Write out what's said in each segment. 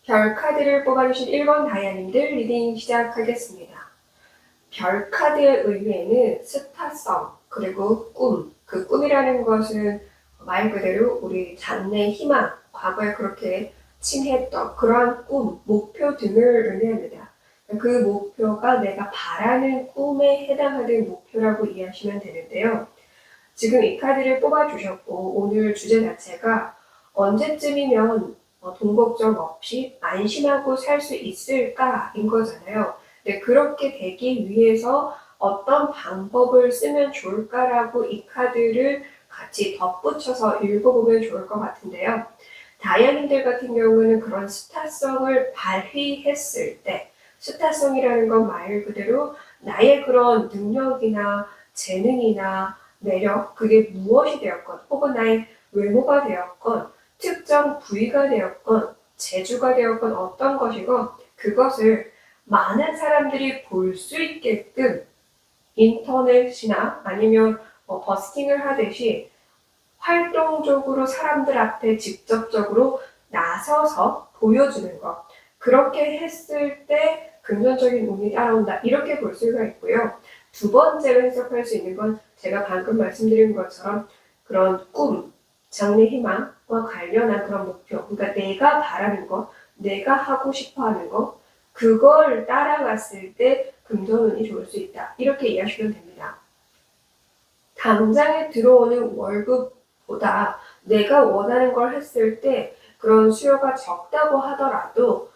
별 카드를 뽑아주신 1번 다이아님들 리딩 시작하겠습니다. 별 카드의 의미에는 스타성, 그리고 꿈, 그 꿈이라는 것은 말 그대로 우리 장래 희망, 과거에 그렇게 칭했던 그러한 꿈, 목표 등을 의미합니다. 그 목표가 내가 바라는 꿈에 해당하는 목표라고 이해하시면 되는데요. 지금 이 카드를 뽑아주셨고 오늘 주제 자체가 언제쯤이면 돈 걱정 없이 안심하고 살 수 있을까인 거잖아요. 근데 그렇게 되기 위해서 어떤 방법을 쓰면 좋을까라고 이 카드를 같이 덧붙여서 읽어보면 좋을 것 같은데요. 다이아님들 같은 경우는 그런 스타성을 발휘했을 때, 스타성이라는 건 말 그대로 나의 그런 능력이나 재능이나 매력, 그게 무엇이 되었건, 혹은 나의 외모가 되었건, 특정 부위가 되었건, 재주가 되었건 어떤 것이건 그것을 많은 사람들이 볼 수 있게끔 인터넷이나 아니면 버스킹을 하듯이 활동적으로 사람들 앞에 직접적으로 나서서 보여주는 것. 그렇게 했을 때 긍정적인 운이 따라온다. 이렇게 볼 수가 있고요. 두 번째로 해석할 수 있는 건 제가 방금 말씀드린 것처럼 그런 꿈, 장래 희망과 관련한 그런 목표. 그러니까 내가 바라는 것, 내가 하고 싶어 하는 것, 그걸 따라갔을 때 긍정운이 좋을 수 있다. 이렇게 이해하시면 됩니다. 당장에 들어오는 월급보다 내가 원하는 걸 했을 때 그런 수요가 적다고 하더라도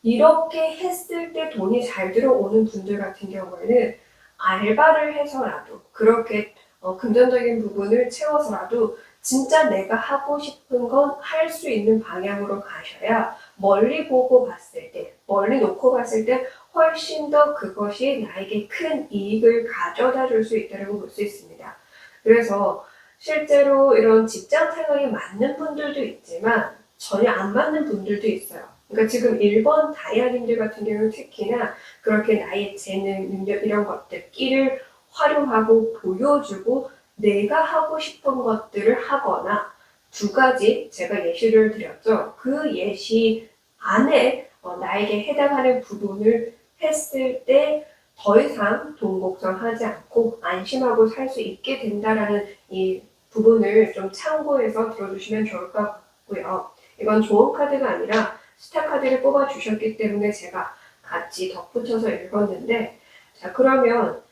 이렇게 했을 때 돈이 잘 들어오는 분들 같은 경우에는 알바를 해서라도 그렇게 금전적인 부분을 채워서라도 진짜 내가 하고 싶은 건 할 수 있는 방향으로 가셔야 멀리 보고 봤을 때, 멀리 놓고 봤을 때 훨씬 더 그것이 나에게 큰 이익을 가져다 줄 수 있다고 볼 수 있습니다. 그래서 실제로 이런 직장 생활이 맞는 분들도 있지만 전혀 안 맞는 분들도 있어요. 그러니까 지금 1번 다이아님들 같은 경우는 특히나 그렇게 나의 재능, 능력 이런 것들, 끼를 활용하고 보여주고 내가 하고 싶은 것들을 하거나 두 가지 제가 예시를 드렸죠. 그 예시 안에 나에게 해당하는 부분을 했을 때 더 이상 돈 걱정하지 않고 안심하고 살 수 있게 된다라는 이 부분을 좀 참고해서 들어주시면 좋을 것 같고요. 이건 좋은 카드가 아니라 스타 카드를 뽑아주셨기 때문에 제가 같이 덧붙여서 읽었는데, 자, 그러면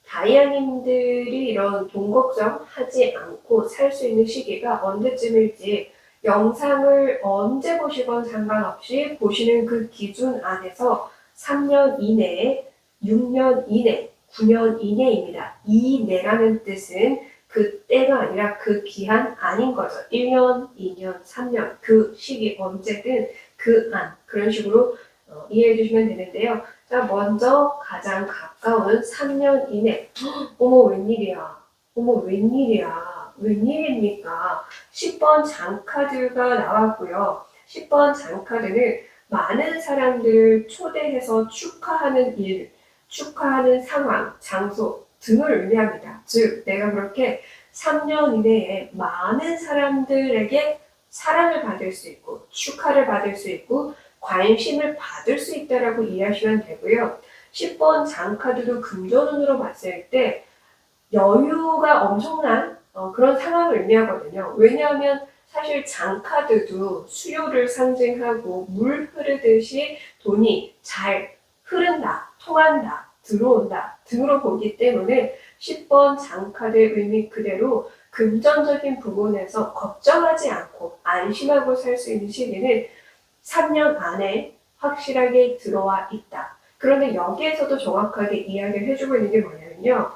다이아님들이 이런 돈 걱정하지 않고 살 수 있는 시기가 언제쯤일지 영상을 언제 보시건 상관없이 보시는 그 기준 안에서 3년 이내에 6년 이내, 9년 이내입니다. 이내라는 뜻은 그 때가 아니라 그 기한 아닌 거죠. 1년, 2년, 3년 그 시기 언제든 그 안 그런 식으로 이해해 주시면 되는데요. 자, 먼저 가장 가까운 3년 이내. 어머 웬일이야. 어머 웬일이야. 웬일입니까? 10번 장카드가 나왔고요. 10번 장카드는 많은 사람들을 초대해서 축하하는 일, 축하하는 상황, 장소 등을 의미합니다. 즉 내가 그렇게 3년 이내에 많은 사람들에게 사랑을 받을 수 있고 축하를 받을 수 있고 관심을 받을 수 있다라고 이해하시면 되고요. 10번 장카드도 금전운으로 봤을 때 여유가 엄청난 그런 상황을 의미하거든요. 왜냐하면 사실 장카드도 수요를 상징하고 물 흐르듯이 돈이 잘 흐른다, 통한다, 들어온다 등으로 보기 때문에 10번 장카드의 의미 그대로 금전적인 부분에서 걱정하지 않고 안심하고 살 수 있는 시기는 3년 안에 확실하게 들어와 있다. 그런데 여기에서도 정확하게 이야기를 해주고 있는 게 뭐냐면요.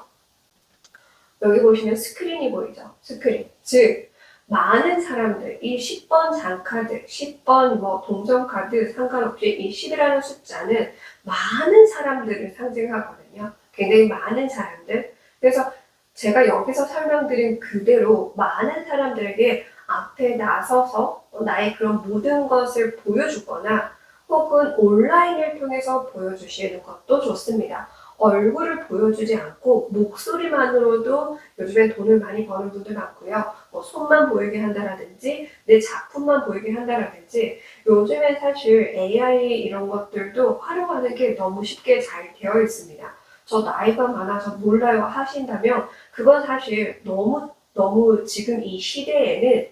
여기 보시면 스크린이 보이죠? 스크린. 즉 많은 사람들, 이 10번 장카드, 10번 동전카드 상관없이 이 10이라는 숫자는 많은 사람들을 상징하거든요. 굉장히 많은 사람들. 그래서 제가 여기서 설명드린 그대로 많은 사람들에게 앞에 나서서 나의 그런 모든 것을 보여주거나 혹은 온라인을 통해서 보여주시는 것도 좋습니다. 얼굴을 보여주지 않고 목소리만으로도 요즘엔 돈을 많이 버는 분들 많고요. 뭐 손만 보이게 한다라든지 내 작품만 보이게 한다라든지 요즘엔 사실 AI 이런 것들도 활용하는 게 너무 쉽게 잘 되어 있습니다. 저 나이가 많아서 몰라요 하신다면 그건 사실 너무 지금 이 시대에는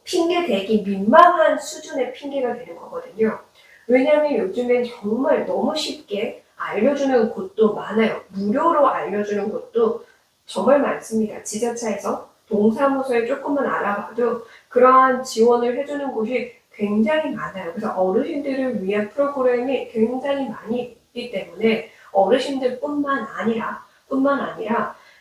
핑계 대기 민망한 수준의 핑계가 되는 거거든요. 왜냐하면 요즘엔 정말 너무 쉽게 알려주는 곳도 많아요. 무료로 알려주는 곳도 정말 많습니다. 지자체에서 동사무소에 조금만 알아봐도 그러한 지원을 해주는 곳이 굉장히 많아요. 그래서 어르신들을 위한 프로그램이 굉장히 많이 있기 때문에 어르신들뿐만 아니라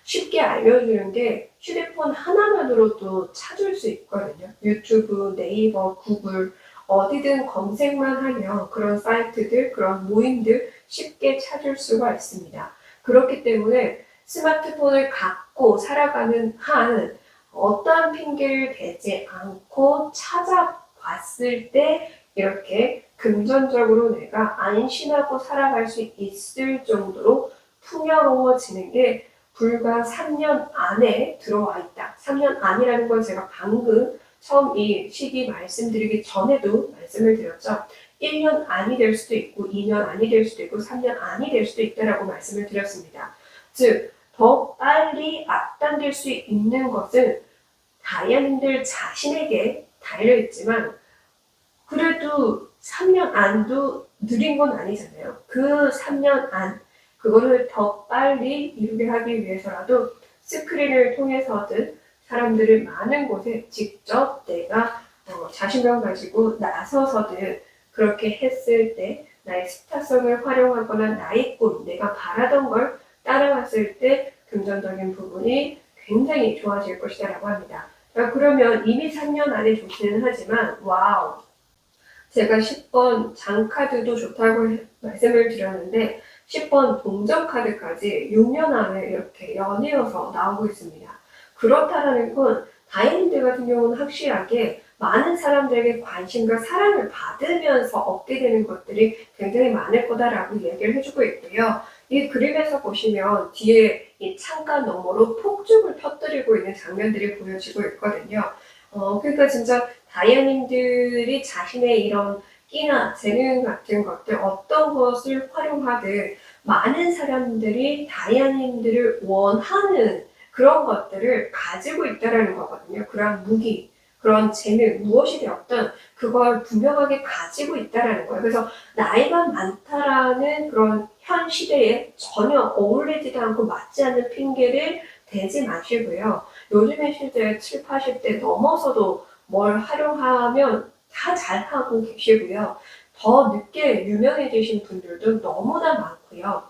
쉽게 알려주는 게 휴대폰 하나만으로도 찾을 수 있거든요. 유튜브, 네이버, 구글 어디든 검색만 하면 그런 사이트들, 그런 모임들 쉽게 찾을 수가 있습니다. 그렇기 때문에 스마트폰을 갖고 살아가는 한 어떠한 핑계를 대지 않고 찾아봤을 때 이렇게 금전적으로 내가 안심하고 살아갈 수 있을 정도로 풍요로워지는 게 불과 3년 안에 들어와 있다. 3년 안이라는 건 제가 방금 처음 이 시기 말씀드리기 전에도 말씀을 드렸죠. 1년 안이 될 수도 있고 2년 안이 될 수도 있고 3년 안이 될 수도 있다라고 말씀을 드렸습니다. 즉, 더 빨리 앞당길 수 있는 것은 다이아님들 자신에게 달려있지만 그래도 3년 안도 느린 건 아니잖아요. 그 3년 안, 그거를 더 빨리 이루게 하기 위해서라도 스크린을 통해서든 사람들을 많은 곳에 직접 내가 자신감 가지고 나서서든 그렇게 했을 때 나의 스타성을 활용하거나 나의 꿈, 내가 바라던 걸 따라갔을 때 금전적인 부분이 굉장히 좋아질 것이다라고 합니다. 그러면 이미 3년 안에 좋기는 하지만 와우, 제가 10번 장카드도 좋다고 말씀을 드렸는데 10번 동전카드까지 6년 안에 이렇게 연이어서 나오고 있습니다. 그렇다라는 건 다이아몬드 같은 경우는 확실하게 많은 사람들에게 관심과 사랑을 받으면서 얻게 되는 것들이 굉장히 많을 거다라고 얘기를 해주고 있고요. 이 그림에서 보시면 뒤에 이 창가 너머로 폭죽을 터뜨리고 있는 장면들이 보여지고 있거든요. 그러니까 진짜 다이아님들이 자신의 이런 끼나 재능 같은 것들 어떤 것을 활용하든 많은 사람들이 다이아님들을 원하는 그런 것들을 가지고 있다라는 거거든요. 그런 무기, 그런 재능, 무엇이 되었든 그걸 분명하게 가지고 있다라는 거예요. 그래서 나이가 많다라는 그런 현 시대에 전혀 어울리지도 않고 맞지 않는 핑계를 대지 마시고요. 요즘의 시대에 7, 80대 넘어서도 뭘 활용하면 다 잘하고 계시고요. 더 늦게 유명해지신 분들도 너무나 많고요.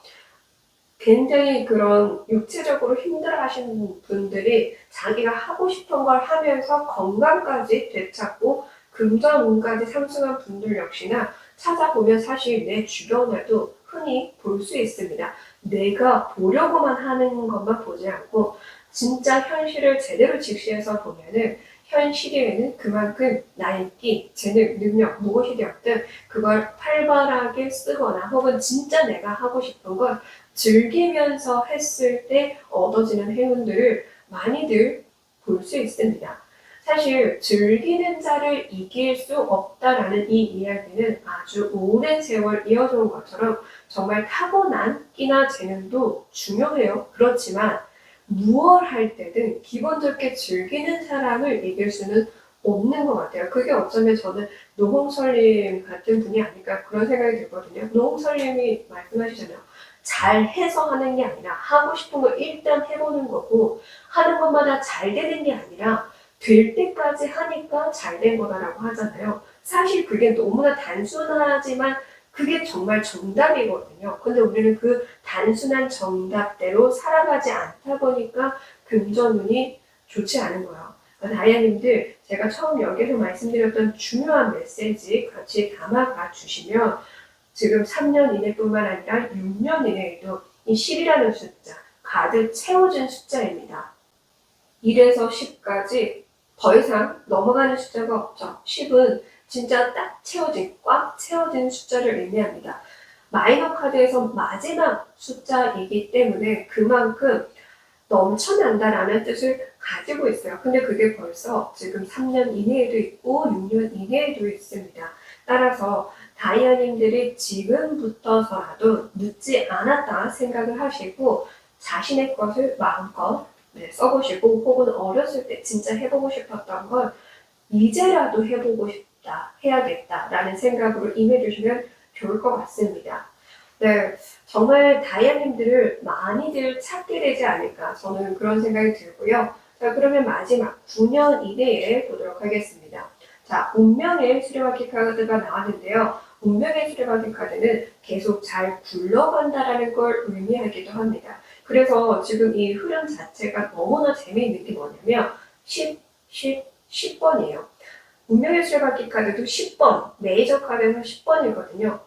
굉장히 그런 육체적으로 힘들어하시는 분들이 자기가 하고 싶은 걸 하면서 건강까지 되찾고 금전운까지 상승한 분들 역시나 찾아보면 사실 내 주변에도 흔히 볼 수 있습니다. 내가 보려고만 하는 것만 보지 않고 진짜 현실을 제대로 직시해서 보면은 현 시대에는 그만큼 나의 끼, 재능, 능력 무엇이 되었든 그걸 활발하게 쓰거나 혹은 진짜 내가 하고 싶은 걸 즐기면서 했을 때 얻어지는 행운들을 많이들 볼 수 있습니다. 사실 즐기는 자를 이길 수 없다라는 이 이야기는 아주 오랜 세월 이어져 온 것처럼 정말 타고난 끼나 재능도 중요해요. 그렇지만 무얼 할 때든 기본적으로 즐기는 사람을 이길 수는 없는 것 같아요. 그게 어쩌면 저는 노홍설님 같은 분이 아닐까 그런 생각이 들거든요. 노홍설님이 말씀하시잖아요. 잘해서 하는 게 아니라 하고 싶은 걸 일단 해보는 거고 하는 것마다 잘 되는 게 아니라 될 때까지 하니까 잘 된 거다라고 하잖아요. 사실 그게 너무나 단순하지만 그게 정말 정답이거든요. 근데 우리는 그 단순한 정답대로 살아가지 않다 보니까 금전운이 좋지 않은 거예요. 다이아님들 제가 처음 여기서 말씀드렸던 중요한 메시지 같이 담아가 주시면 지금 3년 이내뿐만 아니라 6년 이내에도 이 10이라는 숫자 가득 채워진 숫자입니다. 1에서 10까지 더 이상 넘어가는 숫자가 없죠. 10은 진짜 딱 채워진, 꽉 채워진 숫자를 의미합니다. 마이너 카드에서 마지막 숫자이기 때문에 그만큼 넘쳐난다라는 뜻을 가지고 있어요. 근데 그게 벌써 지금 3년 이내에도 있고 6년 이내에도 있습니다. 따라서 다이아님들이 지금부터서라도 늦지 않았다 생각을 하시고 자신의 것을 마음껏 써보시고, 혹은 어렸을 때 진짜 해보고 싶었던 걸 이제라도 해보고 싶다, 해야겠다라는 생각으로 임해주시면 좋을 것 같습니다. 네, 정말 다이아님들을 많이들 찾게 되지 않을까, 저는 그런 생각이 들고요. 자, 그러면 마지막 9년 이내에 보도록 하겠습니다. 자, 운명의 수레바퀴 카드가 나왔는데요. 운명의 수레바퀴 카드는 계속 잘 굴러간다라는 걸 의미하기도 합니다. 그래서 지금 이 흐름 자체가 너무나 재미있는 게 뭐냐면 10번이에요. 운명의 수레바퀴 카드도 10번, 메이저 카드는 10번이거든요.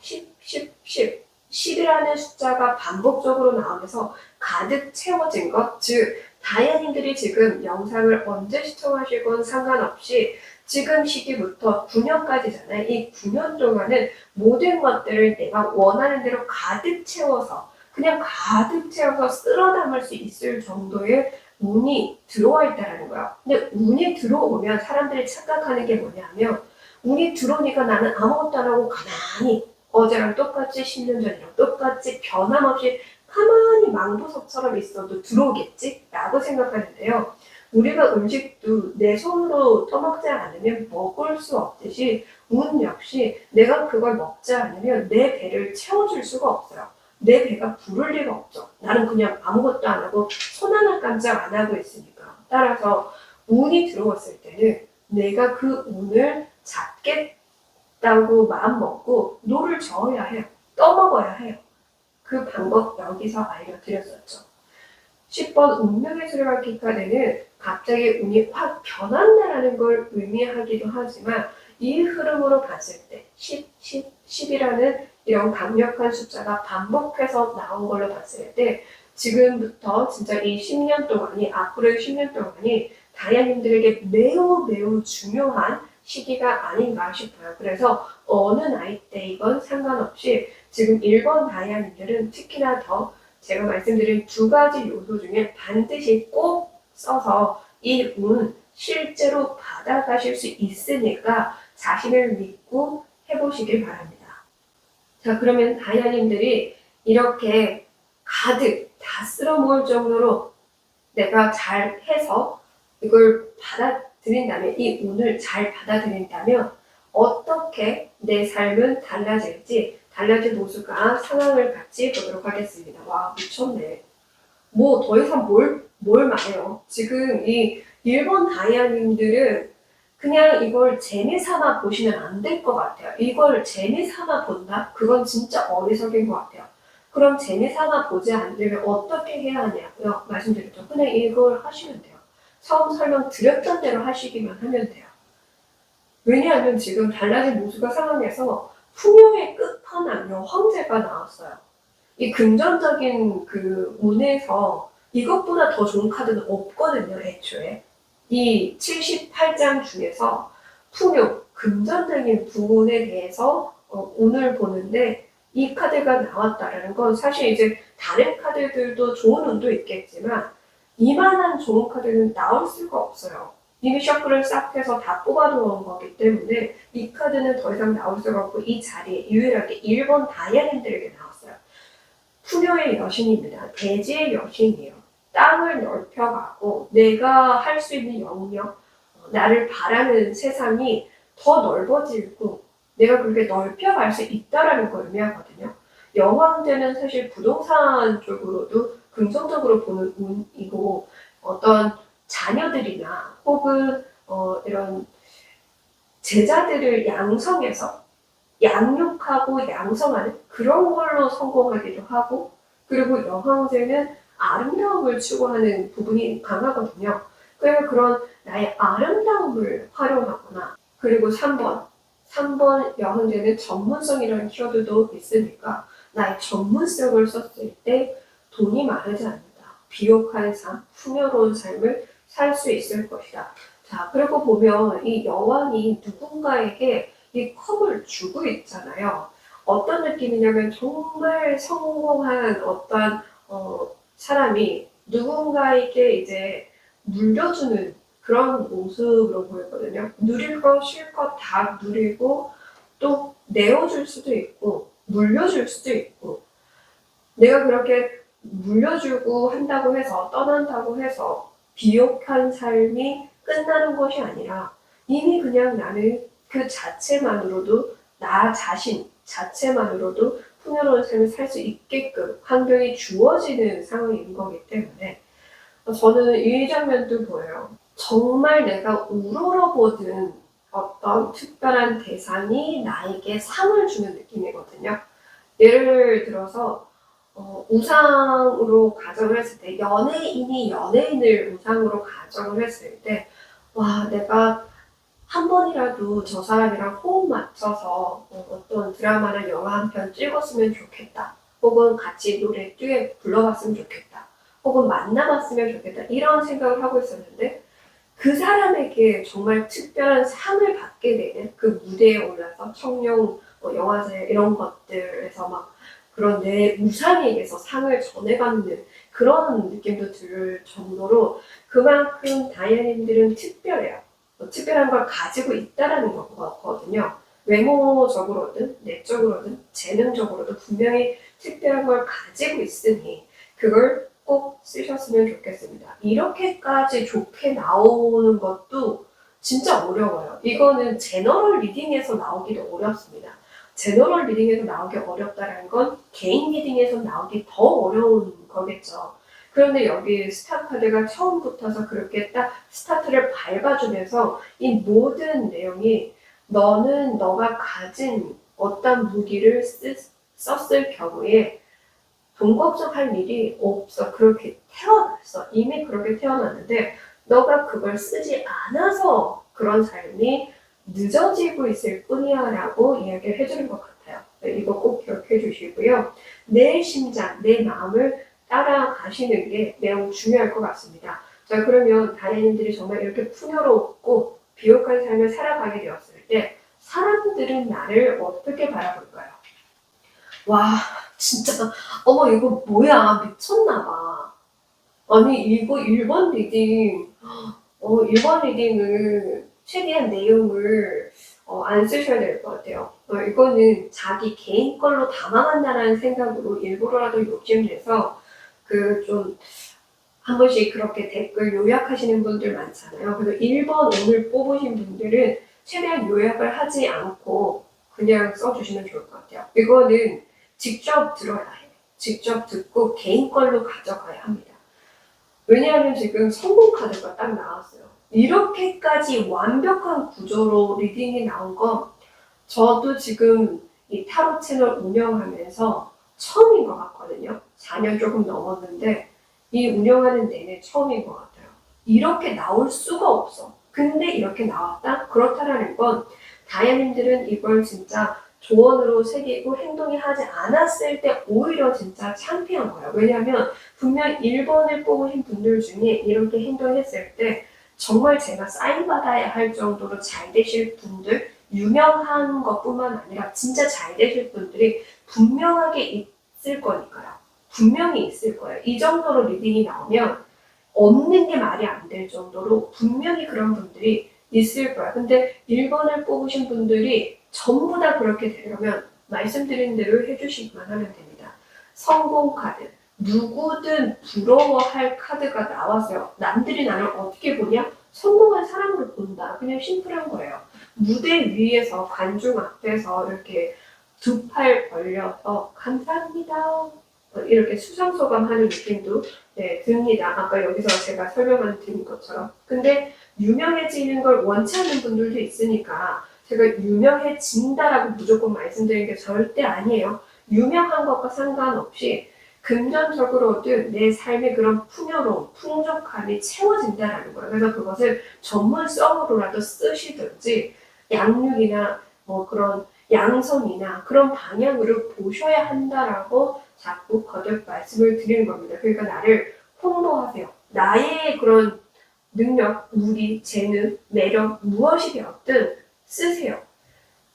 10이라는 숫자가 반복적으로 나오면서 가득 채워진 것, 즉 다이아님들이 지금 영상을 언제 시청하시건 상관없이 지금 시기부터 9년까지잖아요. 이 9년 동안은 모든 것들을 내가 원하는 대로 가득 채워서, 그냥 가득 채워서 쓸어 담을 수 있을 정도의 운이 들어와 있다는 거예요. 근데 운이 들어오면 사람들이 착각하는 게 뭐냐면, 운이 들어오니까 나는 아무것도 안 하고 가만히 어제랑 똑같이 10년 전이랑 똑같이 변함없이 가만히 망부석처럼 있어도 들어오겠지? 라고 생각하는데요. 우리가 음식도 내 손으로 떠먹지 않으면 먹을 수 없듯이 운 역시 내가 그걸 먹지 않으면 내 배를 채워줄 수가 없어요. 내 배가 부를 리가 없죠. 나는 그냥 아무것도 안 하고 손 하나 깜짝 안 하고 있으니까. 따라서 운이 들어왔을 때는 내가 그 운을 잡겠다고 마음 먹고 노를 저어야 해요. 떠먹어야 해요. 그 방법 여기서 알려드렸었죠. 10번 운명의 수레바퀴 카드는 갑자기 운이 확 변한다라는 걸 의미하기도 하지만, 이 흐름으로 봤을 때 10이라는 이런 강력한 숫자가 반복해서 나온 걸로 봤을 때 지금부터 진짜 이 10년 동안이, 앞으로의 10년 동안이 다이아님들에게 매우 매우 중요한 시기가 아닌가 싶어요. 그래서 어느 나이대이건 상관없이 지금 1번 다이아님들은 특히나 더 제가 말씀드린 두 가지 요소 중에 반드시 꼭 써서 이 운 실제로 받아가실 수 있으니까 자신을 믿고 해보시길 바랍니다. 자, 그러면 다이아님들이 이렇게 가득 다 쓸어 모을 정도로 내가 잘 해서 이걸 받아들인다면, 이 운을 잘 받아들인다면 어떻게 내 삶은 달라질지, 달라진 모습과 상황을 같이 보도록 하겠습니다. 와, 미쳤네. 뭐 더 이상 뭘 말해요. 지금 이 일본 다이아님들은 그냥 이걸 재미삼아 보시면 안 될 것 같아요. 이걸 재미삼아 본다? 그건 진짜 어리석인 것 같아요. 그럼 재미삼아 보지 않으려면 어떻게 해야 하냐고요? 말씀드렸죠. 그냥 이걸 하시면 돼요. 처음 설명 드렸던 대로 하시기만 하면 돼요. 왜냐하면 지금 달라진 모습과 상황에서 풍요의 끝판왕 여황제가 나왔어요. 이 금전적인 그 운에서 이것보다 더 좋은 카드는 없거든요, 애초에. 이 78장 중에서 풍요, 금전적인 부분에 대해서 운을 보는데 이 카드가 나왔다라는 건, 사실 이제 다른 카드들도 좋은 운도 있겠지만 이만한 좋은 카드는 나올 수가 없어요. 이미 셔플을 싹 해서 다 뽑아놓은 거기 때문에 이 카드는 더 이상 나올 수가 없고, 이 자리에 유일하게 1번 다이아님들에게 나왔어요. 풍요의 여신입니다. 대지의 여신이에요. 땅을 넓혀가고 내가 할 수 있는 영역, 나를 바라는 세상이 더 넓어지고 내가 그렇게 넓혀갈 수 있다라는 걸 의미하거든요. 여왕제는 사실 부동산 쪽으로도 긍정적으로 보는 운이고, 어떤 자녀들이나 혹은 이런 제자들을 양성해서 양육하고 양성하는 그런 걸로 성공하기도 하고, 그리고 여황제는 아름다움을 추구하는 부분이 강하거든요. 그래서 그런 나의 아름다움을 활용하거나, 그리고 3번 여황제는 전문성이라는 키워드도 있으니까 나의 전문성을 썼을 때 돈이 마르지 않는다. 비옥한 삶, 풍요로운 삶을 살 수 있을 것이다. 자, 그리고 보면 이 여왕이 누군가에게 이 컵을 주고 있잖아요. 어떤 느낌이냐면 정말 성공한 어떤 사람이 누군가에게 이제 물려주는 그런 모습으로 보였거든요. 누릴 거 실컷 다 누리고 또 내어줄 수도 있고 물려줄 수도 있고 내가 그렇게 물려주고 한다고 해서 떠난다고 해서 비옥한 삶이 끝나는 것이 아니라 이미 그냥 나는 그 자체만으로도 나 자신 자체만으로도 풍요로운 삶을 살 수 있게끔 환경이 주어지는 상황인 거기 때문에 저는 이 장면도 보여요. 정말 내가 우러러보던 어떤 특별한 대상이 나에게 상을 주는 느낌이거든요. 예를 들어서 우상으로 가정을 했을 때 연예인이 연예인을 우상으로 가정을 했을 때 와 내가 한 번이라도 저 사람이랑 호흡 맞춰서 어떤 드라마나 영화 한 편 찍었으면 좋겠다. 혹은 같이 노래 듀엣 불러봤으면 좋겠다. 혹은 만나봤으면 좋겠다. 이런 생각을 하고 있었는데 그 사람에게 정말 특별한 상을 받게 되는 그 무대에 올라서 청룡 영화제 이런 것들에서 막 그런 내 우상에게서 상을 전해받는 그런 느낌도 들 정도로 그만큼 다이아님들은 특별해요. 특별한 걸 가지고 있다라는 거거든요. 외모적으로든 내적으로든 재능적으로도 분명히 특별한 걸 가지고 있으니 그걸 꼭 쓰셨으면 좋겠습니다. 이렇게까지 좋게 나오는 것도 진짜 어려워요. 이거는 제너럴 리딩에서 나오기도 어렵습니다. 제너럴 리딩에서 나오기 어렵다는 건 개인 리딩에서 나오기 더 어려운 거겠죠. 그런데 여기 스타 카드가 처음 붙어서 그렇게 딱 스타트를 밟아주면서 이 모든 내용이 너는 너가 가진 어떤 무기를 썼을 경우에 돈 걱정할 일이 없어. 그렇게 태어났어. 이미 그렇게 태어났는데 너가 그걸 쓰지 않아서 그런 삶이 늦어지고 있을 뿐이야 라고 이야기를 해주는 것 같아요. 이거 꼭 기억해 주시고요. 내 심장, 내 마음을 따라가시는 게 매우 중요할 것 같습니다. 자, 그러면 다이아님들이 정말 이렇게 풍요롭고 비옥한 삶을 살아가게 되었을 때 사람들은 나를 어떻게 바라볼까요? 와, 진짜 어머 이거 뭐야 미쳤나봐. 아니 이거 1번 리딩 1번 리딩을 최대한 내용을 안 쓰셔야 될 것 같아요. 이거는 자기 개인 걸로 담아간다는 생각으로 일부러라도 욕심내서 그 좀 한 번씩 그렇게 댓글 요약하시는 분들 많잖아요. 그래서 1번 오늘 뽑으신 분들은 최대한 요약을 하지 않고 그냥 써주시면 좋을 것 같아요. 이거는 직접 들어야 해요. 직접 듣고 개인 걸로 가져가야 합니다. 왜냐하면 지금 성공 카드가 딱 나왔어요. 이렇게까지 완벽한 구조로 리딩이 나온 건 저도 지금 이 타로 채널 운영하면서 처음인 것 같거든요. 4년 조금 넘었는데 이 운영하는 내내 처음인 것 같아요. 이렇게 나올 수가 없어. 근데 이렇게 나왔다? 그렇다라는 건 다이아님들은 이걸 진짜 조언으로 새기고 행동이 하지 않았을 때 오히려 진짜 창피한 거예요. 왜냐하면 분명 1번을 뽑으신 분들 중에 이렇게 행동했을 때 정말 제가 사인받아야 할 정도로 잘 되실 분들, 유명한 것뿐만 아니라 진짜 잘 되실 분들이 분명하게 있을 거니까요. 분명히 있을 거예요. 이 정도로 리딩이 나오면 없는 게 말이 안 될 정도로 분명히 그런 분들이 있을 거야. 근데 1번을 뽑으신 분들이 전부 다 그렇게 되려면 말씀드린 대로 해주시기만 하면 됩니다. 성공 카드. 누구든 부러워할 카드가 나왔어요. 남들이 나를 어떻게 보냐? 성공한 사람으로 본다. 그냥 심플한 거예요. 무대 위에서 관중 앞에서 이렇게 두 팔 벌려서 감사합니다. 이렇게 수상소감하는 느낌도 듭니다. 아까 여기서 제가 설명한 드린 것처럼. 근데 유명해지는 걸 원치 않는 분들도 있으니까 제가 유명해진다라고 무조건 말씀드리는 게 절대 아니에요. 유명한 것과 상관없이 금전적으로든 내 삶의 그런 풍요로움, 풍족함이 채워진다라는 거예요. 그래서 그것을 전문성으로라도 쓰시든지 양육이나 뭐 그런 양성이나 그런 방향으로 보셔야 한다라고 자꾸 거듭 말씀을 드리는 겁니다. 그러니까 나를 홍보하세요. 나의 그런 능력, 무기, 재능, 매력 무엇이 되었든 쓰세요.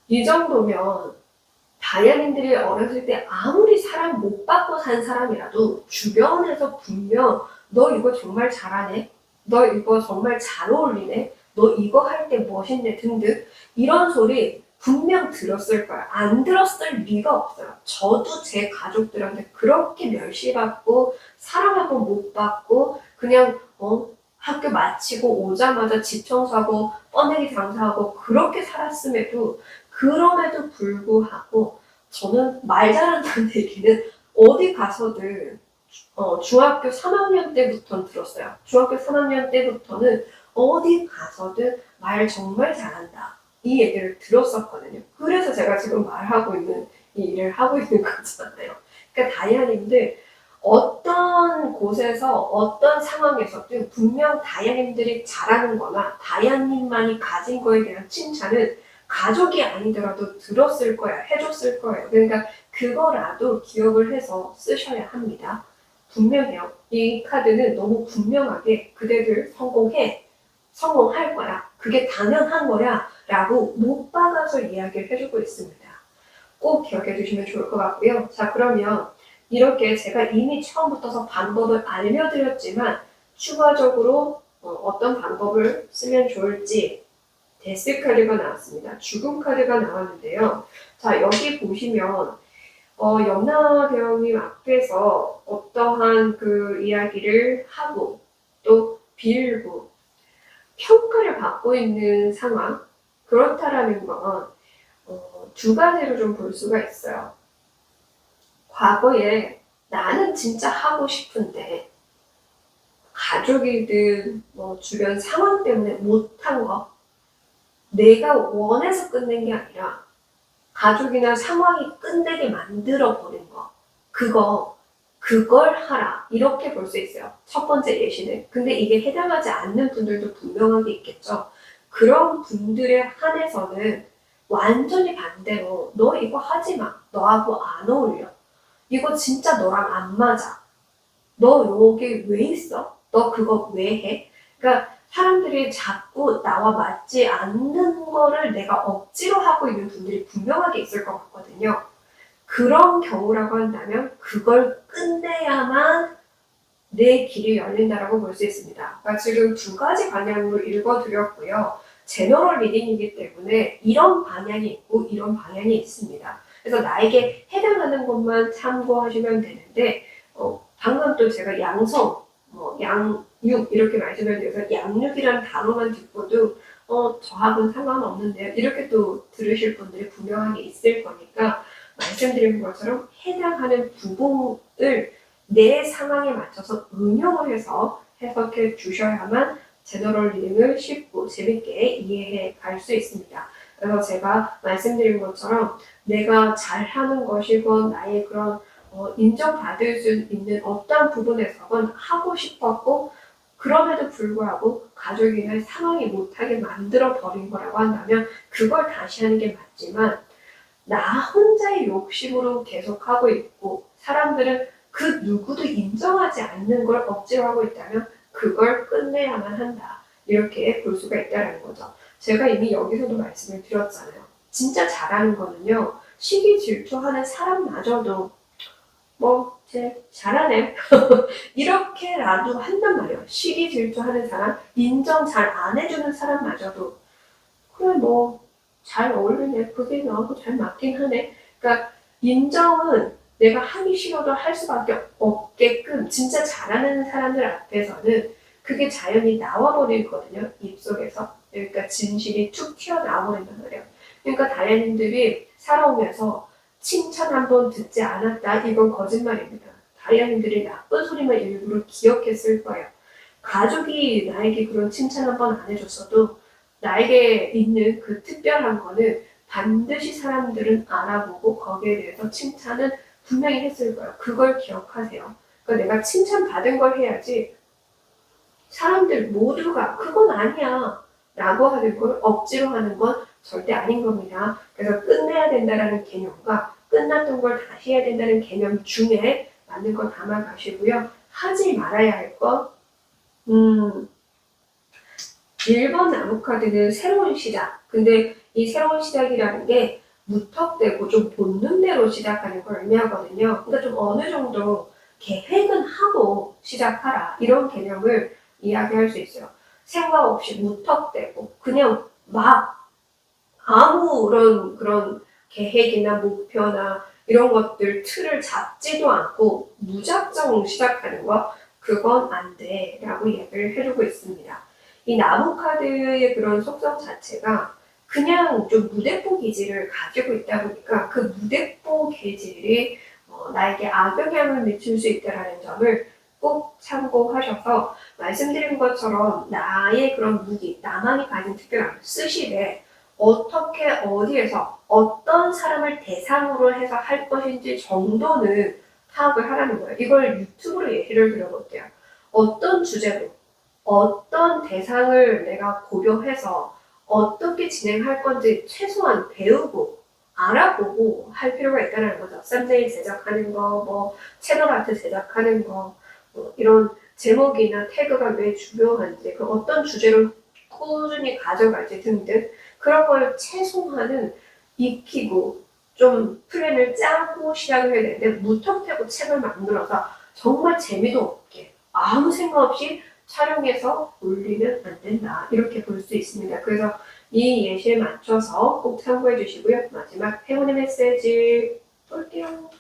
이 정도면 다이아님들이 어렸을 때 아무리 사랑 못 받고 산 사람이라도 주변에서 분명 너 이거 정말 잘하네, 너 이거 정말 잘 어울리네, 너 이거 할 때 멋있네 등등 이런 소리 분명 들었을 거야. 안 들었을 리가 없어요. 저도 제 가족들한테 그렇게 멸시받고 사랑 한 번 못 받고 그냥 학교 마치고 오자마자 집 청소하고 뻔데기 장사하고 그렇게 살았음에도 그럼에도 불구하고 저는 말 잘한다는 얘기는 어디 가서든 중학교 3학년 때부터 들었어요. 중학교 3학년 때부터는 어디 가서든 말 정말 잘한다. 이 얘기를 들었었거든요. 그래서 제가 지금 말하고 있는 이 일을 하고 있는 거잖아요. 그러니까 다이아님들 어떤 곳에서 어떤 상황에서든 분명 다이아님들이 잘하는 거나 다이아님만이 가진 거에 대한 칭찬은 가족이 아니더라도 들었을 거야, 해줬을 거예요. 그러니까 그거라도 기억을 해서 쓰셔야 합니다. 분명해요. 이 카드는 너무 분명하게 그대들 성공할 거야. 그게 당연한 거야. 라고 못 박아서 이야기를 해주고 있습니다. 꼭 기억해 두시면 좋을 것 같고요. 자, 그러면 이렇게 제가 이미 처음부터 방법을 알려드렸지만 추가적으로 어떤 방법을 쓰면 좋을지 데스 카드가 나왔습니다. 죽음 카드가 나왔는데요. 자, 여기 보시면 염라대왕님 앞에서 어떠한 그 이야기를 하고 또 빌고 평가를 받고 있는 상황, 그렇다라는 건 두 가지로 좀 볼 수가 있어요. 과거에 나는 진짜 하고 싶은데 가족이든 주변 상황 때문에 못한 거, 내가 원해서 끝낸 게 아니라 가족이나 상황이 끝내게 만들어 버린 거, 그걸 하라, 이렇게 볼 수 있어요. 첫 번째 예시는. 근데 이게 해당하지 않는 분들도 분명하게 있겠죠. 그런 분들에 한해서는 완전히 반대로 너 이거 하지 마, 너하고 안 어울려, 이거 진짜 너랑 안 맞아, 너 여기 왜 있어, 너 그거 왜 해. 그러니까 사람들이 자꾸 나와 맞지 않는 거를 내가 억지로 하고 있는 분들이 분명하게 있을 것 같거든요. 그런 경우라고 한다면 그걸 끝내야만 내 길이 열린다라고 볼 수 있습니다. 그러니까 지금 두 가지 방향으로 읽어드렸고요. 제너럴 리딩이기 때문에 이런 방향이 있고 이런 방향이 있습니다. 그래서 나에게 해당하는 것만 참고하시면 되는데 방금 또 제가 양성, 양육 이렇게 말씀을 드려서 양육이라는 단어만 듣고도 저하고는 상관없는데요. 이렇게 또 들으실 분들이 분명하게 있을 거니까 말씀드린 것처럼 해당하는 부분을 내 상황에 맞춰서 응용을 해서 해석해 주셔야만 제너럴 리딩을 쉽고 재밌게 이해해 갈 수 있습니다. 그래서 제가 말씀드린 것처럼 내가 잘하는 것이건 나의 그런 인정받을 수 있는 어떤 부분에서건 하고 싶었고 그럼에도 불구하고 가족이나 상황이 못하게 만들어 버린 거라고 한다면 그걸 다시 하는 게 맞지만 나 혼자의 욕심으로 계속 하고 있고 사람들은 그 누구도 인정하지 않는 걸 억지로 하고 있다면 그걸 끝내야만 한다. 이렇게 볼 수가 있다는 거죠. 제가 이미 여기서도 말씀을 드렸잖아요. 진짜 잘하는 거는요. 시기 질투하는 사람마저도 쟤 잘하네 이렇게라도 한단 말이에요. 시기 질투하는 사람, 인정 잘 안 해주는 사람마저도 그래 잘 어울리네, 그게 너하고 잘 맞긴 하네. 그러니까 인정은 내가 하기 싫어도 할 수밖에 없게끔 진짜 잘하는 사람들 앞에서는 그게 자연히 나와버리거든요. 입속에서. 그러니까 진실이 툭 튀어나와버린단 말이에요. 그러니까 다이아님들이 살아오면서 칭찬 한 번 듣지 않았다, 이건 거짓말입니다. 다이아님들이 나쁜 소리만 일부러 기억했을 거예요. 가족이 나에게 그런 칭찬 한 번 안 해줬어도 나에게 있는 그 특별한 거는 반드시 사람들은 알아보고 거기에 대해서 칭찬은 분명히 했을 거예요. 그걸 기억하세요. 그러니까 내가 칭찬받은 걸 해야지 사람들 모두가 그건 아니야 라고 하는 걸 억지로 하는 건 절대 아닌 겁니다. 그래서 끝내야 된다는 개념과 끝났던 걸 다시 해야 된다는 개념 중에 맞는 걸 담아가시고요. 하지 말아야 할 것, 1번 나무 카드는 새로운 시작. 근데 이 새로운 시작이라는 게 무턱대고 좀 본능대로 시작하는 걸 의미하거든요. 그러니까 좀 어느 정도 계획은 하고 시작하라. 이런 개념을 이야기할 수 있어요. 생각 없이 무턱대고 그냥 막 아무런 그런 계획이나 목표나 이런 것들 틀을 잡지도 않고 무작정 시작하는 거 그건 안 돼 라고 얘기를 해주고 있습니다. 이 나무 카드의 그런 속성 자체가 그냥 좀 무대포 기질을 가지고 있다 보니까 그 무대포 기질이 나에게 악영향을 미칠 수 있다는 점을 꼭 참고하셔서 말씀드린 것처럼 나의 그런 무기, 나만이 가진 특별함을 쓰시되 어떻게 어디에서 어떤 사람을 대상으로 해서 할 것인지 정도는 파악을 하라는 거예요. 이걸 유튜브로 예시를 들어볼게요. 어떤 주제로 어떤 대상을 내가 고려해서 어떻게 진행할 건지 최소한 배우고 알아보고 할 필요가 있다는 거죠. 썸네일 제작하는 거, 뭐 채널 아트 제작하는 거, 뭐 이런 제목이나 태그가 왜 중요한지, 그 어떤 주제를 꾸준히 가져갈지 등등 그런 걸 최소한은 익히고 좀 플랜을 짜고 시작을 해야 되는데 무턱대고 책을 만들어서 정말 재미도 없게 아무 생각 없이 촬영해서 올리면 안 된다. 이렇게 볼 수 있습니다. 그래서 이 예시에 맞춰서 꼭 참고해 주시고요. 마지막 행운의 메시지 볼게요.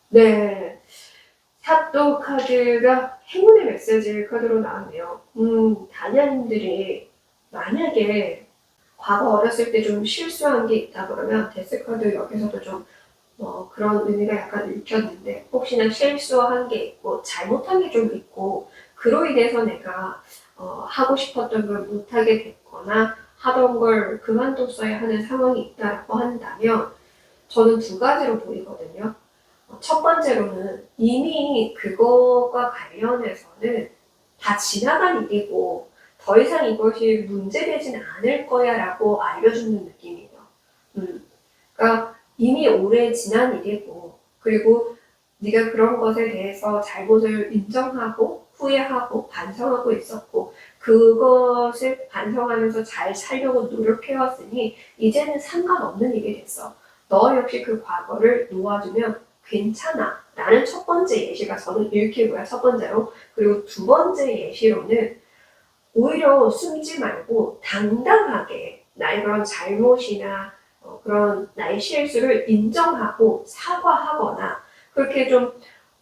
네. 샷도 카드가 행운의 메시지 카드로 나왔네요. 다녀님들이 만약에 과거 어렸을 때 좀 실수한 게 있다 그러면 데스 카드 여기서도 좀 그런 의미가 약간 읽혔는데 혹시나 실수한 게 있고 잘못한 게 좀 있고 그로 인해서 내가 하고 싶었던 걸 못하게 됐거나 하던 걸 그만뒀어야 하는 상황이 있다고 한다면 저는 두 가지로 보이거든요. 첫 번째로는 이미 그것과 관련해서는 다 지나간 일이고 더 이상 이것이 문제되진 않을 거야 라고 알려주는 느낌이에요. 그러니까 이미 오래 지난 일이고 그리고 네가 그런 것에 대해서 잘못을 인정하고 후회하고 반성하고 있었고 그것을 반성하면서 잘 살려고 노력해왔으니 이제는 상관없는 일이 됐어. 너 역시 그 과거를 놓아주면 괜찮아 라는 첫 번째 예시가 저는 읽히고요. 첫 번째로. 그리고 두 번째 예시로는 오히려 숨지 말고 당당하게 나의 그런 잘못이나 그런 나의 실수를 인정하고 사과하거나 그렇게 좀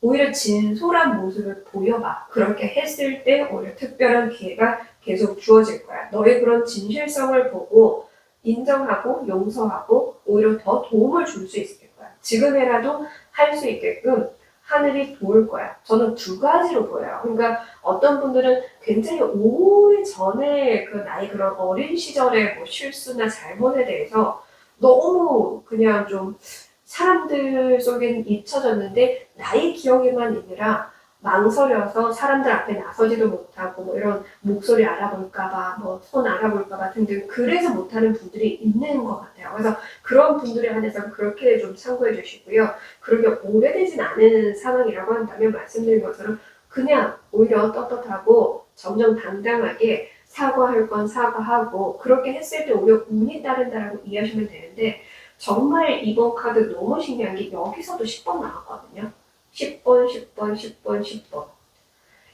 오히려 진솔한 모습을 보여봐. 그렇게 했을 때 오히려 특별한 기회가 계속 주어질 거야. 너의 그런 진실성을 보고 인정하고 용서하고 오히려 더 도움을 줄 수 있을 거야. 지금이라도 할 수 있게끔 하늘이 도울 거야. 저는 두 가지로 보여요. 그러니까 어떤 분들은 굉장히 오래 전에 그 나의 그런 어린 시절의 뭐 실수나 잘못에 대해서 너무 그냥 좀 사람들 속엔 잊혀졌는데 나의 기억에만 있느라 망설여서 사람들 앞에 나서지도 못하고 뭐 이런 목소리 알아볼까봐 뭐 손 알아볼까봐 등등 그래서 못하는 분들이 있는 것 같아요. 그래서 그런 분들에 한해서 그렇게 좀 참고해 주시고요. 그렇게 오래되진 않은 상황이라고 한다면 말씀드린 것처럼 그냥 오히려 떳떳하고 정정당당하게 사과할 건 사과하고 그렇게 했을 때 오히려 운이 따른다라고 이해하시면 되는데 정말 이번 카드 너무 신기한 게 여기서도 10번 나왔거든요. 10번, 10번, 10번, 10번.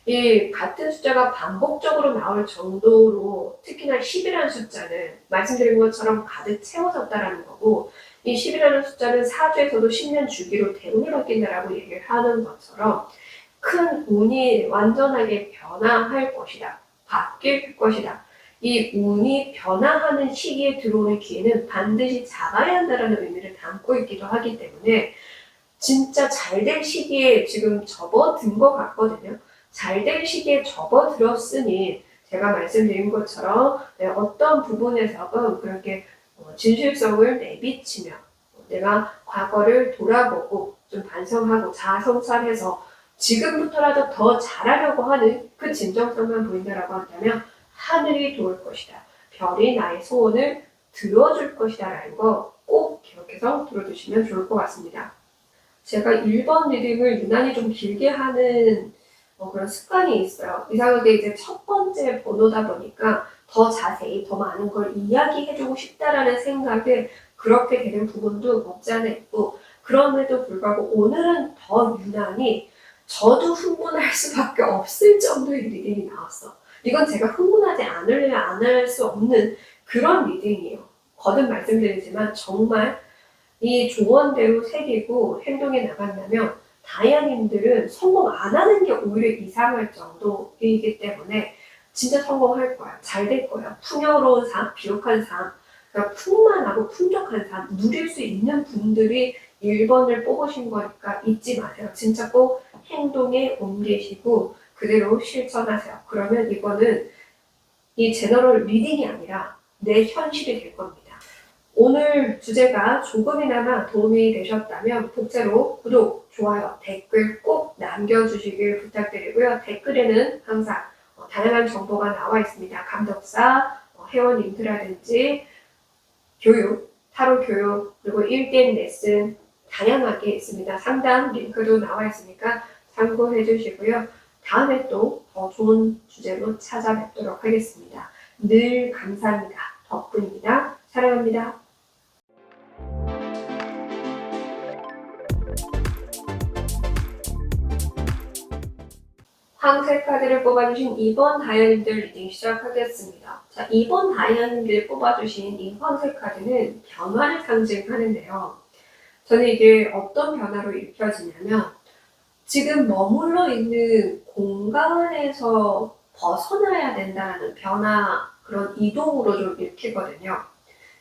이 같은 숫자가 반복적으로 나올 정도로 특히나 10이라는 숫자는 말씀드린 것처럼 가득 채워졌다는 거고 이 10이라는 숫자는 사주에서도 10년 주기로 대운이 바뀐다라고 얘기를 하는 것처럼 큰 운이 완전하게 변화할 것이다. 바뀔 것이다. 이 운이 변화하는 시기에 들어오는 기회는 반드시 잡아야 한다는 의미를 담고 있기도 하기 때문에 진짜 잘 될 시기에 지금 접어든 것 같거든요. 잘 될 시기에 접어들었으니 제가 말씀드린 것처럼 어떤 부분에서는 그렇게 진실성을 내비치며 내가 과거를 돌아보고 좀 반성하고 자아성찰해서 지금부터라도 더 잘하려고 하는 그 진정성만 보인다라고 한다면 하늘이 도울 것이다. 별이 나의 소원을 들어줄 것이다 라는 거 꼭 기억해서 들어두시면 좋을 것 같습니다. 제가 1번 리딩을 유난히 좀 길게 하는 그런 습관이 있어요. 이상하게 이제 첫 번째 번호다 보니까 더 자세히 더 많은 걸 이야기해주고 싶다라는 생각에 그렇게 되는 부분도 없지 않아 있고, 그럼에도 불구하고 오늘은 더 유난히 저도 흥분할 수밖에 없을 정도의 리딩이 나왔어. 이건 제가 흥분하지 않으려 안 할 수 없는 그런 리딩이에요. 거듭 말씀드리지만 정말 이 조언대로 새기고 행동에 나간다면 다이아님들은 성공 안 하는 게 오히려 이상할 정도이기 때문에 진짜 성공할 거야. 잘 될 거야. 풍요로운 삶, 비옥한 삶, 그러니까 풍만하고 풍족한 삶 누릴 수 있는 분들이 1번을 뽑으신 거니까 잊지 마세요. 진짜 꼭 행동에 옮기시고 그대로 실천하세요. 그러면 이거는 이 제너럴 리딩이 아니라 내 현실이 될 겁니다. 오늘 주제가 조금이나마 도움이 되셨다면 복제로 구독, 좋아요, 댓글 꼭 남겨주시길 부탁드리고요. 댓글에는 항상 다양한 정보가 나와 있습니다. 감독사, 회원 링크라든지 교육, 타로 교육, 그리고 1대1 레슨 다양하게 있습니다. 상담 링크도 나와 있으니까 참고해 주시고요. 다음에 또 더 좋은 주제로 찾아뵙도록 하겠습니다. 늘 감사합니다. 덕분입니다. 사랑합니다. 황색 카드를 뽑아주신 2번 다이아님들 리딩 시작하겠습니다. 자, 2번 다이아님들 뽑아주신 이 황색 카드는 변화를 상징하는데요. 저는 이게 어떤 변화로 읽혀지냐면 지금 머물러 있는 공간에서 벗어나야 된다는 변화, 그런 이동으로 좀 읽히거든요.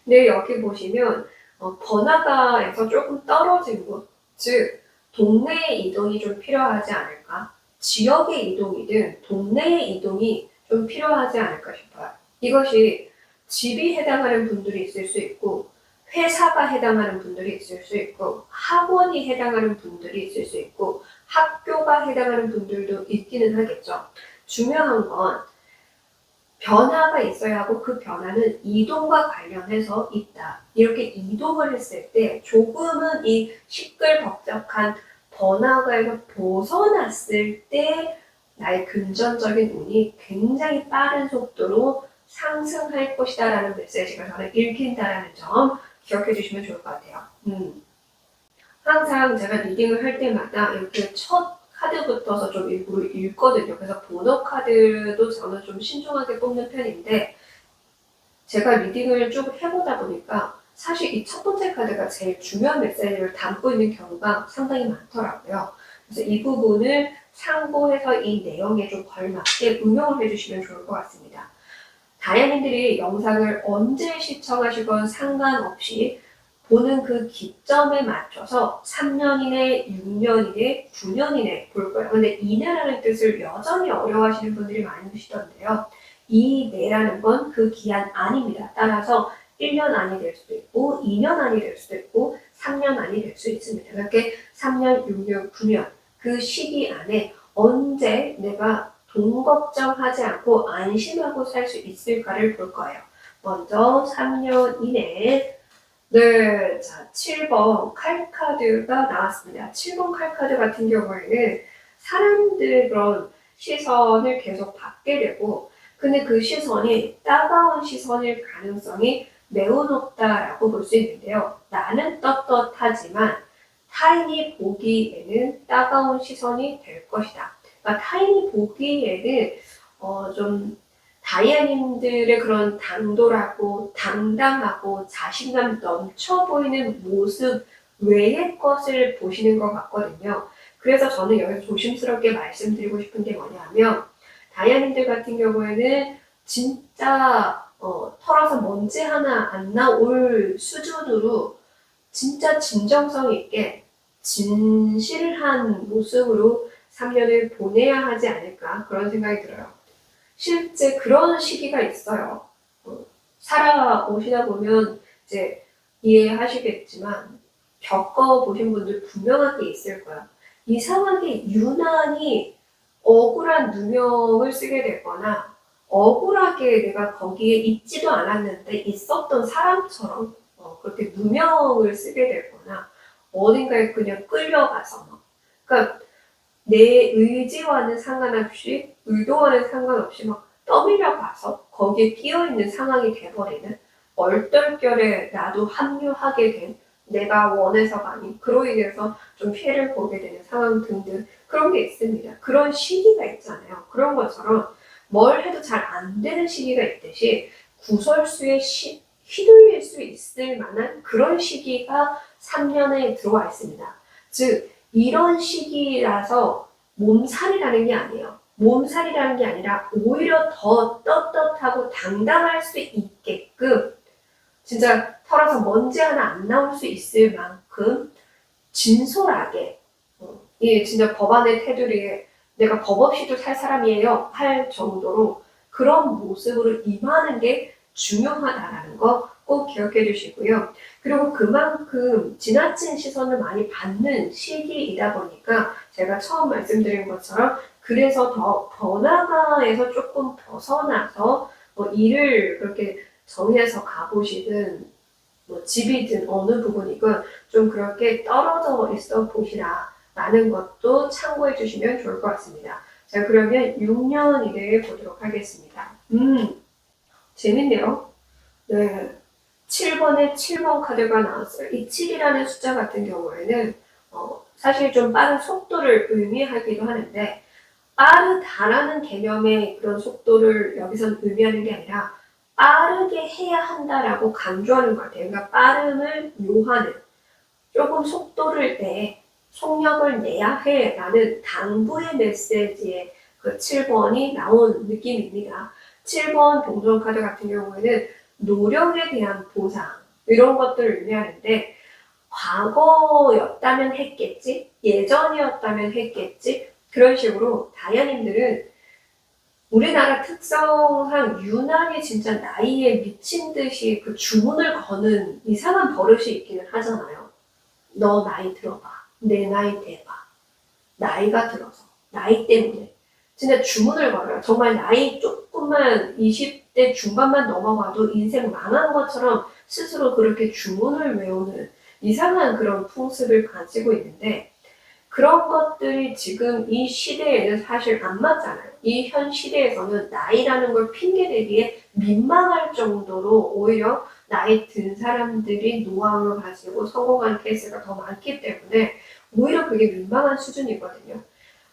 근데 여기 보시면 번화가에서 조금 떨어진 곳, 즉 동네의 이동이 좀 필요하지 않을까? 지역의 이동이든 동네의 이동이 좀 필요하지 않을까 싶어요. 이것이 집이 해당하는 분들이 있을 수 있고 회사가 해당하는 분들이 있을 수 있고 학원이 해당하는 분들이 있을 수 있고 학교가 해당하는 분들도 있기는 하겠죠. 중요한 건 변화가 있어야 하고 그 변화는 이동과 관련해서 있다. 이렇게 이동을 했을 때 조금은 이 시끌벅적한 번화가에서 벗어났을 때 나의 금전적인 운이 굉장히 빠른 속도로 상승할 것이다 라는 메시지가 저는 읽힌다라는 점 기억해 주시면 좋을 것 같아요. 항상 제가 리딩을 할 때마다 이렇게 첫 카드부터서 좀 일부러 읽거든요. 그래서 번호 카드도 저는 좀 신중하게 뽑는 편인데 제가 리딩을 쭉 해보다 보니까 사실 이 첫 번째 카드가 제일 중요한 메시지를 담고 있는 경우가 상당히 많더라고요. 그래서 이 부분을 참고해서 이 내용에 좀 걸맞게 응용을 해주시면 좋을 것 같습니다. 다이아님들이 영상을 언제 시청하시건 상관없이 보는 그 기점에 맞춰서 3년 이내, 6년 이내, 9년 이내 볼 거예요. 근데 이내라는 뜻을 여전히 어려워하시는 분들이 많으시던데요. 이내라는 건 그 기한 안입니다. 따라서 1년 안이 될 수도 있고 2년 안이 될 수도 있고 3년 안이 될 수 있습니다. 그렇게 3년, 6년, 9년 그 시기 안에 언제 내가 돈 걱정하지 않고 안심하고 살 수 있을까를 볼 거예요. 먼저 3년 이내에 네, 자 7번 칼카드가 나왔습니다. 7번 칼카드 같은 경우에는 사람들의 그런 시선을 계속 받게 되고 근데 그 시선이 따가운 시선일 가능성이 매우 높다라고 볼 수 있는데요. 나는 떳떳하지만 타인이 보기에는 따가운 시선이 될 것이다. 그러니까 타인이 보기에는 좀 다이아님들의 그런 당돌하고 당당하고 자신감 넘쳐 보이는 모습 외의 것을 보시는 것 같거든요. 그래서 저는 여기서 조심스럽게 말씀드리고 싶은 게 뭐냐면 다이아님들 같은 경우에는 진짜 털어서 먼지 하나 안 나올 수준으로 진짜 진정성 있게 진실한 모습으로 3년을 보내야 하지 않을까 그런 생각이 들어요. 실제 그런 시기가 있어요. 살아오시다 보면 이제 이해하시겠지만 겪어보신 분들 분명하게 있을 거야. 이상하게 유난히 억울한 누명을 쓰게 되거나 억울하게 내가 거기에 있지도 않았는데 있었던 사람처럼 그렇게 누명을 쓰게 되거나 어딘가에 그냥 끌려가서 그러니까 내 의지와는 상관없이 의도와는 상관없이 막 떠밀려 가서 거기에 끼어있는 상황이 돼버리는 얼떨결에 나도 합류하게 된, 내가 원해서가 아닌 그로 인해서 좀 피해를 보게 되는 상황 등등 그런 게 있습니다. 그런 시기가 있잖아요. 그런 것처럼 뭘 해도 잘 안 되는 시기가 있듯이 구설수에 휘둘릴 수 있을 만한 그런 시기가 3년에 들어와 있습니다. 즉 이런 시기라서 몸살이라는 게 아니에요. 몸살이라는 게 아니라 오히려 더 떳떳하고 당당할 수 있게끔 진짜 털어서 먼지 하나 안 나올 수 있을 만큼 진솔하게 이 진짜 법안의 테두리에 내가 법 없이도 살 사람이에요 할 정도로 그런 모습으로 임하는 게 중요하다라는 거 꼭 기억해 주시고요. 그리고 그만큼 지나친 시선을 많이 받는 시기이다 보니까 제가 처음 말씀드린 것처럼 그래서 더 번화가에서 조금 벗어나서 일을 그렇게 정해서 가보시든 집이든 어느 부분이건 좀 그렇게 떨어져 있어 보시라 라는 것도 참고해 주시면 좋을 것 같습니다. 자, 그러면 6년 이내에 보도록 하겠습니다. 재밌네요. 네. 7번에 7번 카드가 나왔어요. 이 7이라는 숫자 같은 경우에는 사실 좀 빠른 속도를 의미하기도 하는데 빠르다라는 개념의 그런 속도를 여기선 의미하는 게 아니라 빠르게 해야 한다라고 강조하는 것 같아요. 그러니까 빠름을 요하는 조금 속도를 내, 속력을 내야 해라는 당부의 메시지의 그 7번이 나온 느낌입니다. 7번 동전 카드 같은 경우에는 노력에 대한 보상 이런 것들을 의미하는데 과거였다면 했겠지, 예전이었다면 했겠지 그런 식으로 다이아님들은 우리나라 특성상 유난히 진짜 나이에 미친 듯이 그 주문을 거는 이상한 버릇이 있기는 하잖아요. 너 나이 들어봐. 내 나이 대봐. 나이가 들어서. 나이 때문에. 진짜 주문을 걸어요. 정말 나이 조금만 20대 중반만 넘어가도 인생 망한 것처럼 스스로 그렇게 주문을 외우는 이상한 그런 풍습을 가지고 있는데 그런 것들이 지금 이 시대에는 사실 안 맞잖아요. 이 현 시대에서는 나이라는 걸 핑계 대기에 민망할 정도로 오히려 나이 든 사람들이 노하우를 가지고 성공한 케이스가 더 많기 때문에 오히려 그게 민망한 수준이거든요.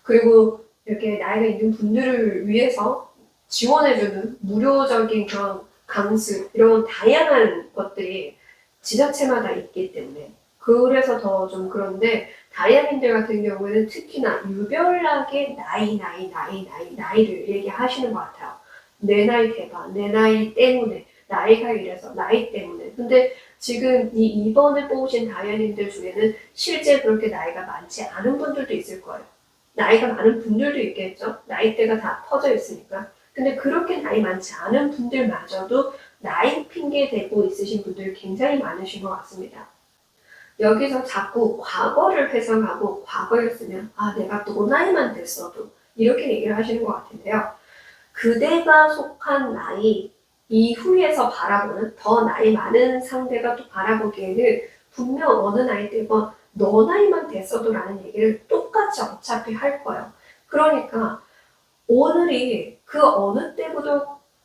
그리고 이렇게 나이가 있는 분들을 위해서 지원해주는 무료적인 그런 강습, 이런 다양한 것들이 지자체마다 있기 때문에 그래서 더 좀 그런데 다이아민들 같은 경우에는 특히나 유별나게 나이를 얘기하시는 것 같아요. 내 나이 대박, 내 나이 때문에, 나이가 이래서, 나이 때문에. 근데 지금 이 2번을 뽑으신 다이아민들 중에는 실제 그렇게 나이가 많지 않은 분들도 있을 거예요. 나이가 많은 분들도 있겠죠. 나이대가 다 퍼져 있으니까. 근데 그렇게 나이 많지 않은 분들마저도 나이 핑계 대고 있으신 분들이 굉장히 많으신 것 같습니다. 여기서 자꾸 과거를 회상하고 과거였으면 내가 또 나이만 됐어도 이렇게 얘기를 하시는 것 같은데요. 그대가 속한 나이 이후에서 바라보는 더 나이 많은 상대가 또 바라보기에는 분명 어느 나이 때건 너 나이만 됐어도 라는 얘기를 똑같이 어차피 할 거예요. 그러니까 오늘이 그 어느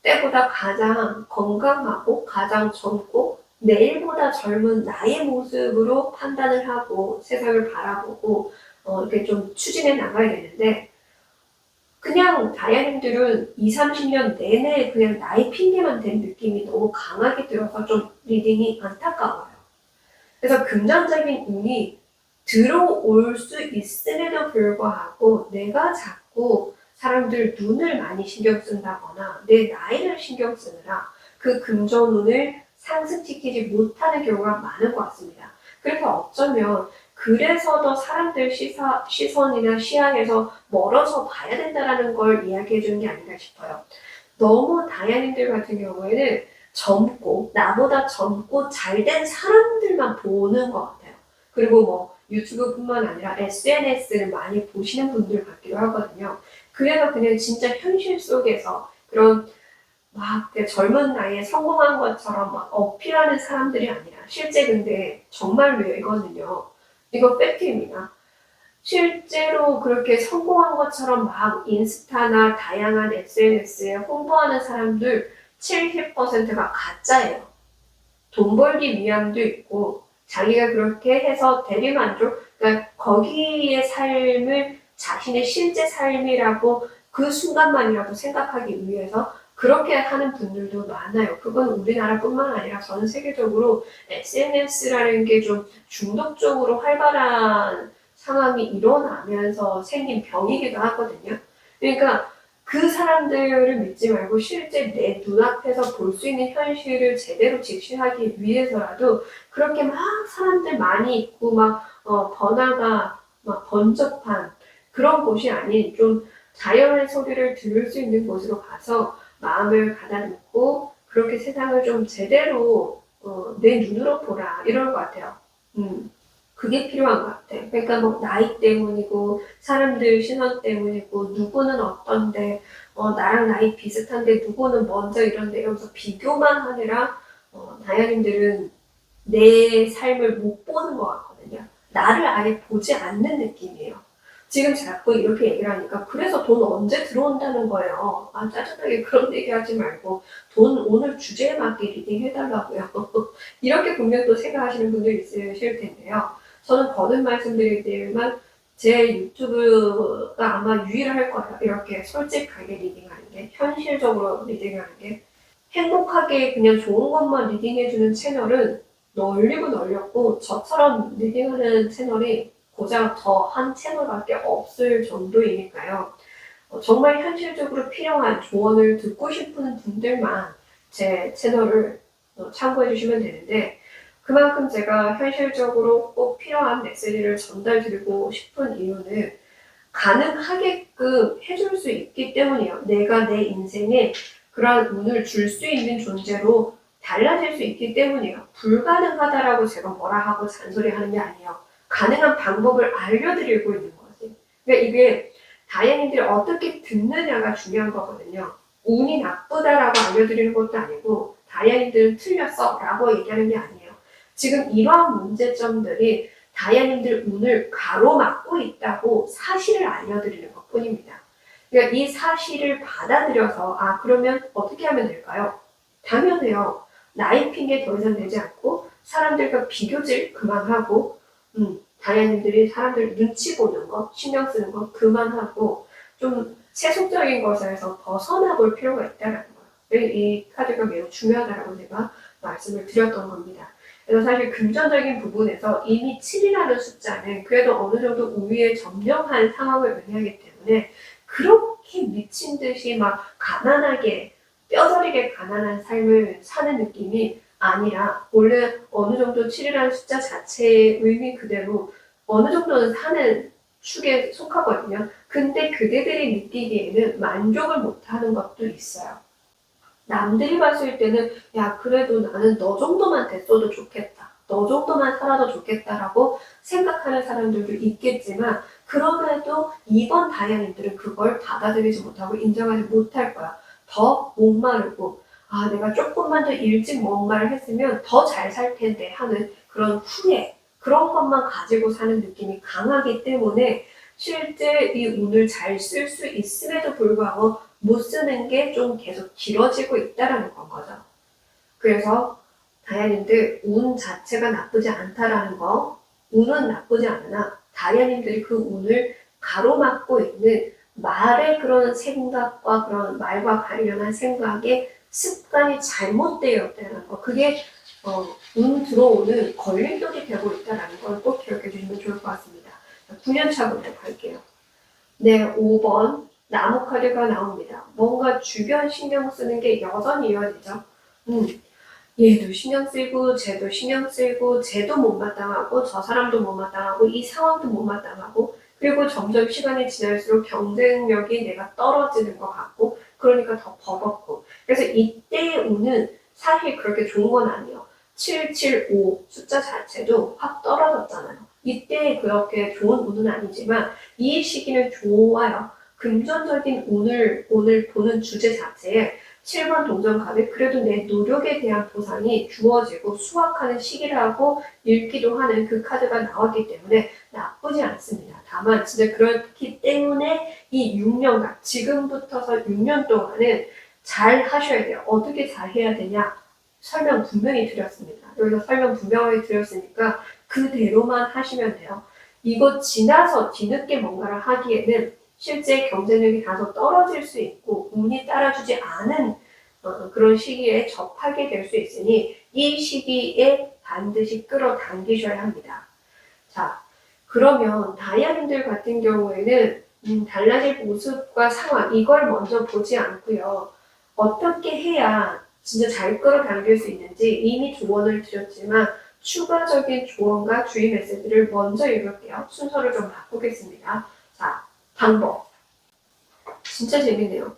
때보다 가장 건강하고 가장 젊고 내일보다 젊은 나의 모습으로 판단을 하고 세상을 바라보고 이렇게 좀 추진해 나가야 되는데 그냥 다이아님들은 20, 30년 내내 그냥 나이 핑계만 댄 느낌이 너무 강하게 들어서 좀 리딩이 안타까워요. 그래서 긍정적인 운이 들어올 수 있음에도 불구하고 내가 자꾸 사람들 눈을 많이 신경 쓴다거나 내 나이를 신경 쓰느라 그 금전운을 상승시키지 못하는 경우가 많은 것 같습니다. 그래서 어쩌면 그래서 더 사람들 시선이나 시야에서 멀어서 봐야 된다는 걸 이야기해 주는 게 아닌가 싶어요. 너무 다이아님들 같은 경우에는 젊고 나보다 젊고 잘된 사람들만 보는 것 같아요. 그리고 유튜브뿐만 아니라 SNS를 많이 보시는 분들 같기도 하거든요. 그래서 그냥 진짜 현실 속에서 그런 막 젊은 나이에 성공한 것처럼 막 어필하는 사람들이 아니라 실제 근데 정말로 이거는요. 이거 팩트입니다. 실제로 그렇게 성공한 것처럼 막 인스타나 다양한 SNS에 홍보하는 사람들 70%가 가짜예요. 돈 벌기 위함도 있고 자기가 그렇게 해서 대리만족, 그러니까 거기의 삶을 자신의 실제 삶이라고 그 순간만이라도 생각하기 위해서 그렇게 하는 분들도 많아요. 그건 우리나라뿐만 아니라 전 세계적으로 SNS라는 게 좀 중독적으로 활발한 상황이 일어나면서 생긴 병이기도 하거든요. 그러니까 그 사람들을 믿지 말고 실제 내 눈앞에서 볼 수 있는 현실을 제대로 직시하기 위해서라도 그렇게 막 사람들 많이 있고 막 번화가 막 번잡한 그런 곳이 아닌 좀 자연의 소리를 들을 수 있는 곳으로 가서 마음을 가다듬고 그렇게 세상을 좀 제대로 내 눈으로 보라 이럴 것 같아요. 그게 필요한 것 같아. 그러니까 뭐 나이 때문이고 사람들 시선 때문이고 누구는 어떤데 나랑 나이 비슷한데 누구는 먼저 이런데 여기서 비교만 하느라 다현님들은 내 삶을 못 보는 것 같거든요. 나를 아예 보지 않는 느낌이에요. 지금 자꾸 이렇게 얘기를 하니까 그래서 돈 언제 들어온다는 거예요. 아 짜증나게 그런 얘기 하지 말고 돈 오늘 주제에 맞게 리딩 해달라고요. 이렇게 분명 또 생각하시는 분들 있으실 텐데요. 저는 거듭 말씀드리지만 제 유튜브가 아마 유일할 거예요. 이렇게 솔직하게 리딩하는 게, 현실적으로 리딩하는 게. 행복하게 그냥 좋은 것만 리딩해주는 채널은 널리고 널렸고 저처럼 리딩하는 채널이 고작 더 한 채널밖에 없을 정도이니까요. 정말 현실적으로 필요한 조언을 듣고 싶은 분들만 제 채널을 참고해 주시면 되는데 그만큼 제가 현실적으로 꼭 필요한 메시지를 전달드리고 싶은 이유는 가능하게끔 해줄 수 있기 때문이에요. 내가 내 인생에 그러한 운을 줄 수 있는 존재로 달라질 수 있기 때문이에요. 불가능하다라고 제가 뭐라 하고 잔소리하는 게 아니에요. 가능한 방법을 알려드리고 있는 거지. 그러니까 이게 다행히들 어떻게 듣느냐가 중요한 거거든요. 운이 나쁘다라고 알려드리는 것도 아니고 다이아님들은 틀렸어 라고 얘기하는 게 아니에요. 지금 이러한 문제점들이 다이아님들 운을 가로막고 있다고 사실을 알려드리는 것 뿐입니다. 그러니까 이 사실을 받아들여서 그러면 어떻게 하면 될까요? 당연해요. 나이 핑계 더 이상 내지 않고 사람들과 비교질 그만하고 다이아님들이 사람들 눈치 보는 거, 신경 쓰는 거 그만하고 좀 세속적인 것에서 벗어나 볼 필요가 있다는 거예요. 이 카드가 매우 중요하다고 제가 말씀을 드렸던 겁니다. 그래서 사실 금전적인 부분에서 이미 7이라는 숫자는 그래도 어느 정도 우위에 점령한 상황을 의미하기 때문에 그렇게 미친 듯이 막 가난하게 뼈저리게 가난한 삶을 사는 느낌이 아니라 원래 어느 정도 7이라는 숫자 자체의 의미 그대로 어느 정도는 사는 축에 속하거든요. 근데 그대들이 느끼기에는 만족을 못하는 것도 있어요. 남들이 봤을 때는 야 그래도 나는 너 정도만 됐어도 좋겠다. 너 정도만 살아도 좋겠다라고 생각하는 사람들도 있겠지만 그럼에도 이번 다이아님들은 그걸 받아들이지 못하고 인정하지 못할 거야. 더 목마르고 내가 조금만 더 일찍 뭔 말을 했으면 더 잘 살 텐데 하는 그런 후회 그런 것만 가지고 사는 느낌이 강하기 때문에 실제 이 운을 잘 쓸 수 있음에도 불구하고 못 쓰는 게 좀 계속 길어지고 있다라는 건 거죠. 그래서 다이아님들 운 자체가 나쁘지 않다라는 거, 운은 나쁘지 않으나 다이아님들이 그 운을 가로막고 있는 말의 그런 생각과 그런 말과 관련한 생각의 습관이 잘못되어 있다는 거, 그게 운 들어오는 걸림돌이 되고 있다는 걸 꼭 기억해 주시면 좋을 것 같습니다. 9년차 보도록 할게요. 네, 5번 나무 카드가 나옵니다. 뭔가 주변 신경 쓰는 게 여전히 이어지죠. 얘도 신경 쓰이고 쟤도 신경 쓰이고 쟤도 못마땅하고 저 사람도 못마땅하고 이 상황도 못마땅하고 그리고 점점 시간이 지날수록 경쟁력이 내가 떨어지는 것 같고 그러니까 더 버겁고 그래서 이때의 운은 사실 그렇게 좋은 건 아니에요. 775 숫자 자체도 확 떨어졌잖아요. 이때 그렇게 좋은 운은 아니지만 이 시기는 좋아요. 금전적인 운을 오늘 보는 주제 자체에 7번 동전카드 그래도 내 노력에 대한 보상이 주어지고 수확하는 시기라고 읽기도 하는 그 카드가 나왔기 때문에 나쁘지 않습니다. 다만 진짜 그렇기 때문에 이 6년간 지금부터서 6년 동안은 잘 하셔야 돼요. 어떻게 잘 해야 되냐? 설명 분명히 드렸습니다. 여기서 설명 분명히 드렸으니까 그대로만 하시면 돼요. 이거 지나서 뒤늦게 뭔가를 하기에는 실제 경쟁력이 다소 떨어질 수 있고 운이 따라주지 않은 그런 시기에 접하게 될 수 있으니 이 시기에 반드시 끌어당기셔야 합니다. 자, 그러면 다이아님들 같은 경우에는 달라질 모습과 상황 이걸 먼저 보지 않고요. 어떻게 해야 진짜 잘 끌어당길 수 있는지 이미 조언을 드렸지만 추가적인 조언과 주의 메시지를 먼저 읽을게요. 순서를 좀 바꾸겠습니다. 자, 방법. 진짜 재밌네요.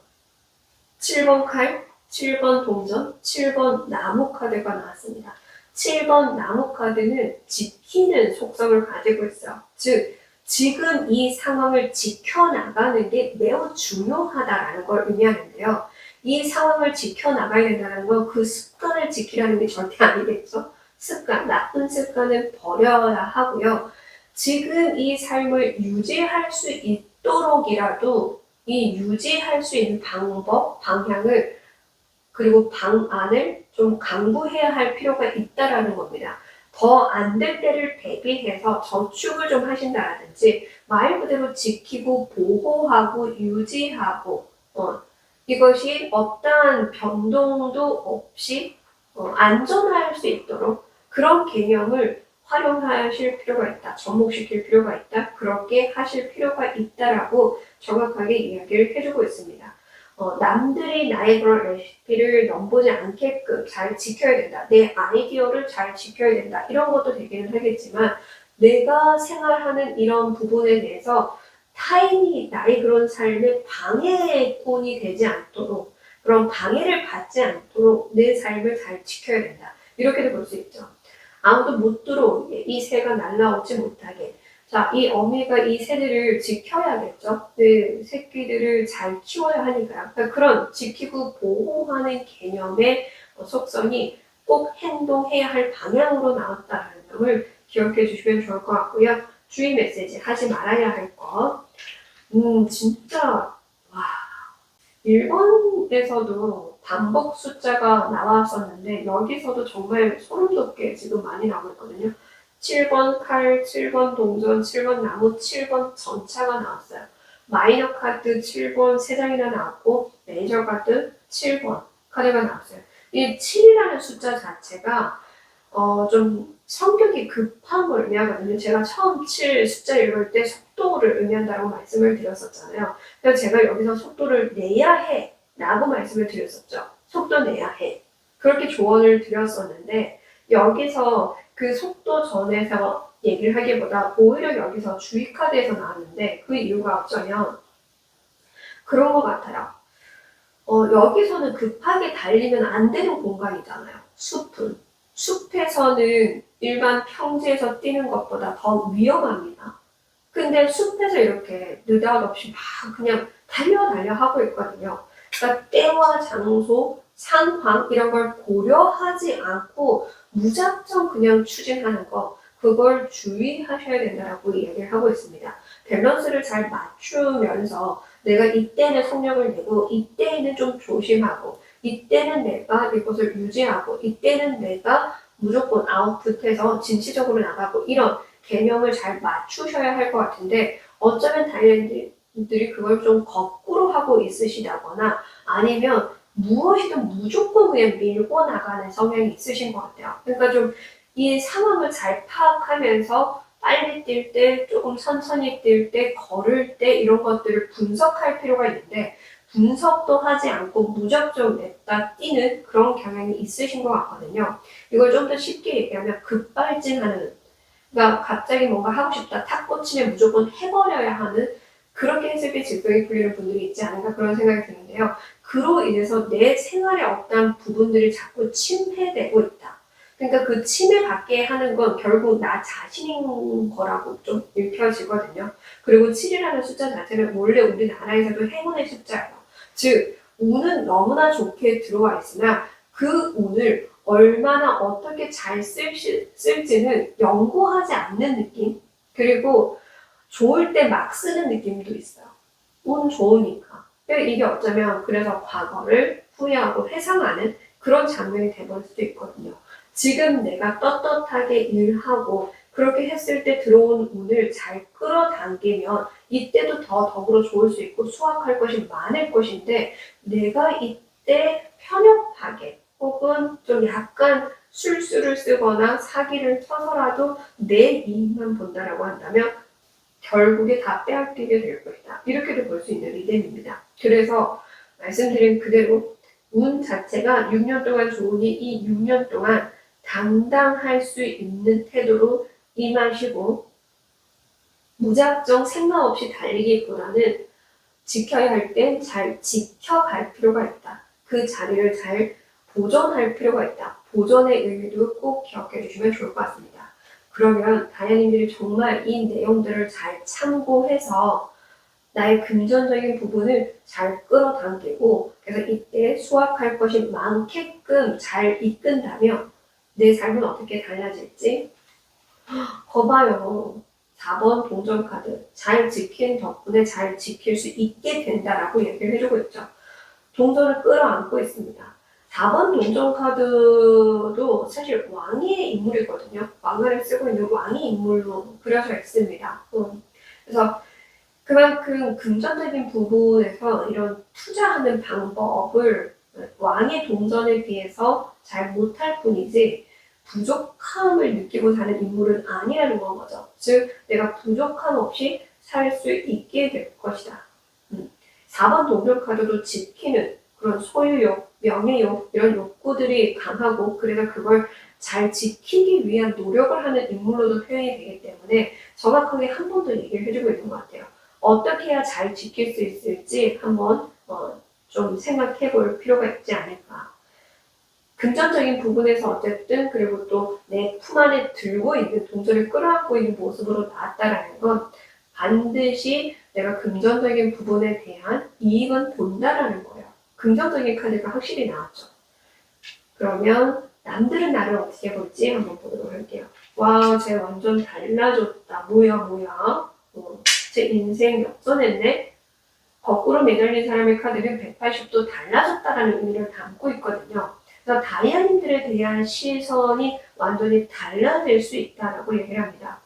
7번 칼, 7번 동전, 7번 나무 카드가 나왔습니다. 7번 나무 카드는 지키는 속성을 가지고 있어요. 즉, 지금 이 상황을 지켜나가는 게 매우 중요하다라는 걸 의미하는데요. 이 상황을 지켜나가야 된다는 건 그 습관을 지키라는 게 절대 아니겠죠. 습관, 나쁜 습관은 버려야 하고요. 지금 이 삶을 유지할 수 있도록이라도 이 유지할 수 있는 방법, 방향을 그리고 방안을 좀 강구해야 할 필요가 있다라는 겁니다. 더 안 될 때를 대비해서 저축을 좀 하신다라든지 말 그대로 지키고 보호하고 유지하고 이것이 어떠한 변동도 없이 안전할 수 있도록 그런 개념을 활용하실 필요가 있다. 접목시킬 필요가 있다. 그렇게 하실 필요가 있다라고 정확하게 이야기를 해주고 있습니다. 남들이 나의 그런 레시피를 넘보지 않게끔 잘 지켜야 된다. 내 아이디어를 잘 지켜야 된다. 이런 것도 되기는 하겠지만 내가 생활하는 이런 부분에 대해서 타인이 나의 그런 삶에 방해꾼이 되지 않도록 그런 방해를 받지 않도록 내 삶을 잘 지켜야 된다. 이렇게도 볼 수 있죠. 아무도 못 들어오게 이 새가 날아오지 못하게 자, 이 어미가 이 새들을 지켜야겠죠. 네, 새끼들을 잘 키워야 하니까요. 그러니까 그런 지키고 보호하는 개념의 속성이 꼭 행동해야 할 방향으로 나왔다는 점을 기억해 주시면 좋을 것 같고요. 주의 메시지 하지 말아야 할 것. 진짜 와. 일본에서도 반복 숫자가 나왔었는데 여기서도 정말 소름 돋게 지금 많이 나오고 있거든요. 7번 칼, 7번 동전, 7번 나무, 7번 전차가 나왔어요. 마이너 카드 7번 3장이나 나왔고 메이저 카드 7번 카드가 나왔어요. 이 7이라는 숫자 자체가 좀 성격이 급함을 의미하거든요. 제가 처음 7 숫자 읽을 때 속도를 의미한다고 말씀을 드렸었잖아요. 그래서 제가 여기서 속도를 내야 해 라고 말씀을 드렸었죠. 속도 내야 해. 그렇게 조언을 드렸었는데 여기서 그 속도 전에서 얘기를 하기보다 오히려 여기서 주의 카드에서 나왔는데 그 이유가 어쩌면 그런 것 같아요. 여기서는 급하게 달리면 안 되는 공간이잖아요. 숲에서는 일반 평지에서 뛰는 것보다 더 위험합니다. 근데 숲에서 이렇게 느닷없이 막 그냥 달려 하고 있거든요. 그러니까 때와 장소, 상황 이런 걸 고려하지 않고 무작정 그냥 추진하는 거 그걸 주의하셔야 된다라고 이야기를 하고 있습니다. 밸런스를 잘 맞추면서 내가 이때는 속력을 내고 이때는 좀 조심하고 이때는 내가 이것을 유지하고 이때는 내가 무조건 아웃풋해서 진취적으로 나가고 이런 개념을 잘 맞추셔야 할 것 같은데 어쩌면 다이어트들이 그걸 좀 거꾸로 하고 있으시다거나 아니면 무엇이든 무조건 그냥 밀고 나가는 성향이 있으신 것 같아요. 그러니까 좀 이 상황을 잘 파악하면서 빨리 뛸 때, 조금 천천히 뛸 때, 걸을 때 이런 것들을 분석할 필요가 있는데 분석도 하지 않고 무작정 냈다 뛰는 그런 경향이 있으신 것 같거든요. 이걸 좀 더 쉽게 얘기하면 급발진하는 그러니까 갑자기 뭔가 하고 싶다 탁 꽂히면 무조건 해버려야 하는 그렇게 했을 때 질병이 풀리는 분들이 있지 않을까 그런 생각이 드는데요. 그로 인해서 내 생활에 어떤 부분들이 자꾸 침해되고 있다. 그러니까 그 침해받게 하는 건 결국 나 자신인 거라고 좀 읽혀지거든요. 그리고 7이라는 숫자 자체는 원래 우리나라에서도 행운의 숫자예요. 즉 운은 너무나 좋게 들어와 있으나 그 운을 얼마나 어떻게 잘 쓸지는 연구하지 않는 느낌 그리고 좋을 때 막 쓰는 느낌도 있어요. 운 좋으니까. 이게 어쩌면 그래서 과거를 후회하고 회상하는 그런 장면이 돼버릴 수도 있거든요. 지금 내가 떳떳하게 일하고 그렇게 했을 때 들어온 운을 잘 끌어당기면 이때도 더불어 좋을 수 있고 수확할 것이 많을 것인데, 내가 이때 편협하게 혹은 좀 약간 술수를 쓰거나 사기를 쳐서라도 내 이익만 본다라고 한다면 결국에 다 빼앗기게 될 것이다. 이렇게도 볼 수 있는 리듬입니다. 그래서 말씀드린 그대로 운 자체가 6년 동안 좋으니 이 6년 동안 당당할 수 있는 태도로 임하시고, 무작정 생각 없이 달리기보다는 지켜야 할 땐 잘 지켜갈 필요가 있다. 그 자리를 잘 보존할 필요가 있다. 보존의 의미도 꼭 기억해 주시면 좋을 것 같습니다. 그러면 다이아님들이 정말 이 내용들을 잘 참고해서 나의 금전적인 부분을 잘 끌어당기고, 그래서 이때 수확할 것이 많게끔 잘 이끈다면 내 삶은 어떻게 달라질지. 거봐요. 4번 동전카드. 잘 지킨 덕분에 잘 지킬 수 있게 된다라고 얘기를 해주고 있죠. 동전을 끌어안고 있습니다. 4번 동전카드도 사실 왕의 인물이거든요. 왕관을 쓰고 있는 왕의 인물로 그려져 있습니다. 그래서 그만큼 금전적인 부분에서 이런 투자하는 방법을 왕의 동전에 비해서 잘 못할 뿐이지 부족함을 느끼고 사는 인물은 아니라는 건 거죠. 즉 내가 부족함 없이 살 수 있게 될 것이다. 4번 동전 카드도 지키는 그런 소유욕, 명예욕 이런 욕구들이 강하고, 그래서 그걸 잘 지키기 위한 노력을 하는 인물로도 표현이 되기 때문에 정확하게 한 번 더 얘기를 해주고 있는 것 같아요. 어떻게 해야 잘 지킬 수 있을지 한번 좀 생각해 볼 필요가 있지 않을까. 금전적인 부분에서 어쨌든, 그리고 또 내 품 안에 들고 있는 동전을 끌어안고 있는 모습으로 나왔다라는 건 반드시 내가 금전적인 부분에 대한 이익은 본다라는 거예요. 긍정적인 카드가 확실히 나왔죠. 그러면 남들은 나를 어떻게 볼지 한번 보도록 할게요. 와, 쟤 완전 달라졌다. 뭐야. 제 인생 역전했네. 거꾸로 매달린 사람의 카드는 180도 달라졌다라는 의미를 담고 있거든요. 그래서 다이아님들에 대한 시선이 완전히 달라질 수 있다라고 얘기를 합니다.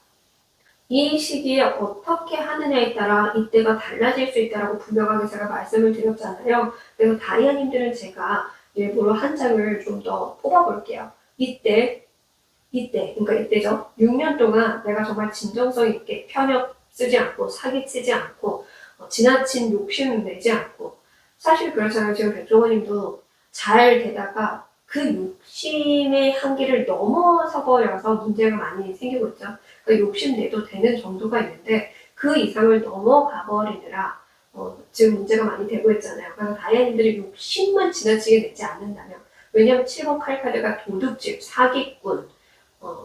이 시기에 어떻게 하느냐에 따라 이때가 달라질 수 있다라고 분명하게 제가 말씀을 드렸잖아요. 그래서 다이아님들은 제가 일부러 한 장을 좀 더 뽑아볼게요. 그러니까 이때죠. 6년 동안 내가 정말 진정성 있게 편협 쓰지 않고 사기치지 않고 지나친 욕심 내지 않고, 사실 그렇잖아요. 지금 백종원님도 잘 되다가 그 욕심의 한계를 넘어서 버려서 문제가 많이 생기고 있죠. 그 욕심내도 되는 정도가 있는데 그 이상을 넘어가 버리느라 지금 문제가 많이 되고 있잖아요. 그래서 다이아님들이 욕심만 지나치게 내지 않는다면, 왜냐하면 7번 칼카드가 도둑질, 사기꾼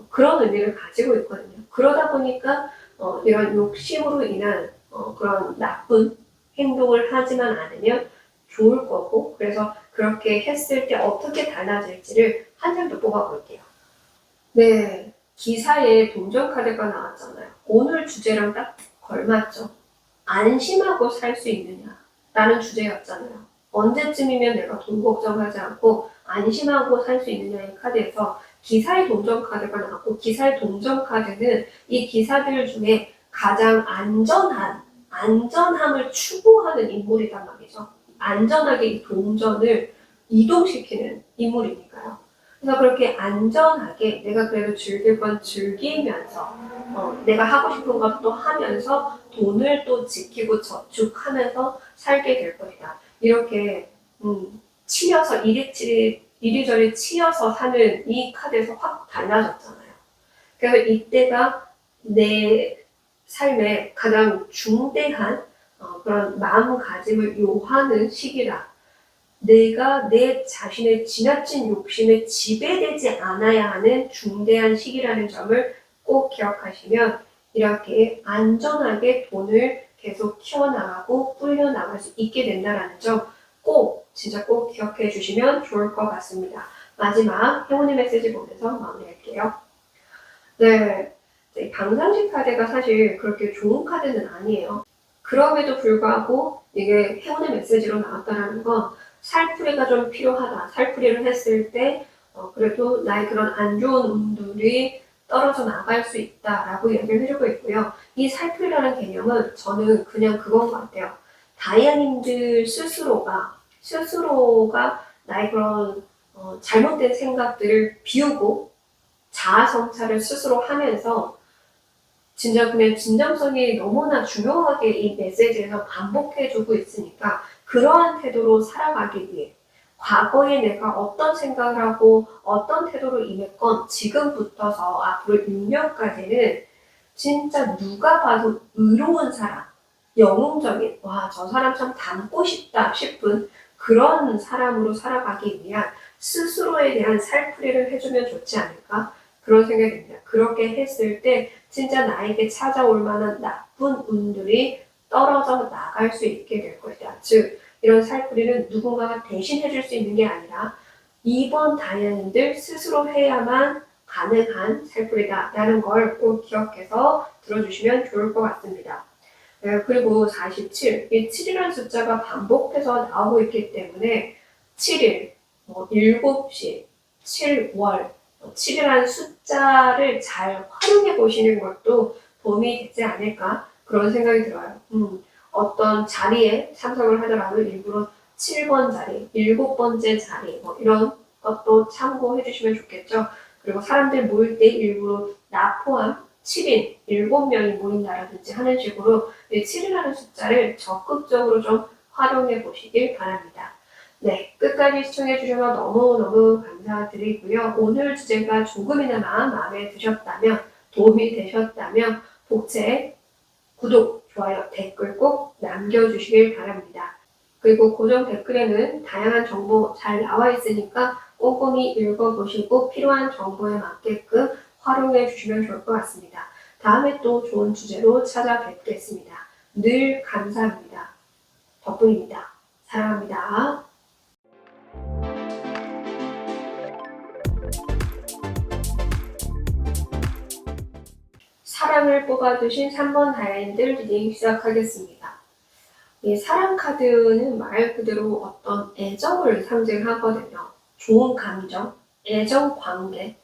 그런 의미를 가지고 있거든요. 그러다 보니까 이런 욕심으로 인한 그런 나쁜 행동을 하지만 않으면 좋을 거고, 그래서 그렇게 했을 때 어떻게 달라질지를 한 장 더 뽑아볼게요. 네, 기사에 동전 카드가 나왔잖아요. 오늘 주제랑 딱 걸맞죠. 안심하고 살 수 있느냐 라는 주제였잖아요. 언제쯤이면 내가 돈 걱정하지 않고 안심하고 살 수 있느냐의 카드에서 기사의 동전 카드가 나왔고, 기사의 동전 카드는 이 기사들 중에 가장 안전함을 추구하는 인물이란 말이죠. 안전하게 이 동전을 이동시키는 인물이니까요. 그래서 그렇게 안전하게 내가 그래도 즐길 건 즐기면서 내가 하고 싶은 것도 하면서 돈을 또 지키고 저축하면서 살게 될 것이다. 이렇게 치여서 이리저리 치여서 사는 이 카드에서 확 달라졌잖아요. 그래서 이때가 내 삶의 가장 중대한 그런 마음가짐을 요하는 시기라. 내가 내 자신의 지나친 욕심에 지배되지 않아야 하는 중대한 시기라는 점을 꼭 기억하시면 이렇게 안전하게 돈을 계속 키워나가고 불려나갈 수 있게 된다는 점 진짜 꼭 기억해 주시면 좋을 것 같습니다. 마지막 행운의 메시지 보면서 마무리할게요. 네, 방상식 카드가 사실 그렇게 좋은 카드는 아니에요. 그럼에도 불구하고 이게 행운의 메시지로 나왔다는 건 살풀이가 좀 필요하다. 살풀이를 했을 때 그래도 나의 그런 안 좋은 운들이 떨어져 나갈 수 있다라고 얘기를 해주고 있고요. 이 살풀이라는 개념은 저는 그냥 그건 것 같아요. 다이아님들 스스로가 나의 그런 잘못된 생각들을 비우고 자아 성찰을 스스로 하면서 진짜 그냥 진정성이 너무나 중요하게 이 메시지에서 반복해주고 있으니까 그러한 태도로 살아가기 위해 과거에 내가 어떤 생각을 하고 어떤 태도로 임했건 지금부터서 앞으로 6년까지는 진짜 누가 봐도 의로운 사람, 영웅적인, 와, 저 사람 참 닮고 싶다 싶은 그런 사람으로 살아가기 위한 스스로에 대한 살풀이를 해주면 좋지 않을까? 그런 생각이 듭니다. 그렇게 했을 때 진짜 나에게 찾아올 만한 나쁜 운들이 떨어져 나갈 수 있게 될 것이다. 즉, 이런 살풀이는 누군가가 대신 해줄 수 있는 게 아니라 이번 다이아님들 스스로 해야만 가능한 살풀이다라는 걸 꼭 기억해서 들어주시면 좋을 것 같습니다. 네, 그리고 47, 이 7이라는 숫자가 반복해서 나오고 있기 때문에 7일, 7시, 7월, 7이라는 숫자를 잘 활용해 보시는 것도 도움이 되지 않을까 그런 생각이 들어요. 어떤 자리에 참석을 하더라도 일부러 7번 자리, 7번째 자리 이런 것도 참고해 주시면 좋겠죠. 그리고 사람들 모일 때 일부러 나 포함 7인, 7명이 모인다라든지 하는 식으로 7이라는 숫자를 적극적으로 좀 활용해 보시길 바랍니다. 네, 끝까지 시청해 주셔서 너무너무 감사드리고요. 오늘 주제가 조금이나마 마음에 드셨다면, 도움이 되셨다면 복채, 구독, 좋아요, 댓글 꼭 남겨주시길 바랍니다. 그리고 고정 댓글에는 다양한 정보 잘 나와 있으니까 꼼꼼히 읽어보시고 필요한 정보에 맞게끔 활용해 주시면 좋을 것 같습니다. 다음에 또 좋은 주제로 찾아뵙겠습니다. 늘 감사합니다. 덕분입니다. 사랑합니다. 사랑을 뽑아주신 3번 다이아님들 리딩 시작하겠습니다. 이 사랑 카드는 말 그대로 어떤 애정을 상징하거든요. 좋은 감정, 애정 관계.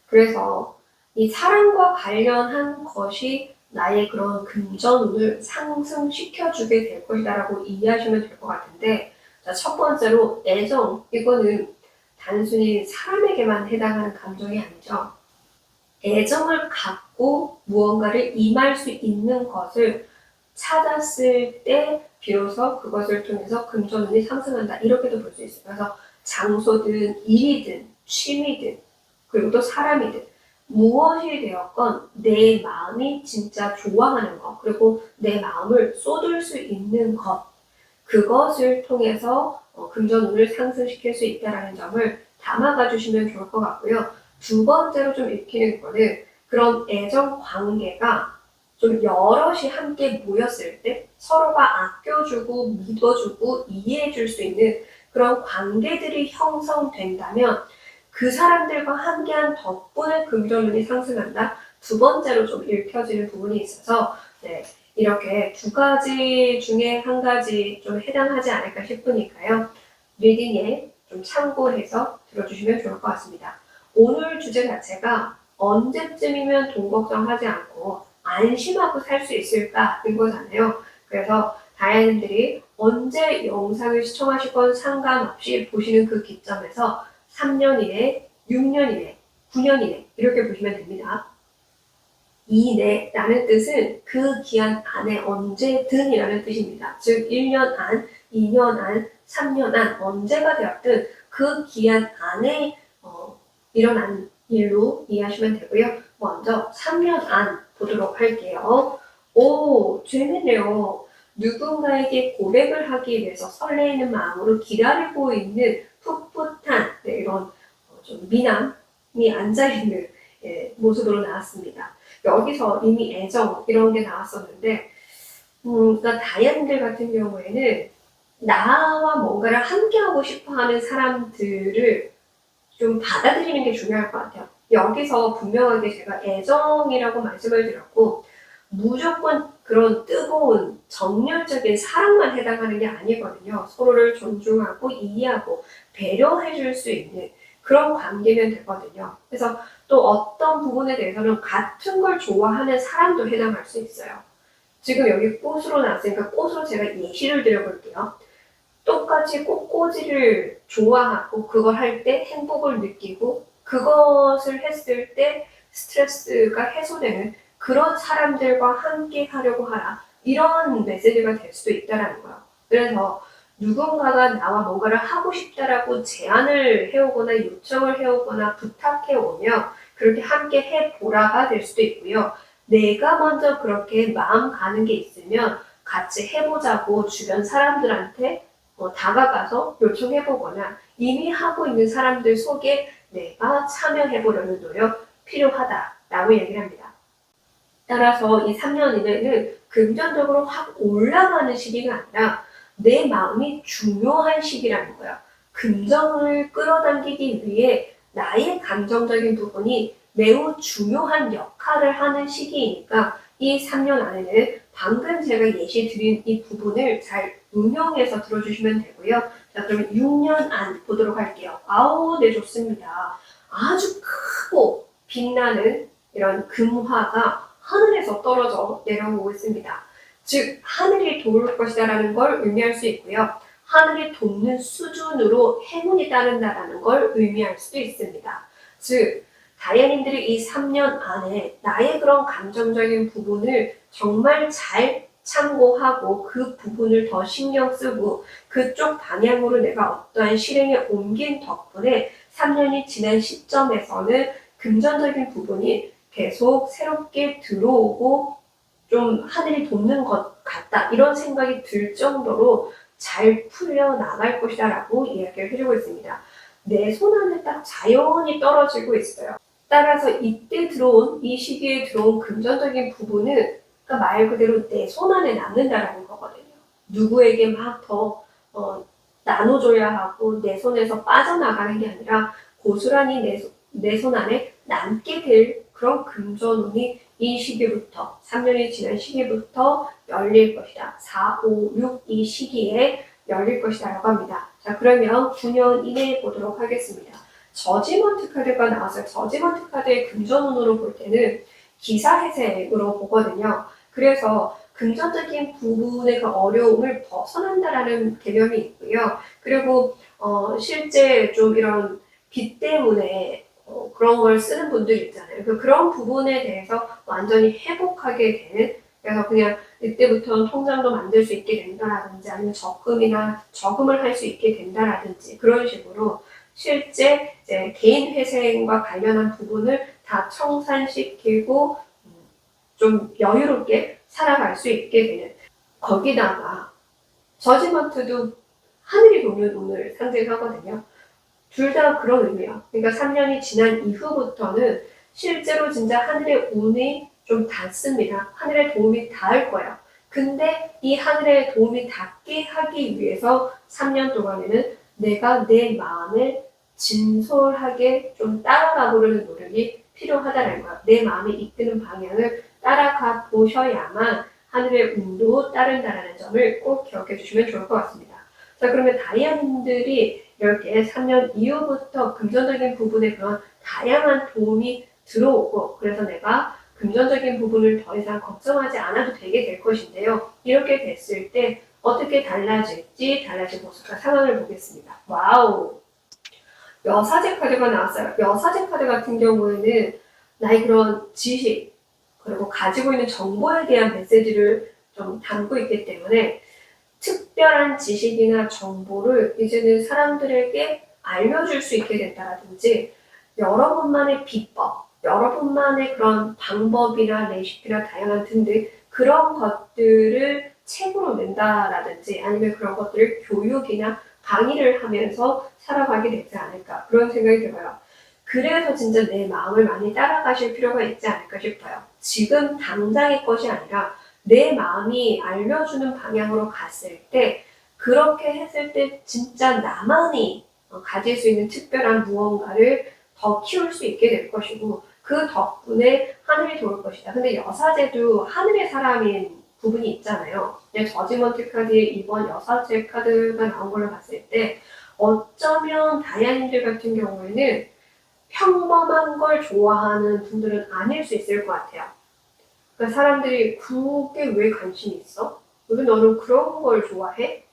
그래서 이 사랑과 관련한 것이 나의 그런 금전운을 상승시켜주게 될 것이다라고 이해하시면 될 것 같은데, 자, 첫 번째로 애정, 이거는 단순히 사람에게만 해당하는 감정이 아니죠. 애정을 갖고 무언가를 임할 수 있는 것을 찾았을 때 비로소 그것을 통해서 금전운이 상승한다. 이렇게도 볼 수 있어요. 그래서 장소든 일이든 취미든 그리고 또 사람이든 무엇이 되었건 내 마음이 진짜 좋아하는 것 그리고 내 마음을 쏟을 수 있는 것 그것을 통해서 금전운을 상승시킬 수 있다는 점을 담아가 주시면 좋을 것 같고요. 두 번째로 좀 익히는 거는 그런 애정 관계가 좀 여럿이 함께 모였을 때 서로가 아껴주고 믿어주고 이해해줄 수 있는 그런 관계들이 형성된다면 그 사람들과 함께한 덕분에 금전운이 상승한다. 두 번째로 좀 읽혀지는 부분이 있어서 네, 이렇게 두 가지 중에 한 가지 좀 해당하지 않을까 싶으니까요. 리딩에 좀 참고해서 들어주시면 좋을 것 같습니다. 오늘 주제 자체가 언제쯤이면 돈 걱정하지 않고 안심하고 살 수 있을까인 거잖아요. 그래서 다이아님들이 언제 영상을 시청하실 건 상관없이 보시는 그 기점에서 3년 이내, 6년 이내, 9년 이내 이렇게 보시면 됩니다. 이내라는 뜻은 그 기한 안에 언제든이라는 뜻입니다. 즉 1년 안, 2년 안, 3년 안 언제가 되었든 그 기한 안에 일어난 일로 이해하시면 되고요. 먼저 3년 안 보도록 할게요. 오, 재밌네요. 누군가에게 고백을 하기 위해서 설레이는 마음으로 기다리고 있는 풋풋한 이런 좀 미남이 앉아있는 모습으로 나왔습니다. 여기서 이미 애정 이런 게 나왔었는데 그러니까 다이아님들 같은 경우에는 나와 뭔가를 함께하고 싶어하는 사람들을 좀 받아들이는 게 중요할 것 같아요. 여기서 분명하게 제가 애정이라고 말씀을 드렸고 무조건 그런 뜨거운 정열적인 사랑만 해당하는 게 아니거든요. 서로를 존중하고 이해하고 배려해 줄 수 있는 그런 관계면 되거든요. 그래서 또 어떤 부분에 대해서는 같은 걸 좋아하는 사람도 해당할 수 있어요. 지금 여기 꽃으로 나왔으니까 꽃으로 제가 예시를 드려볼게요. 똑같이 꽃꽂이를 좋아하고 그걸 할 때 행복을 느끼고 그것을 했을 때 스트레스가 해소되는 그런 사람들과 함께 하려고 하라. 이런 메시지가 될 수도 있다는 거예요. 그래서 누군가가 나와 뭔가를 하고 싶다라고 제안을 해오거나 요청을 해오거나 부탁해오면 그렇게 함께 해보라가 될 수도 있고요. 내가 먼저 그렇게 마음 가는 게 있으면 같이 해보자고 주변 사람들한테 다가가서 요청해보거나 이미 하고 있는 사람들 속에 내가 참여해보려는 노력 필요하다라고 얘기를 합니다. 따라서 이 3년 이내는 금전적으로 확 올라가는 시기가 아니라 내 마음이 중요한 시기라는 거야. 금전을 끌어당기기 위해 나의 감정적인 부분이 매우 중요한 역할을 하는 시기이니까 이 3년 안에는 방금 제가 예시 드린 이 부분을 잘 응용해서 들어주시면 되고요. 자, 그러면 6년 안 보도록 할게요. 아우, 네, 좋습니다. 아주 크고 빛나는 이런 금화가 하늘에서 떨어져 내려오고 있습니다. 즉, 하늘이 도울 것이다라는 걸 의미할 수 있고요. 하늘이 돕는 수준으로 행운이 따른다라는 걸 의미할 수도 있습니다. 즉, 다이아님들이 이 3년 안에 나의 그런 감정적인 부분을 정말 잘 참고하고 그 부분을 더 신경 쓰고 그쪽 방향으로 내가 어떠한 실행에 옮긴 덕분에 3년이 지난 시점에서는 금전적인 부분이 계속 새롭게 들어오고 좀 하늘이 돕는 것 같다 이런 생각이 들 정도로 잘 풀려나갈 것이다 라고 이야기를 해주고 있습니다. 내 손 안에 딱 자연히 떨어지고 있어요. 따라서 이때 들어온 이 시기에 들어온 금전적인 부분은 그러니까 말 그대로 내 손 안에 남는다라는 거거든요. 누구에게 막 더 나눠줘야 하고 내 손에서 빠져나가는 게 아니라 고스란히 내 손 안에 남게 될 그런 금전운이 이 시기부터 3년이 지난 시기부터 열릴 것이다. 4, 5, 6 이 시기에 열릴 것이다 라고 합니다. 자, 그러면 9년 이내에 보도록 하겠습니다. 저지먼트 카드가 나왔어요. 저지먼트 카드의 금전운으로 볼 때는 기사회생으로 보거든요. 그래서 금전적인 부분의 그 어려움을 벗어난다라는 개념이 있고요. 그리고 실제 좀 이런 빚 때문에 그런 걸 쓰는 분들이 있잖아요. 그런 부분에 대해서 완전히 회복하게 되는 그래서 그냥 이때부터는 통장도 만들 수 있게 된다라든지 아니면 저금을 할 수 있게 된다라든지 그런 식으로 실제 이제 개인 회생과 관련한 부분을 다 청산시키고 좀 여유롭게 살아갈 수 있게 되는 거기다가 저지먼트도 하늘이 돕는 운을 상징하거든요. 둘 다 그런 의미예요. 그러니까 3년이 지난 이후부터는 실제로 진짜 하늘의 운이 좀 닿습니다. 하늘의 도움이 닿을 거예요. 근데 이 하늘의 도움이 닿게 하기 위해서 3년 동안에는 내가 내 마음을 진솔하게 좀 따라가 보려는 노력이 필요하다는 거야. 내 마음이 이끄는 방향을 따라가 보셔야만 하늘의 운도 따른다는 점을 꼭 기억해 주시면 좋을 것 같습니다. 자, 그러면 다이아님들이 이렇게 3년 이후부터 금전적인 부분에 그런 다양한 도움이 들어오고 그래서 내가 금전적인 부분을 더 이상 걱정하지 않아도 되게 될 것인데요. 이렇게 됐을 때 어떻게 달라질지 달라진 모습과 상황을 보겠습니다. 와우! 여사제 카드가 나왔어요. 여사제 카드 같은 경우에는 나의 그런 지식 그리고 가지고 있는 정보에 대한 메시지를 좀 담고 있기 때문에 특별한 지식이나 정보를 이제는 사람들에게 알려줄 수 있게 된다라든지 여러분만의 비법, 여러분만의 그런 방법이나 레시피나 다양한 등등 그런 것들을 책으로 낸다라든지 아니면 그런 것들을 교육이나 강의를 하면서 살아가게 되지 않을까 그런 생각이 들어요. 그래서 진짜 내 마음을 많이 따라가실 필요가 있지 않을까 싶어요. 지금 당장의 것이 아니라 내 마음이 알려주는 방향으로 갔을 때 그렇게 했을 때 진짜 나만이 가질 수 있는 특별한 무언가를 더 키울 수 있게 될 것이고 그 덕분에 하늘이 도울 것이다. 근데 여사제도 하늘의 사람인 부분이 있잖아요. 저지먼트 카드의 이번 여사제 카드가 나온 걸로 봤을 때 어쩌면 다이아님들 같은 경우에는 평범한 걸 좋아하는 분들은 아닐 수 있을 것 같아요. 그러니까 사람들이 그게 왜 관심이 있어? 왜 너는 그런 걸 좋아해?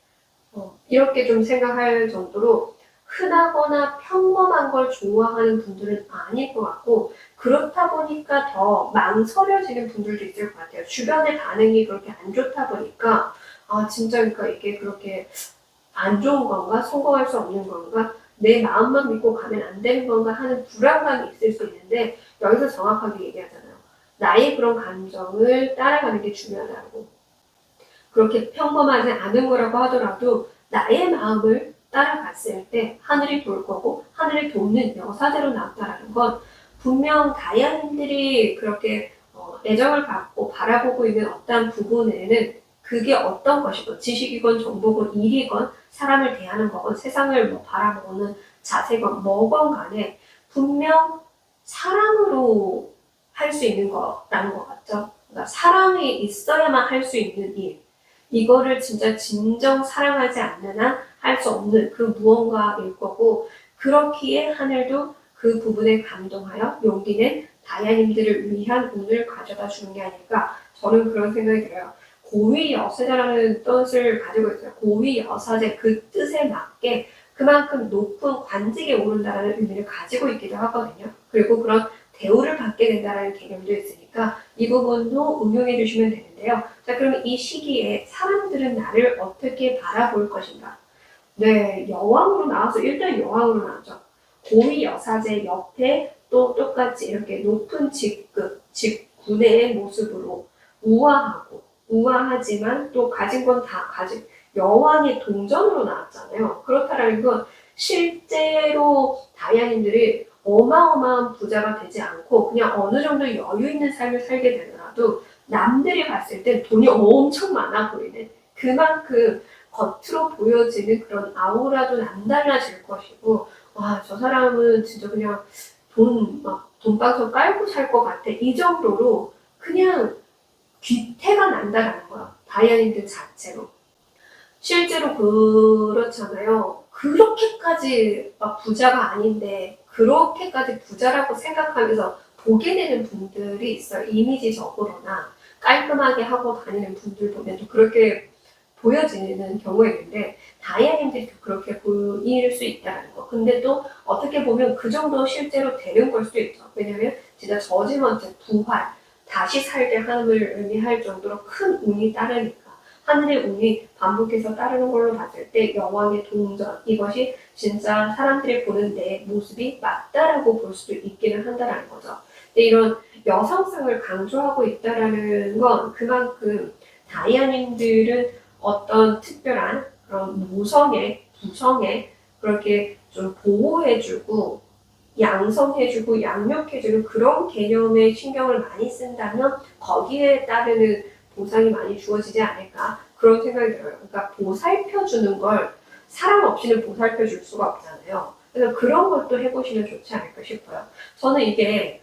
이렇게 좀 생각할 정도로 흔하거나 평범한 걸 좋아하는 분들은 아닐 것 같고, 그렇다 보니까 더 망설여지는 분들도 있을 것 같아요. 주변의 반응이 그렇게 안 좋다 보니까 진짜 그러니까 이게 그렇게 안 좋은 건가? 성공할 수 없는 건가? 내 마음만 믿고 가면 안 되는 건가 하는 불안감이 있을 수 있는데, 여기서 정확하게 얘기하잖아요. 나의 그런 감정을 따라가는 게 중요하다고. 그렇게 평범하지 않은 거라고 하더라도 나의 마음을 따라갔을 때 하늘이 볼 거고 하늘이 돕는 여사대로 나왔다라는 건 분명 다이아님들이 그렇게 애정을 갖고 바라보고 있는 어떤 부분에는 그게 어떤 것이건 지식이건 정보건 일이건 사람을 대하는 거건 세상을 바라보는 자세건 뭐건 간에 분명 사랑으로 할 수 있는 거라는 것 같죠. 그러니까 사랑이 있어야만 할 수 있는 일. 이거를 진짜 진정 사랑하지 않는 한 할 수 없는 그 무언가일 거고, 그렇기에 하늘도 그 부분에 감동하여 용기 낸 다이아님들을 위한 운을 가져다 주는 게 아닐까, 저는 그런 생각이 들어요. 고위 여사제라는 뜻을 가지고 있어요. 고위 여사제 그 뜻에 맞게 그만큼 높은 관직에 오른다는 의미를 가지고 있기도 하거든요. 그리고 그런 대우를 받게 된다는 개념도 있으니까 이 부분도 응용해 주시면 되는데요. 자, 그럼 이 시기에 사람들은 나를 어떻게 바라볼 것인가? 네, 여왕으로 나와서 일단 여왕으로 나왔죠. 고위 여사제 옆에 또 똑같이 이렇게 높은 직급, 직군의 모습으로 우아하지만 또 가진 건 다 가진 여왕의 동전으로 나왔잖아요. 그렇다라는 건 실제로 다이아님들이 어마어마한 부자가 되지 않고 그냥 어느 정도 여유 있는 삶을 살게 되더라도 남들이 봤을 때 돈이 엄청 많아 보이는, 그만큼 겉으로 보여지는 그런 아우라도 남달라질 것이고, 와, 저 사람은 진짜 그냥 돈방석 깔고 살 것 같아. 이 정도로 그냥 귀태가 난다라는 거야. 다이아님들 자체로. 실제로 그렇잖아요. 그렇게까지 막 부자가 아닌데 그렇게까지 부자라고 생각하면서 보게 되는 분들이 있어요. 이미지적으로나 깔끔하게 하고 다니는 분들 보면 또 그렇게 보여지는 경우가 있는데, 다이아님들이 그렇게 보일 수 있다는 거. 근데 또 어떻게 보면 그 정도 실제로 되는 걸 수도 있죠. 왜냐면 진짜 저지먼트 부활, 다시 살게 함을 의미할 정도로 큰 운이 따르니까. 하늘의 운이 반복해서 따르는 걸로 봤을 때 여왕의 동전, 이것이 진짜 사람들이 보는 내 모습이 맞다라고 볼 수도 있기는 한다라는 거죠. 근데 이런 여성성을 강조하고 있다라는 건 그만큼 다이아님들은 어떤 특별한 그런 구성에 그렇게 좀 보호해주고 양성해주고 양육해주는 그런 개념의 신경을 많이 쓴다면 거기에 따르는 보상이 많이 주어지지 않을까, 그런 생각이 들어요. 그러니까 보살펴주는 걸 사람 없이는 보살펴줄 수가 없잖아요. 그래서 그런 것도 해보시면 좋지 않을까 싶어요. 저는 이게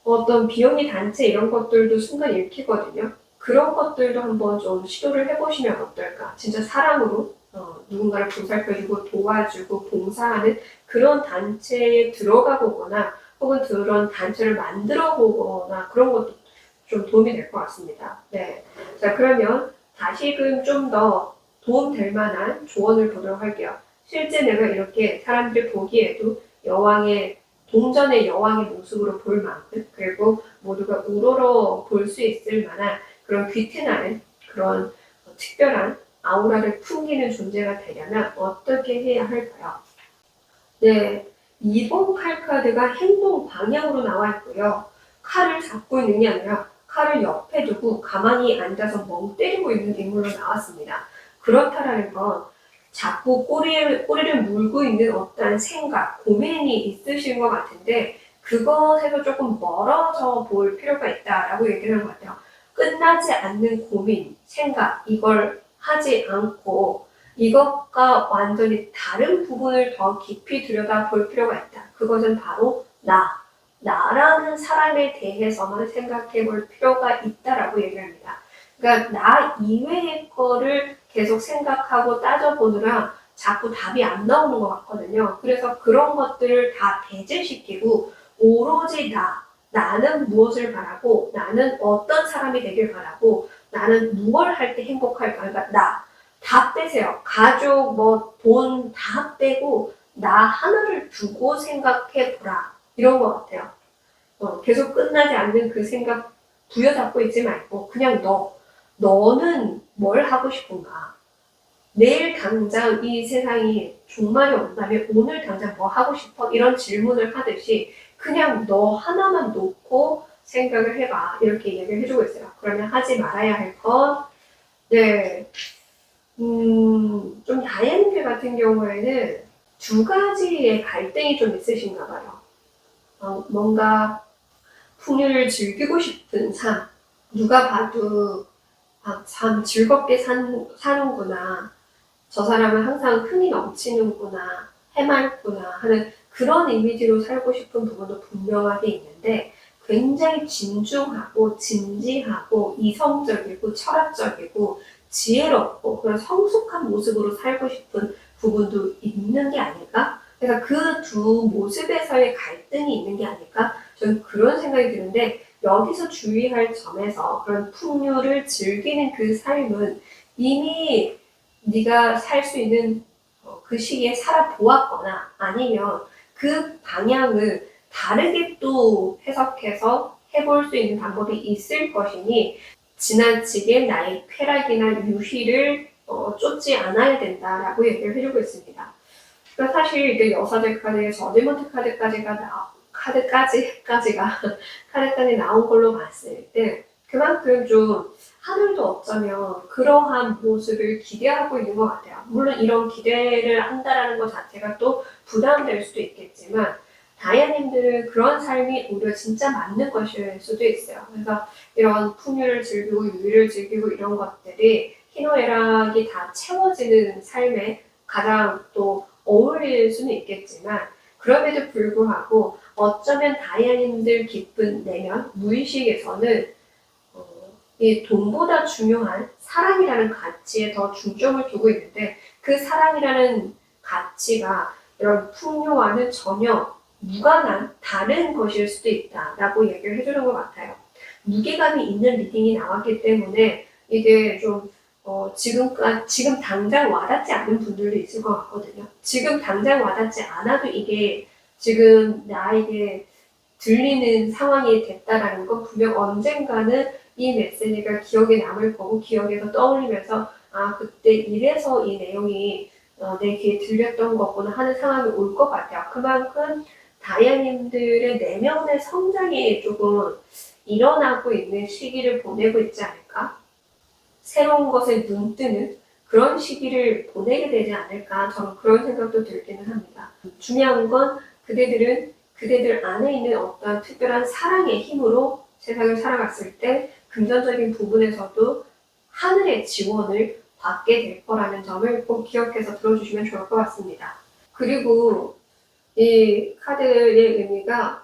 어떤 비영리 단체 이런 것들도 순간 읽히거든요. 그런 것들도 한번 좀 시도를 해보시면 어떨까. 진짜 사랑으로 누군가를 보살펴주고 도와주고 봉사하는 그런 단체에 들어가 보거나 혹은 그런 단체를 만들어 보거나 그런 것도 좀 도움이 될 것 같습니다. 네. 자, 그러면 다시금 좀 더 도움될 만한 조언을 보도록 할게요. 실제 내가 이렇게 사람들이 보기에도 동전의 여왕의 모습으로 볼 만큼, 그리고 모두가 우러러 볼 수 있을 만한 그런 귀티나는 그런 특별한 아우라를 풍기는 존재가 되려면 어떻게 해야 할까요? 네, 2번 칼 카드가 행동 방향으로 나와 있고요. 칼을 잡고 있는 게 아니라 칼을 옆에 두고 가만히 앉아서 멍 때리고 있는 인물로 나왔습니다. 그렇다라는 건 자꾸 꼬리를 물고 있는 어떤 생각, 고민이 있으신 것 같은데 그것에서 조금 멀어져 볼 필요가 있다라고 얘기를 하는 것 같아요. 끝나지 않는 고민, 생각, 이걸 하지 않고 이것과 완전히 다른 부분을 더 깊이 들여다 볼 필요가 있다. 그것은 바로 나라는 사람에 대해서만 생각해 볼 필요가 있다라고 얘기합니다. 그러니까 나 이외의 거를 계속 생각하고 따져보느라 자꾸 답이 안 나오는 것 같거든요. 그래서 그런 것들을 다 배제시키고 오로지 나는 무엇을 바라고, 나는 어떤 사람이 되길 바라고, 나는 무엇을 할 때 행복할까. 그러니까 다 빼세요. 가족, 돈 다 빼고 나 하나를 두고 생각해 보라. 이런 것 같아요. 계속 끝나지 않는 그 생각 부여잡고 있지 말고 그냥 너는 뭘 하고 싶은가? 내일 당장 이 세상이 종말이 온다면 오늘 당장 뭐 하고 싶어? 이런 질문을 하듯이 그냥 너 하나만 놓고 생각을 해봐. 이렇게 얘기를 해주고 있어요. 그러면 하지 말아야 할 것. 네. 좀 다현님들 같은 경우에는 두 가지의 갈등이 좀 있으신가 봐요. 뭔가 풍요를 즐기고 싶은 삶. 누가 봐도 참 즐겁게 사는구나. 저 사람은 항상 흥이 넘치는구나. 해맑구나 하는 그런 이미지로 살고 싶은 부분도 분명하게 있는데 굉장히 진중하고 진지하고 이성적이고 철학적이고 지혜롭고 그런 성숙한 모습으로 살고 싶은 부분도 있는 게 아닐까? 그래서 그 두 모습에서의 갈등이 있는 게 아닐까? 저는 그런 생각이 드는데 여기서 주의할 점에서 그런 풍요를 즐기는 그 삶은 이미 네가 살 수 있는 그 시기에 살아보았거나 아니면 그 방향을 다르게 또 해석해서 해볼 수 있는 방법이 있을 것이니 지나치게 나의 쾌락이나 유희를 쫓지 않아야 된다라고 얘기를 해주고 있습니다. 그러니까 사실 이게 여사제 카드에 저지먼트 카드까지 나온 걸로 봤을 때 그만큼 좀 하늘도 어쩌면 그러한 모습을 기대하고 있는 것 같아요. 물론 이런 기대를 한다라는 것 자체가 또 부담될 수도 있겠지만 다이아님들은 그런 삶이 오히려 진짜 맞는 것일 수도 있어요. 그래서 이런 풍요를 즐기고 유의를 즐기고 이런 것들이 희노애락이 다 채워지는 삶에 가장 또 어울릴 수는 있겠지만 그럼에도 불구하고 어쩌면 다이아님들 깊은 내면 무의식에서는 이 돈보다 중요한 사랑이라는 가치에 더 중점을 두고 있는데 그 사랑이라는 가치가 이런 풍요와는 전혀 무관한 다른 것일 수도 있다라고 얘기를 해주는 것 같아요. 무게감이 있는 리딩이 나왔기 때문에 이게 좀 지금 당장 와닿지 않는 분들도 있을 것 같거든요. 지금 당장 와닿지 않아도 이게 지금 나에게 들리는 상황이 됐다라는 건 분명 언젠가는 이 메시지가 기억에 남을 거고 기억에서 떠올리면서 그때 이래서 이 내용이 내 귀에 들렸던 거구나 하는 상황이 올 것 같아요. 그만큼 다이아님들의 내면의 성장이 조금 일어나고 있는 시기를 보내고 있지 않을까? 새로운 것에 눈뜨는 그런 시기를 보내게 되지 않을까 저는 그런 생각도 들기는 합니다. 중요한 건 그대들 안에 있는 어떤 특별한 사랑의 힘으로 세상을 살아갔을 때 금전적인 부분에서도 하늘의 지원을 받게 될 거라는 점을 꼭 기억해서 들어주시면 좋을 것 같습니다. 그리고 이 카드의 의미가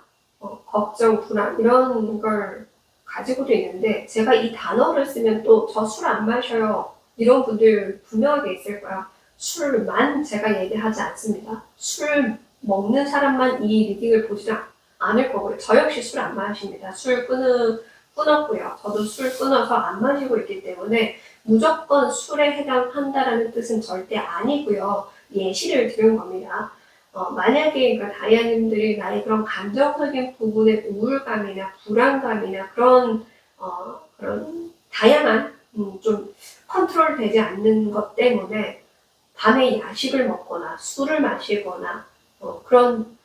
걱정, 불안 이런 걸 가지고도 있는데 제가 이 단어를 쓰면 또 저 술 안 마셔요 이런 분들 분명하게 있을 거야. 술만 제가 얘기하지 않습니다. 술 먹는 사람만 이 리딩을 보지 않을 거고요. 저 역시 술 안 마십니다. 술 끊었고요. 저도 술 끊어서 안 마시고 있기 때문에 무조건 술에 해당한다라는 뜻은 절대 아니고요. 예시를 들은 겁니다. 만약에 그러니까 다이아님들이 나의 그런 감정적인 부분의 우울감이나 불안감이나 그런 다양한 좀 컨트롤 되지 않는 것 때문에 밤에 야식을 먹거나 술을 마시거나 그런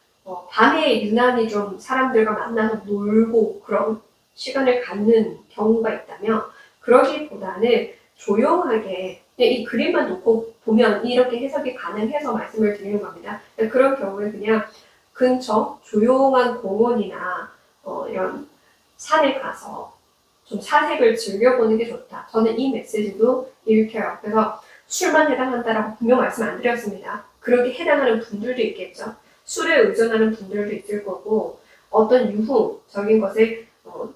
밤에 유난히 좀 사람들과 만나서 놀고 그런 시간을 갖는 경우가 있다면 그러기보다는 조용하게 이 그림만 놓고 보면 이렇게 해석이 가능해서 말씀을 드리는 겁니다. 그런 경우에 그냥 근처 조용한 공원이나 이런 산에 가서 좀 사색을 즐겨보는 게 좋다. 저는 이 메시지도 읽혀요. 그래서 술만 해당한다라고 분명 말씀 안 드렸습니다. 그렇게 해당하는 분들도 있겠죠. 술에 의존하는 분들도 있을 거고 어떤 유흥적인 것에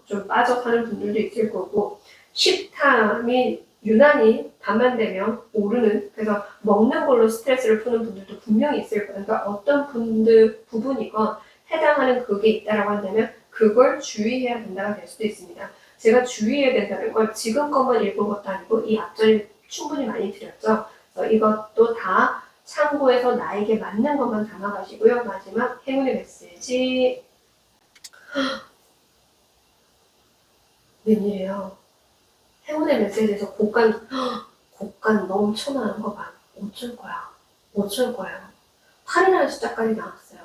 좀 빠져 사는 분들도 있을 거고 식탐이 유난히 밤만 되면 오르는, 그래서 먹는 걸로 스트레스를 푸는 분들도 분명히 있을 거예요. 그러니까 어떤 부분이건 해당하는 그게 있다라고 한다면 그걸 주의해야 된다가 될 수도 있습니다. 제가 주의해야 된다는 걸 지금 것만 읽은 것도 아니고 이 앞전에 충분히 많이 드렸죠. 그래서 이것도 다 참고해서 나에게 맞는 것만 담아가시고요. 마지막 행운의 메시지. 웬일이에요. 행운의 메시지에서 곡간 넘쳐나는 거 봐. 어쩔 거야. 어쩔 거야. 8이라는 숫자까지 나왔어요.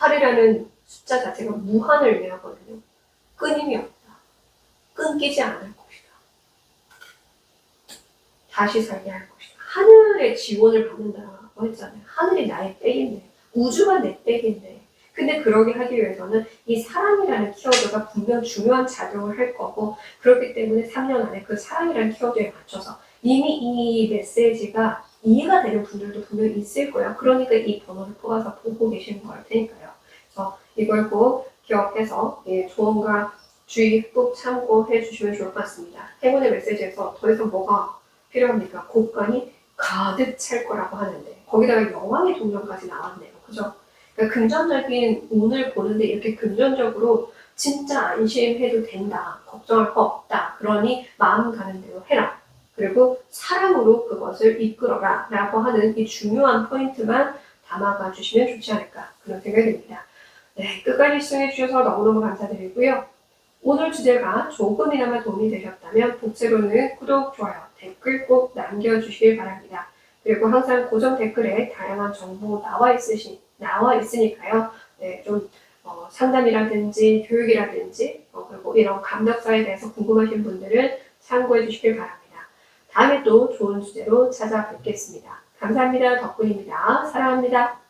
8이라는 숫자 자체가 무한을 의미하거든요. 끊임이 없다. 끊기지 않을 것이다. 다시 살게 할 것이다. 하늘의 지원을 받는다고 했잖아요. 하늘이 나의 백인데, 우주가 내 백인데. 근데 그러게 하기 위해서는 이 사랑이라는 키워드가 분명 중요한 작용을 할 거고, 그렇기 때문에 3년 안에 그 사랑이라는 키워드에 맞춰서 이미 이 메시지가 이해가 되는 분들도 분명히 있을 거예요. 그러니까 이 번호를 뽑아서 보고 계시는 걸 테니까요. 그래서 이걸 꼭 기억해서 조언과 주의 꼭 참고해 주시면 좋을 것 같습니다. 행운의 메시지에서 더 이상 뭐가 필요합니까? 곡간이 가득 찰 거라고 하는데 거기다가 여왕의 동전까지 나왔네요. 그죠? 그러니까 금전적인 운을 보는데 이렇게 금전적으로 진짜 안심해도 된다. 걱정할 거 없다. 그러니 마음 가는 대로 해라. 그리고 사랑으로 그것을 이끌어라 라고 하는 이 중요한 포인트만 담아가 주시면 좋지 않을까 그런 생각이 듭니다. 네, 끝까지 시청해 주셔서 너무너무 감사드리고요. 오늘 주제가 조금이나마 도움이 되셨다면 복제로는 구독, 좋아요, 댓글 꼭 남겨주시길 바랍니다. 그리고 항상 고정 댓글에 다양한 정보 나와 있으니까요. 네, 좀 상담이라든지 교육이라든지 그리고 이런 감독사에 대해서 궁금하신 분들은 참고해 주시길 바랍니다. 다음에 또 좋은 주제로 찾아뵙겠습니다. 감사합니다. 덕분입니다. 사랑합니다.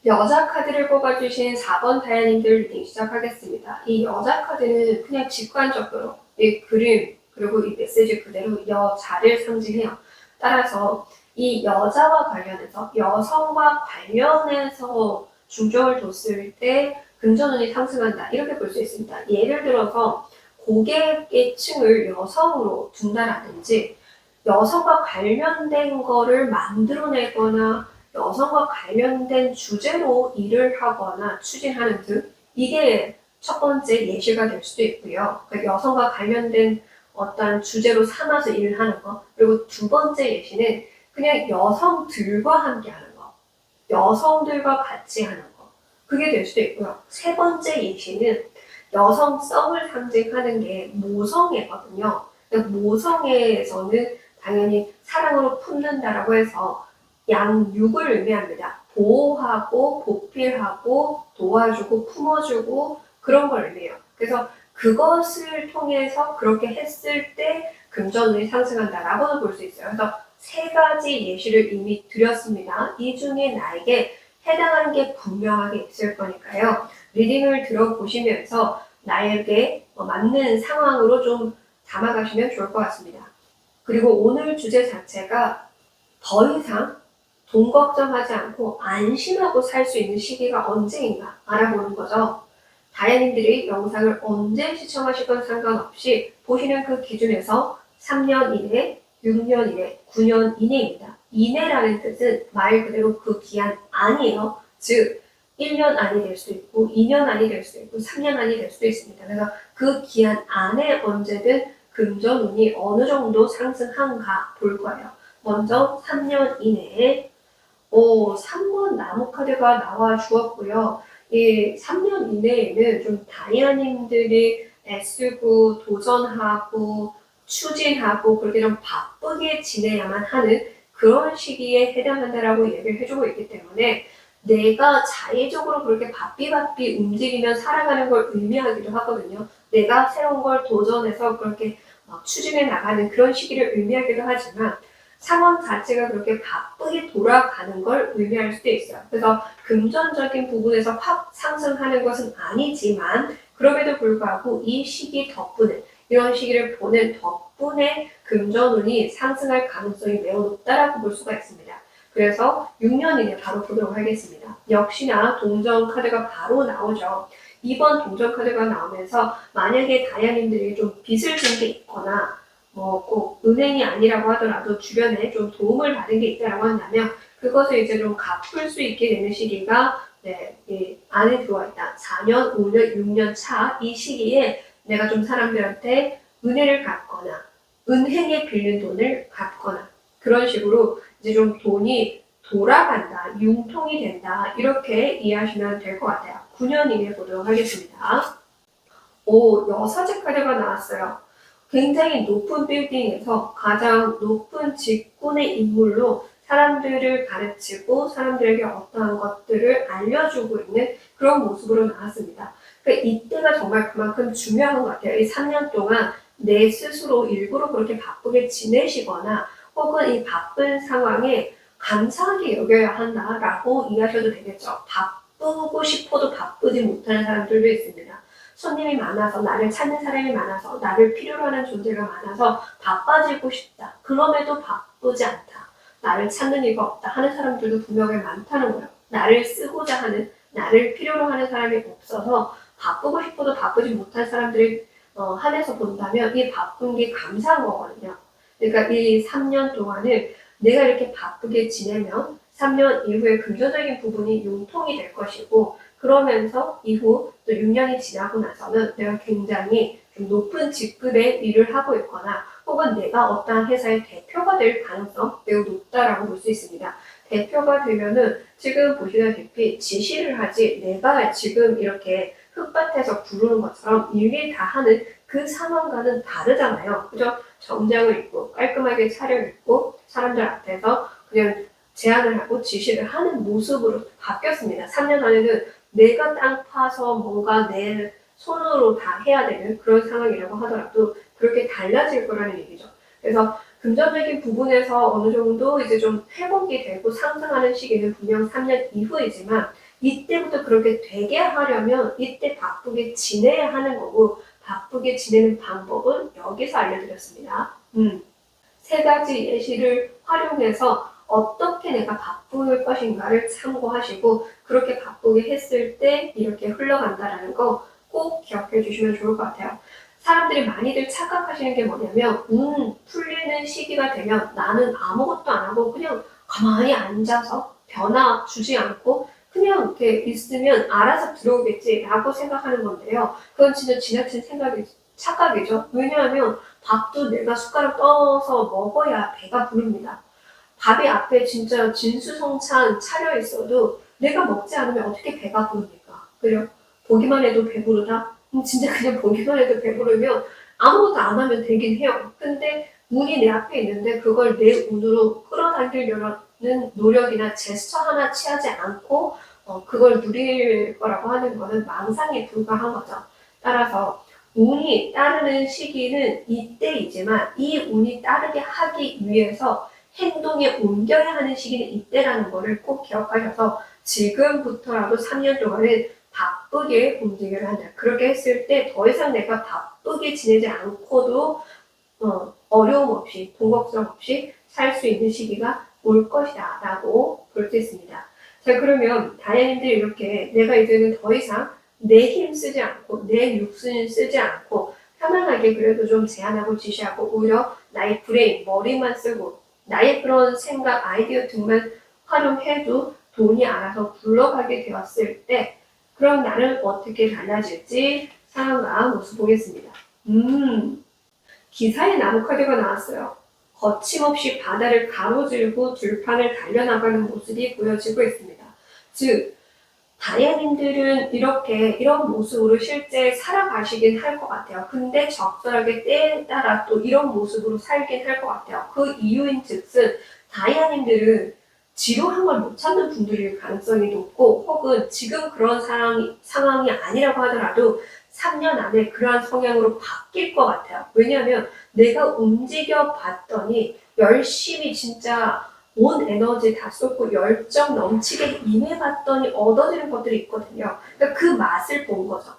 여자 카드를 뽑아주신 4번 다야님들 리딩 시작하겠습니다. 이 여자 카드는 그냥 직관적으로 이 그림 그리고 이 메시지 그대로 여자를 상징해요. 따라서 이 여자와 관련해서 여성과 관련해서 중점을 뒀을 때 금전운이 상승한다 이렇게 볼 수 있습니다. 예를 들어서 고객의 층을 여성으로 둔다라든지 여성과 관련된 거를 만들어내거나 여성과 관련된 주제로 일을 하거나 추진하는 등 이게 첫 번째 예시가 될 수도 있고요. 그러니까 여성과 관련된 어떤 주제로 삼아서 일을 하는 거. 그리고 두 번째 예시는 그냥 여성들과 함께 하는 거. 여성들과 같이 하는 거. 그게 될 수도 있고요. 세 번째 예시는 여성성을 상징하는 게 모성애거든요. 그러니까 모성애에서는 당연히 사랑으로 품는다라고 해서 양육을 의미합니다. 보호하고 보필하고 도와주고 품어주고 그런 걸 의미해요. 그래서 그것을 통해서 그렇게 했을 때 금전운이 상승한다라고는 볼 수 있어요. 그래서 세 가지 예시를 이미 드렸습니다. 이 중에 나에게 해당하는 게 분명하게 있을 거니까요. 리딩을 들어보시면서 나에게 맞는 상황으로 좀 담아가시면 좋을 것 같습니다. 그리고 오늘 주제 자체가 더 이상 돈 걱정하지 않고 안심하고 살 수 있는 시기가 언제인가 알아보는 거죠. 다혜님들이 영상을 언제 시청하시건 상관없이 보시는 그 기준에서 3년 이내, 6년 이내, 9년 이내입니다. 이내라는 뜻은 말 그대로 그 기한 안이에요. 즉 1년 안이 될 수도 있고 2년 안이 될 수도 있고 3년 안이 될 수도 있습니다. 그래서 그 기한 안에 언제든 금전운이 어느 정도 상승한가 볼 거예요. 먼저 3년 이내에 3번 나무 카드가 나와 주었고요. 이 3년 이내에는 좀 다이아님들이 애쓰고 도전하고 추진하고 그렇게 좀 바쁘게 지내야만 하는 그런 시기에 해당한다라고 얘기를 해주고 있기 때문에 내가 자의적으로 그렇게 바삐 움직이면 살아가는 걸 의미하기도 하거든요. 내가 새로운 걸 도전해서 그렇게 추진해 나가는 그런 시기를 의미하기도 하지만 상황 자체가 그렇게 바쁘게 돌아가는 걸 의미할 수도 있어요. 그래서 금전적인 부분에서 확 상승하는 것은 아니지만 그럼에도 불구하고 이 시기 덕분에 이런 시기를 보는 덕분에 금전운이 상승할 가능성이 매우 높다라고 볼 수가 있습니다. 그래서 6년이네 바로 보도록 하겠습니다. 역시나 동전 카드가 바로 나오죠. 이번 동전 카드가 나오면서 만약에 다이아님들이 좀 빚을 진 게 있거나 꼭 은행이 아니라고 하더라도 주변에 좀 도움을 받은 게 있다라고 한다면 그것을 이제 좀 갚을 수 있게 되는 시기가 이 안에 들어와 있다. 4년, 5년, 6년 차 이 시기에 내가 좀 사람들한테 은혜를 갚거나 은행에 빌린 돈을 갚거나 그런 식으로 이제 좀 돈이 돌아간다, 융통이 된다 이렇게 이해하시면 될 것 같아요. 9년 이내 보도록 하겠습니다. 오, 여사제 카드가 나왔어요. 굉장히 높은 빌딩에서 가장 높은 직군의 인물로 사람들을 가르치고 사람들에게 어떠한 것들을 알려주고 있는 그런 모습으로 나왔습니다. 그러니까 이때가 정말 그만큼 중요한 것 같아요. 이 3년 동안 내 스스로 일부러 그렇게 바쁘게 지내시거나 혹은 이 바쁜 상황에 감사하게 여겨야 한다라고 이해하셔도 되겠죠. 바쁘고 싶어도 바쁘지 못하는 사람들도 있습니다. 손님이 많아서 나를 찾는 사람이 많아서 나를 필요로 하는 존재가 많아서 바빠지고 싶다. 그럼에도 바쁘지 않다. 나를 찾는 이가 없다 하는 사람들도 분명히 많다는 거예요. 나를 쓰고자 하는 나를 필요로 하는 사람이 없어서 바쁘고 싶어도 바쁘지 못한 사람들을 한해서 본다면 이 바쁜 게 감사한 거거든요. 그러니까 이 3년 동안을 내가 이렇게 바쁘게 지내면 3년 이후에 금전적인 부분이 융통이 될 것이고 그러면서 이후 또 6년이 지나고 나서는 내가 굉장히 좀 높은 직급의 일을 하고 있거나 혹은 내가 어떠한 회사의 대표가 될 가능성 매우 높다라고 볼 수 있습니다. 대표가 되면은 지금 보시다시피 지시를 하지 내가 지금 이렇게 흙밭에서 구르는 것처럼 일일 다 하는 그 상황과는 다르잖아요. 그죠? 정장을 입고 깔끔하게 차려입고 사람들 앞에서 그냥 제안을 하고 지시를 하는 모습으로 바뀌었습니다. 3년 안에는 내가 땅 파서 뭔가 내 손으로 다 해야 되는 그런 상황이라고 하더라도 그렇게 달라질 거라는 얘기죠. 그래서 금전적인 부분에서 어느 정도 이제 좀 회복이 되고 상승하는 시기는 분명 3년 이후이지만 이때부터 그렇게 되게 하려면 이때 바쁘게 지내야 하는 거고 바쁘게 지내는 방법은 여기서 알려드렸습니다. 세 가지 예시를 활용해서 어떻게 내가 바쁠 것인가를 참고하시고 그렇게 바쁘게 했을 때 이렇게 흘러간다라는 거 꼭 기억해 주시면 좋을 것 같아요. 사람들이 많이들 착각하시는 게 뭐냐면 풀리는 시기가 되면 나는 아무것도 안 하고 그냥 가만히 앉아서 변화 주지 않고 그냥 이렇게 있으면 알아서 들어오겠지라고 생각하는 건데요. 그건 진짜 지나친 착각이죠. 왜냐하면 밥도 내가 숟가락 떠서 먹어야 배가 부릅니다. 밥이 앞에 진짜 진수성찬 차려 있어도 내가 먹지 않으면 어떻게 배가 부릅니까? 그죠? 보기만 해도 배부르다? 진짜 그냥 보기만 해도 배부르면 아무것도 안 하면 되긴 해요. 근데 운이 내 앞에 있는데 그걸 내 운으로 끌어당기려는 노력이나 제스처 하나 취하지 않고 그걸 누릴 거라고 하는 거는 망상에 불과한 거죠. 따라서 운이 따르는 시기는 이때이지만 이 운이 따르게 하기 위해서 행동에 옮겨야 하는 시기는 이때라는 거를 꼭 기억하셔서 지금부터라도 3년 동안은 바쁘게 움직여야 한다. 그렇게 했을 때 더 이상 내가 바쁘게 지내지 않고도 어려움 없이 돈 걱정 없이 살 수 있는 시기가 올 것이다 라고 볼 수 있습니다. 자, 그러면 다이아님들이 이렇게 내가 이제는 더 이상 내 힘 쓰지 않고 내 육신 쓰지 않고 편안하게 그래도 좀 제안하고 지시하고 오히려 나의 브레인, 머리만 쓰고 나의 그런 생각, 아이디어 등만 활용해도 돈이 알아서 굴러가게 되었을 때 그럼 나는 어떻게 달라질지 상황과 모습 보겠습니다. 기사의 나무 카드가 나왔어요. 거침없이 바다를 가로질고 들판을 달려나가는 모습이 보여지고 있습니다. 즉, 다이아님들은 이런 모습으로 실제 살아가시긴 할 것 같아요. 근데 적절하게 때에 따라 또 이런 모습으로 살긴 할 것 같아요. 그 이유인 즉슨 다이아님들은 지루한 걸 못 찾는 분들일 가능성이 높고 혹은 지금 그런 상황이 아니라고 하더라도 3년 안에 그러한 성향으로 바뀔 것 같아요. 왜냐하면 내가 움직여 봤더니 열심히 진짜 온 에너지 다 쏟고 열정 넘치게 임해봤더니 얻어지는 것들이 있거든요. 그러니까 그 맛을 본 거죠.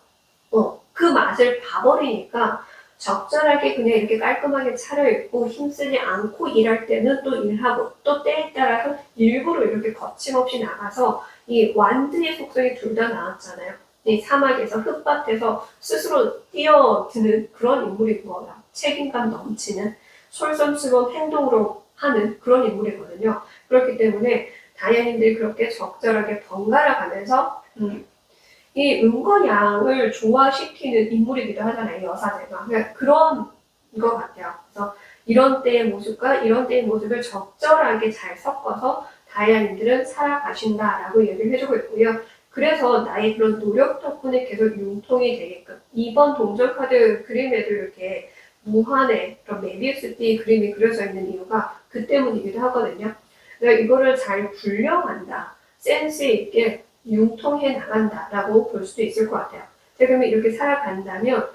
그 맛을 봐버리니까 적절하게 그냥 이렇게 깔끔하게 차려입고 힘쓰지 않고 일할 때는 또 일하고, 또 때에 따라서 일부러 이렇게 거침없이 나가서 이 완드의 속성이 둘 다 나왔잖아요. 이 사막에서 흙밭에서 스스로 뛰어드는 그런 인물이고요. 책임감 넘치는 솔선수범 행동으로 하는 그런 인물이거든요. 그렇기 때문에 다이아님들이 그렇게 적절하게 번갈아 가면서 이 음과 양을 조화시키는 인물이기도 하잖아요, 여사제가. 그러니까 그런 것 같아요. 그래서 이런 때의 모습과 이런 때의 모습을 적절하게 잘 섞어서 다이아님들은 살아가신다라고 얘기를 해주고 있고요. 그래서 나의 그런 노력 덕분에 계속 융통이 되게끔 이번 동전 카드 그림에도 이렇게 무한의 그런 메비우스띠 그림이 그려져 있는 이유가 그 때문이기도 하거든요. 그러니까 이거를 잘 분명한다, 센스 있게 융통해 나간다라고 볼 수도 있을 것 같아요. 자, 그러면 이렇게 살아간다면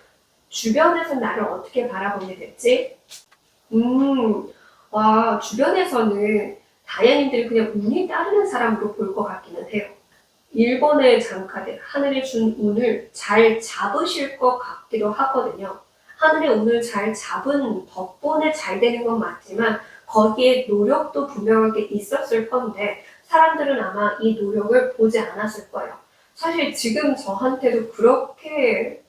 주변에서 나를 어떻게 바라보게 될지, 주변에서는 다이아님들이 그냥 운이 따르는 사람으로 볼 것 같기는 해요. 1번의 장카드, 하늘이 준 운을 잘 잡으실 것 같기도 하거든요. 하늘의 운을 잘 잡은 덕분에 잘 되는 건 맞지만 거기에 노력도 분명하게 있었을 건데 사람들은 아마 이 노력을 보지 않았을 거예요. 사실 지금 저한테도 그렇게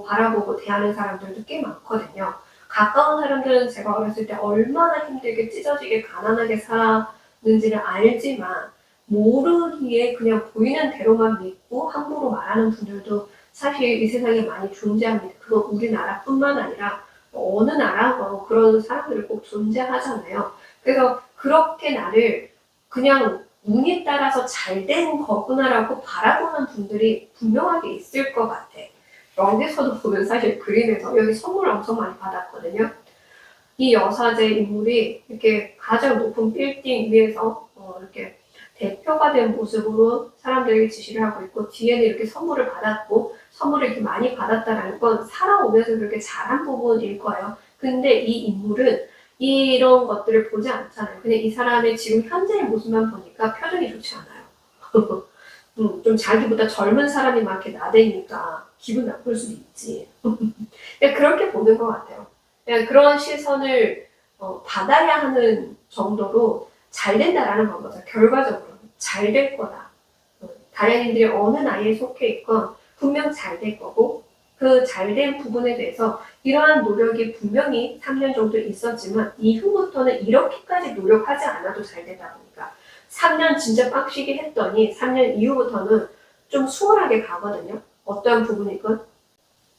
바라보고 대하는 사람들도 꽤 많거든요. 가까운 사람들은 제가 어렸을 때 얼마나 힘들게 찢어지게 가난하게 살았는지를 알지만 모르기에 그냥 보이는 대로만 믿고 함부로 말하는 분들도 사실 이 세상에 많이 존재합니다. 그건 우리나라뿐만 아니라 어느 나라 그런 사람들이 꼭 존재하잖아요. 그래서 그렇게 나를 그냥 운이 따라서 잘 된 거구나라고 바라보는 분들이 분명하게 있을 것 같아. 여기서도 보면 사실 그림에서 여기 선물 엄청 많이 받았거든요. 이 여사제 인물이 이렇게 가장 높은 빌딩 위에서 이렇게 대표가 된 모습으로 사람들에게 지시를 하고 있고 뒤에는 이렇게 선물을 받았고 선물을 이렇게 많이 받았다라는 건 살아오면서 그렇게 잘한 부분일 거예요. 근데 이 인물은 이런 것들을 보지 않잖아요. 그냥 이 사람의 지금 현재의 모습만 보니까 표정이 좋지 않아요. 좀 자기보다 젊은 사람이 막 이렇게 나대니까 기분 나쁠 수도 있지. 그렇게 보는 것 같아요. 그런 시선을 받아야 하는 정도로 잘 된다라는 겁니다. 결과적으로 잘 될 거다. 다이아님들이 어느 나이에 속해 있건 분명 잘 될 거고 그 잘 된 부분에 대해서 이러한 노력이 분명히 3년 정도 있었지만 이후부터는 이렇게까지 노력하지 않아도 잘 되다 보니까 3년 진짜 빡시게 했더니 3년 이후부터는 좀 수월하게 가거든요. 어떠한 부분이건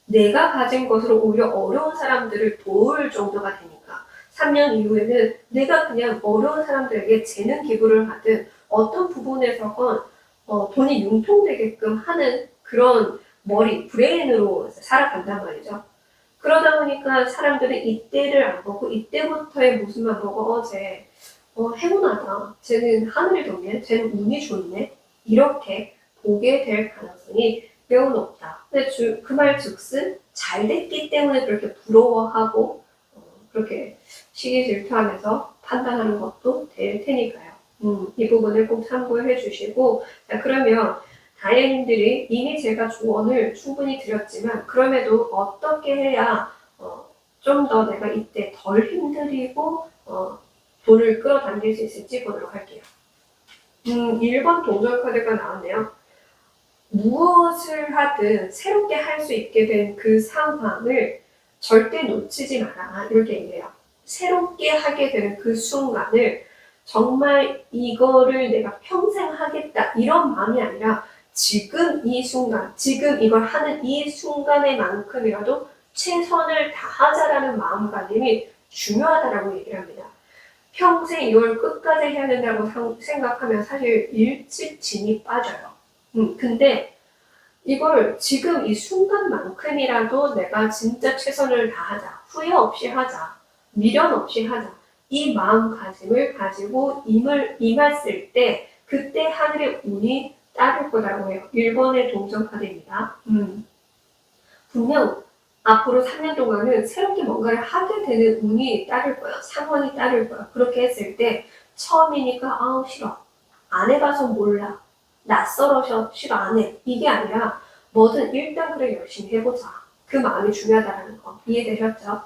내가 가진 것으로 오히려 어려운 사람들을 도울 정도가 되니까 3년 이후에는 내가 그냥 어려운 사람들에게 재능 기부를 하든 어떤 부분에서건 돈이 융통되게끔 하는 그런 머리, 브레인으로 살아간단 말이죠. 그러다 보니까 사람들은 이때를 안 보고 이때부터의 모습만 보고 쟤 행운하다, 쟤는 하늘이 돋네, 쟤는 운이 좋네 이렇게 보게 될 가능성이 매우 높다. 근데 그 말 즉슨 잘 됐기 때문에 그렇게 부러워하고 그렇게 시기 질투하면서 판단하는 것도 될 테니까요. 이 부분을 꼭 참고해 주시고, 자, 그러면 다이아님들이 이미 제가 조언을 충분히 드렸지만 그럼에도 어떻게 해야 좀 더 내가 이때 덜 힘들이고 돈을 끌어당길 수 있을지 보도록 할게요. 1번 동전 카드가 나왔네요. 무엇을 하든 새롭게 할 수 있게 된 그 상황을 절대 놓치지 마라. 이렇게 얘기해요. 새롭게 하게 되는 그 순간을 정말 이거를 내가 평생 하겠다 이런 마음이 아니라 지금 이 순간, 지금 이걸 하는 이 순간에만큼이라도 최선을 다하자라는 마음가짐이 중요하다라고 얘기를 합니다. 평생 이걸 끝까지 해야 된다고 생각하면 사실 일찍 진이 빠져요. 근데 이걸 지금 이 순간만큼이라도 내가 진짜 최선을 다하자, 후회 없이 하자, 미련 없이 하자, 이 마음가짐을 가지고 임했을 때 그때 하늘의 운이 따를 거라고 해요. 1번의 동전 카드입니다. 분명 앞으로 3년 동안은 새롭게 뭔가를 하게 되는 운이 따를 거야. 상황이 따를 거야. 그렇게 했을 때 처음이니까 아우 싫어. 안 해봐서 몰라. 낯설어서 싫어 안 해. 이게 아니라 뭐든 일단 그래 열심히 해보자. 그 마음이 중요하다는 거 이해되셨죠?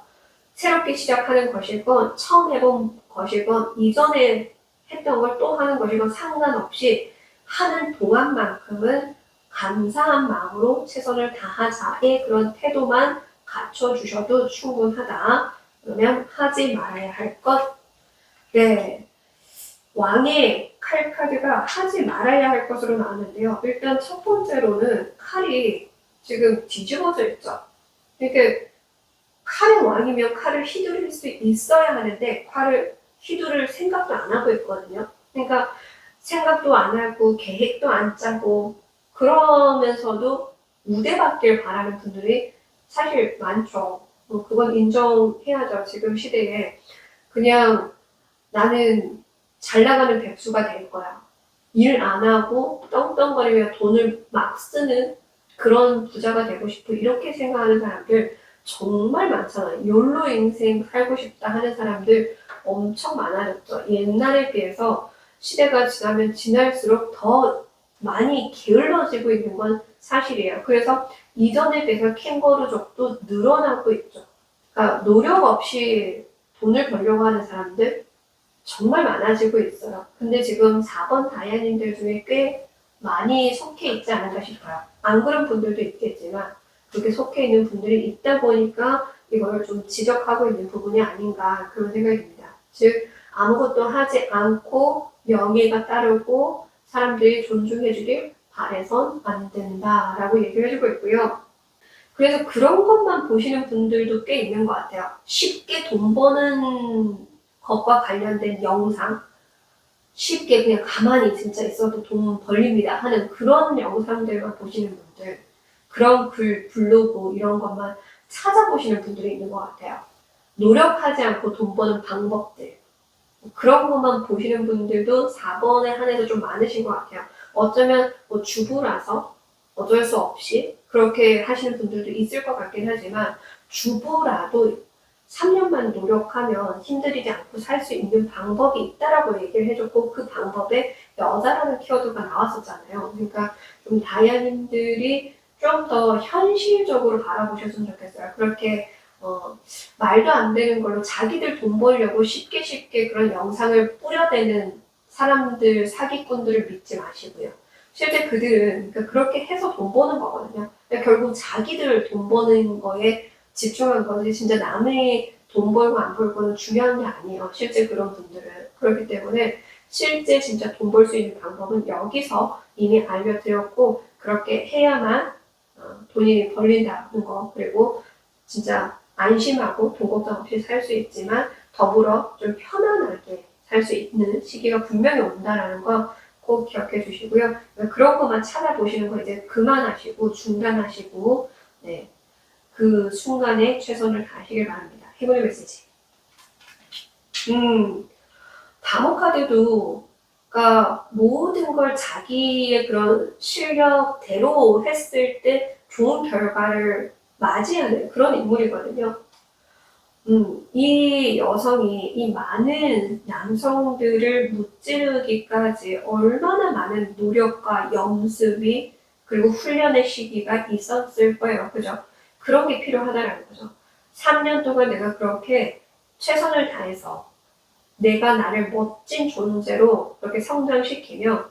새롭게 시작하는 것이건 처음 해본 것이건 이전에 했던 걸 또 하는 것이건 상관없이 하는 동안만큼은 감사한 마음으로 최선을 다하자의 그런 태도만 갖춰주셔도 충분하다. 그러면 하지 말아야 할 것. 네. 왕의 칼 카드가 하지 말아야 할 것으로 나왔는데요. 일단 첫 번째로는 칼이 지금 뒤집어져 있죠. 그러니까 칼의 왕이면 칼을 휘두를 수 있어야 하는데 칼을 휘두를 생각도 안 하고 있거든요. 그러니까 생각도 안 하고 계획도 안 짜고 그러면서도 우대받길 바라는 분들이 사실 많죠. 그건 인정해야죠. 지금 시대에 그냥 나는 잘 나가는 백수가 될 거야. 일 안 하고 떵떵거리며 돈을 막 쓰는 그런 부자가 되고 싶고 이렇게 생각하는 사람들 정말 많잖아요. 욜로 인생 살고 싶다 하는 사람들 엄청 많아졌죠. 옛날에 비해서 시대가 지나면 지날수록 더 많이 게을러지고 있는 건 사실이에요. 그래서 이전에 비해서 캥거루족도 늘어나고 있죠. 그러니까 노력 없이 돈을 벌려고 하는 사람들 정말 많아지고 있어요. 근데 지금 4번 다이아님들 중에 꽤 많이 속해 있지 않을까 싶어요. 안 그런 분들도 있겠지만 그렇게 속해 있는 분들이 있다 보니까 이걸 좀 지적하고 있는 부분이 아닌가 그런 생각이 듭니다. 즉 아무것도 하지 않고 명예가 따르고 사람들이 존중해주길 바래선 안 된다라고 얘기를 해주고 있고요. 그래서 그런 것만 보시는 분들도 꽤 있는 것 같아요. 쉽게 돈 버는 것과 관련된 영상, 쉽게 그냥 가만히 진짜 있어도 돈 벌립니다 하는 그런 영상들만 보시는 분들, 그런 글, 블로그 이런 것만 찾아보시는 분들이 있는 것 같아요. 노력하지 않고 돈 버는 방법들, 그런 것만 보시는 분들도 4번에 한해서 좀 많으신 것 같아요. 어쩌면 뭐 주부라서 어쩔 수 없이 그렇게 하시는 분들도 있을 것 같긴 하지만 주부라도 3년만 노력하면 힘들이지 않고 살 수 있는 방법이 있다라고 얘기를 해줬고 그 방법에 여자라는 키워드가 나왔었잖아요. 그러니까 좀 다이아님들이 좀 더 현실적으로 바라보셨으면 좋겠어요. 그렇게 말도 안 되는 걸로 자기들 돈 벌려고 쉽게 그런 영상을 뿌려대는 사람들, 사기꾼들을 믿지 마시고요. 실제 그들은 그러니까 그렇게 해서 돈 버는 거거든요. 그러니까 결국 자기들 돈 버는 거에 집중한 거지 진짜 남의 돈 벌고 안 벌고는 중요한 게 아니에요. 실제 그런 분들은. 그렇기 때문에 실제 진짜 돈 벌 수 있는 방법은 여기서 이미 알려드렸고 그렇게 해야만 돈이 벌린다는 거 그리고 진짜 안심하고 돈 걱정 없이 살 수 있지만 더불어 좀 편안하게 살 수 있는 시기가 분명히 온다라는 거 꼭 기억해 주시고요. 그런 것만 찾아보시는 거 이제 그만하시고 중단하시고 네. 그 순간에 최선을 다하시길 바랍니다. 행운의 메시지. 다모 카드도 그러니까 모든 걸 자기의 그런 실력대로 했을 때 좋은 결과를 맞이하는 그런 인물이거든요. 이 여성이 이 많은 남성들을 무찌르기까지 얼마나 많은 노력과 연습이 그리고 훈련의 시기가 있었을 거예요. 그죠? 그런 게 필요하다라는 거죠. 3년 동안 내가 그렇게 최선을 다해서 내가 나를 멋진 존재로 그렇게 성장시키면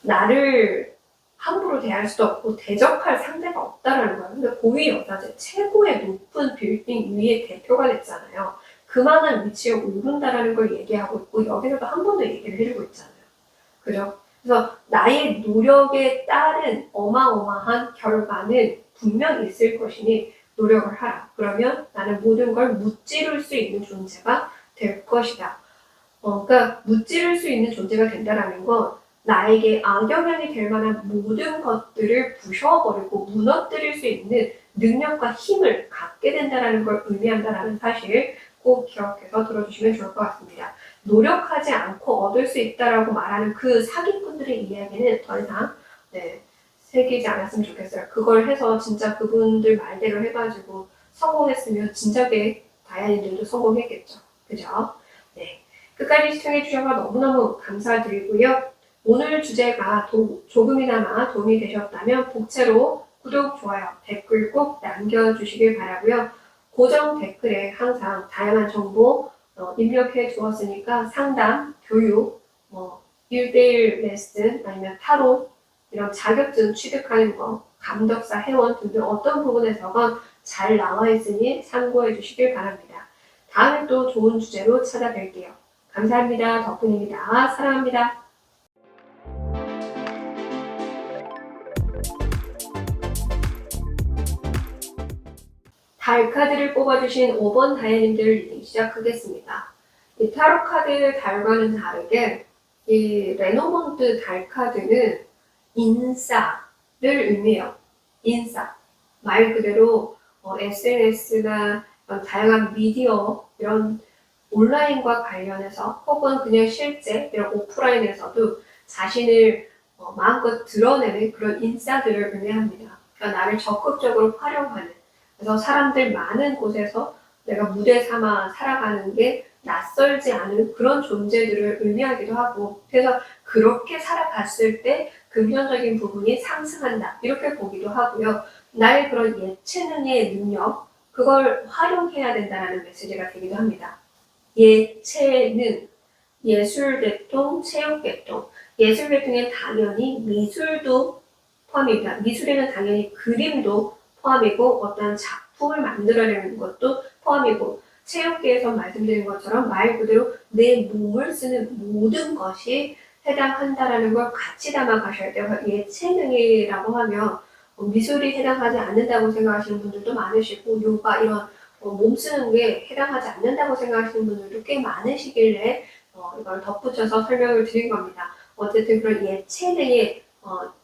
나를 함부로 대할 수도 없고 대적할 상대가 없다라는 거예요. 근데 고위 여자제 최고의 높은 빌딩 위에 대표가 됐잖아요. 그만한 위치에 오른다라는 걸 얘기하고 있고 여기서도 한 번 더 얘기를 해주고 있잖아요. 그죠? 그래서 나의 노력에 따른 어마어마한 결과는 분명 있을 것이니 노력을 하라. 그러면 나는 모든 걸 무찌를 수 있는 존재가 될 것이다. 그러니까 무찌를 수 있는 존재가 된다라는 건 나에게 악영향이 될 만한 모든 것들을 부셔버리고 무너뜨릴 수 있는 능력과 힘을 갖게 된다는 걸 의미한다는 사실 꼭 기억해서 들어주시면 좋을 것 같습니다. 노력하지 않고 얻을 수 있다라고 말하는 그 사기꾼들의 이야기는 더 이상 새기지 않았으면 좋겠어요. 그걸 해서 진짜 그분들 말대로 해가지고 성공했으면 진작에 다이아님들도 성공했겠죠. 그죠? 네. 끝까지 시청해주셔서 너무너무 감사드리고요. 오늘 주제가 조금이나마 도움이 되셨다면 복채로 구독, 좋아요, 댓글 꼭 남겨주시길 바라고요. 고정 댓글에 항상 다양한 정보 입력해 두었으니까 상담, 교육, 1대1 레슨, 아니면 타로, 이런 자격증 취득하는 거, 감독사, 회원 등등 어떤 부분에서건 잘 나와 있으니 참고해 주시길 바랍니다. 다음에 또 좋은 주제로 찾아뵐게요. 감사합니다. 덕분입니다. 사랑합니다. 달 카드를 뽑아주신 5번 다이아님들 리딩 시작하겠습니다. 이 타로 카드 달과는 다르게 이 레노먼트 달 카드는 인싸를 의미해요. 인싸. 말 그대로 SNS나 다양한 미디어 이런 온라인과 관련해서 혹은 그냥 실제 이런 오프라인에서도 자신을 마음껏 드러내는 그런 인싸들을 의미합니다. 그러니까 나를 적극적으로 활용하는, 그래서 사람들 많은 곳에서 내가 무대 삼아 살아가는 게 낯설지 않은 그런 존재들을 의미하기도 하고, 그래서 그렇게 살아갔을 때 금전적인 부분이 상승한다 이렇게 보기도 하고요. 나의 그런 예체능의 능력, 그걸 활용해야 된다는 메시지가 되기도 합니다. 예체능, 예술계통, 체육계통. 예술계통엔 당연히 미술도 포함입니다. 미술에는 당연히 그림도 포함이고 어떤 작품을 만들어내는 것도 포함이고, 체육계에서 말씀드린 것처럼 말 그대로 내 몸을 쓰는 모든 것이 해당한다라는 걸 같이 담아 가셔야 돼요. 예체능이라고 하면 미술이 해당하지 않는다고 생각하시는 분들도 많으시고, 요가 이런 몸 쓰는 게 해당하지 않는다고 생각하시는 분들도 꽤 많으시길래 이걸 덧붙여서 설명을 드린 겁니다. 어쨌든 그런 예체능에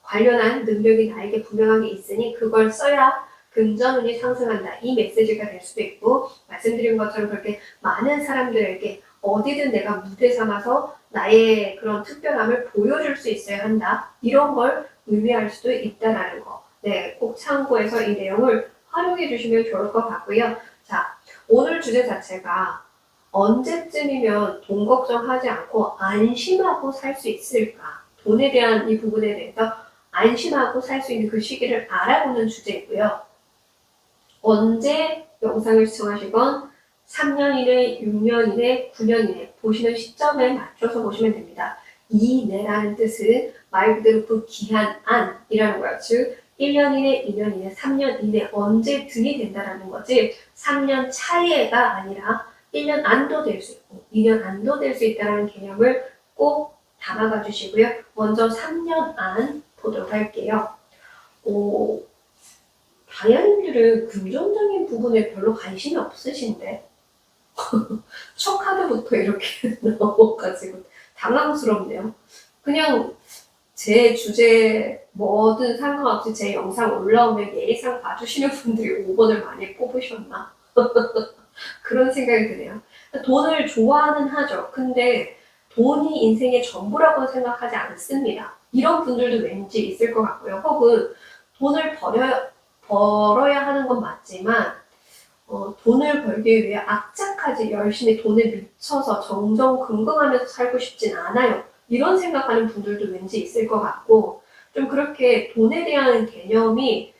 관련한 능력이 나에게 분명하게 있으니 그걸 써야 금전운이 상승한다. 이 메시지가 될 수도 있고, 말씀드린 것처럼 그렇게 많은 사람들에게 어디든 내가 무대 삼아서 나의 그런 특별함을 보여줄 수 있어야 한다. 이런 걸 의미할 수도 있다라는 거. 네, 꼭 참고해서 이 내용을 활용해 주시면 좋을 것 같고요. 자, 오늘 주제 자체가 언제쯤이면 돈 걱정하지 않고 안심하고 살 수 있을까? 돈에 대한 이 부분에 대해서 안심하고 살 수 있는 그 시기를 알아보는 주제이고요. 언제 영상을 시청하시건 3년 이내, 6년 이내, 9년 이내 보시는 시점에 맞춰서 보시면 됩니다. 이내라는 뜻은 말 그대로 그 기한 안이라는 거예요. 즉 1년 이내, 2년 이내, 3년 이내 언제든이 된다는 거지 3년 차이가 아니라 1년 안도 될 수 있고 2년 안도 될 수 있다는 개념을 꼭 담아가 주시고요. 먼저 3년 안 보도록 할게요. 다이아님들은 금전적인 부분에 별로 관심이 없으신데 첫 카드부터 이렇게 나와가지고 당황스럽네요. 그냥 제 주제 뭐든 상관없이 제 영상 올라오면 예의상 봐주시는 분들이 5번을 많이 뽑으셨나? 그런 생각이 드네요. 돈을 좋아는 하죠. 근데 돈이 인생의 전부라고 생각하지 않습니다. 이런 분들도 왠지 있을 것 같고요. 혹은 돈을 벌어야 하는 건 맞지만 돈을 벌기 위해 악착하지 열심히 돈에 미쳐서 정정긍긍하면서 살고 싶진 않아요. 이런 생각하는 분들도 왠지 있을 것 같고, 좀 그렇게 돈에 대한 개념이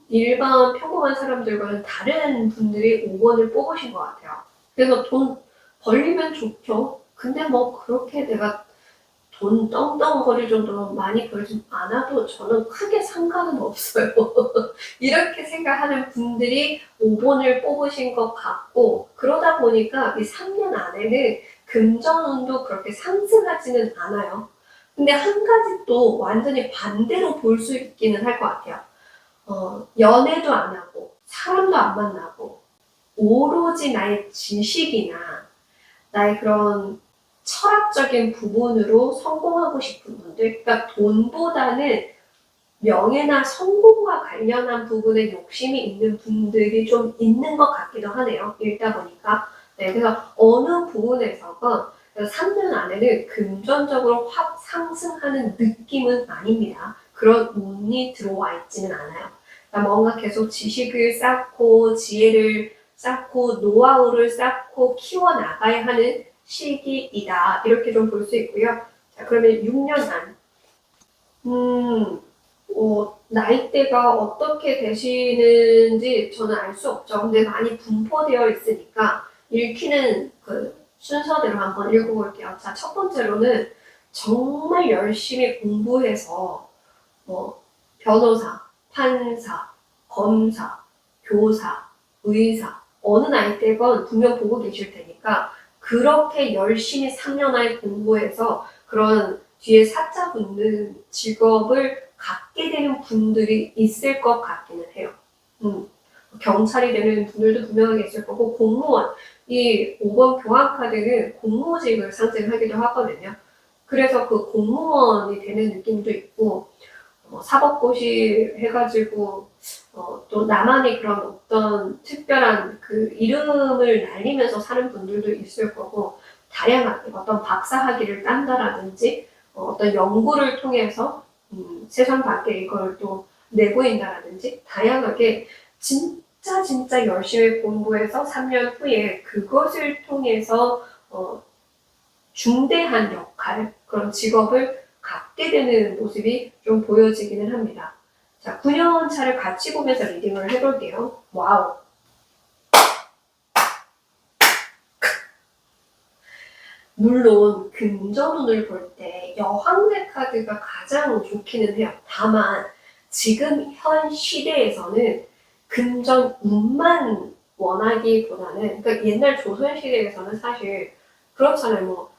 일반 평범한 사람들과는 다른 분들이 5번을 뽑으신 것 같아요. 그래서 돈 벌리면 좋죠. 근데 뭐 그렇게 내가 돈 떵떵거릴 정도로 많이 벌지 않아도 저는 크게 상관은 없어요. 이렇게 생각하는 분들이 5번을 뽑으신 것 같고, 그러다 보니까 이 3년 안에는 금전운도 그렇게 상승하지는 않아요. 근데 한 가지 또 완전히 반대로 볼 수 있기는 할 것 같아요. 연애도 안 하고 사람도 안 만나고 오로지 나의 지식이나 나의 그런 철학적인 부분으로 성공하고 싶은 분들, 그러니까 돈보다는 명예나 성공과 관련한 부분에 욕심이 있는 분들이 좀 있는 것 같기도 하네요. 읽다 보니까. 네, 그래서 어느 부분에서건 3년 안에는 금전적으로 확 상승하는 느낌은 아닙니다. 그런 운이 들어와 있지는 않아요. 그러니까 뭔가 계속 지식을 쌓고 지혜를 쌓고 노하우를 쌓고 키워나가야 하는 시기이다. 이렇게 좀 볼 수 있고요. 자, 그러면 6년 안. 나이대가 어떻게 되시는지 저는 알 수 없죠. 근데 많이 분포되어 있으니까 읽히는 그 순서대로 한번 읽어볼게요. 자, 첫 번째로는 정말 열심히 공부해서 변호사, 판사, 검사, 교사, 의사 어느 나이대건 분명 보고 계실 테니까 그렇게 열심히 3년 안에 공부해서 그런 뒤에 사자 붙는 직업을 갖게 되는 분들이 있을 것 같기는 해요. 경찰이 되는 분들도 분명하게 있을 거고 공무원, 이 5번 교환카드는 공무직을 상징하기도 하거든요. 그래서 그 공무원이 되는 느낌도 있고 사법고시 해가지고 또 나만의 그런 어떤 특별한 그 이름을 날리면서 사는 분들도 있을 거고 다양하게 어떤 박사학위를 딴다라든지 어떤 연구를 통해서 세상 밖에 이걸 또 내보인다라든지 다양하게 진짜 열심히 공부해서 3년 후에 그것을 통해서 중대한 역할, 그런 직업을 갖게 되는 모습이 좀 보여지기는 합니다. 자, 9년 차를 같이 보면서 리딩을 해볼게요. 와우. 물론 금전운을 볼 때 여황대 카드가 가장 좋기는 해요. 다만 지금 현 시대에서는 금전운만 원하기보다는 그러니까 옛날 조선시대에서는 사실 그렇잖아요.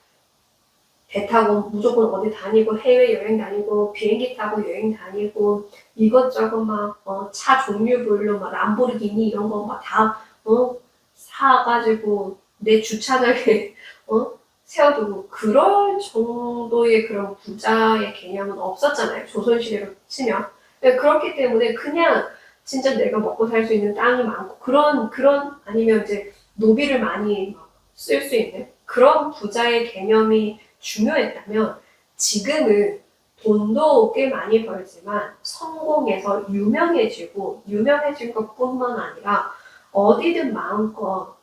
배 타고 무조건 어디 다니고 해외여행 다니고 비행기 타고 여행 다니고 이것저것 차 종류별로 람보르기니 이런 거 다 사가지고 내 주차장에 세워두고 그럴 정도의 그런 부자의 개념은 없었잖아요. 조선시대로 치면. 그렇기 때문에 그냥 진짜 내가 먹고 살 수 있는 땅이 많고 그런 아니면 이제 노비를 많이 쓸 수 있는 그런 부자의 개념이 중요했다면 지금은 돈도 꽤 많이 벌지만 성공해서 유명해지고 유명해진 것뿐만 아니라 어디든 마음껏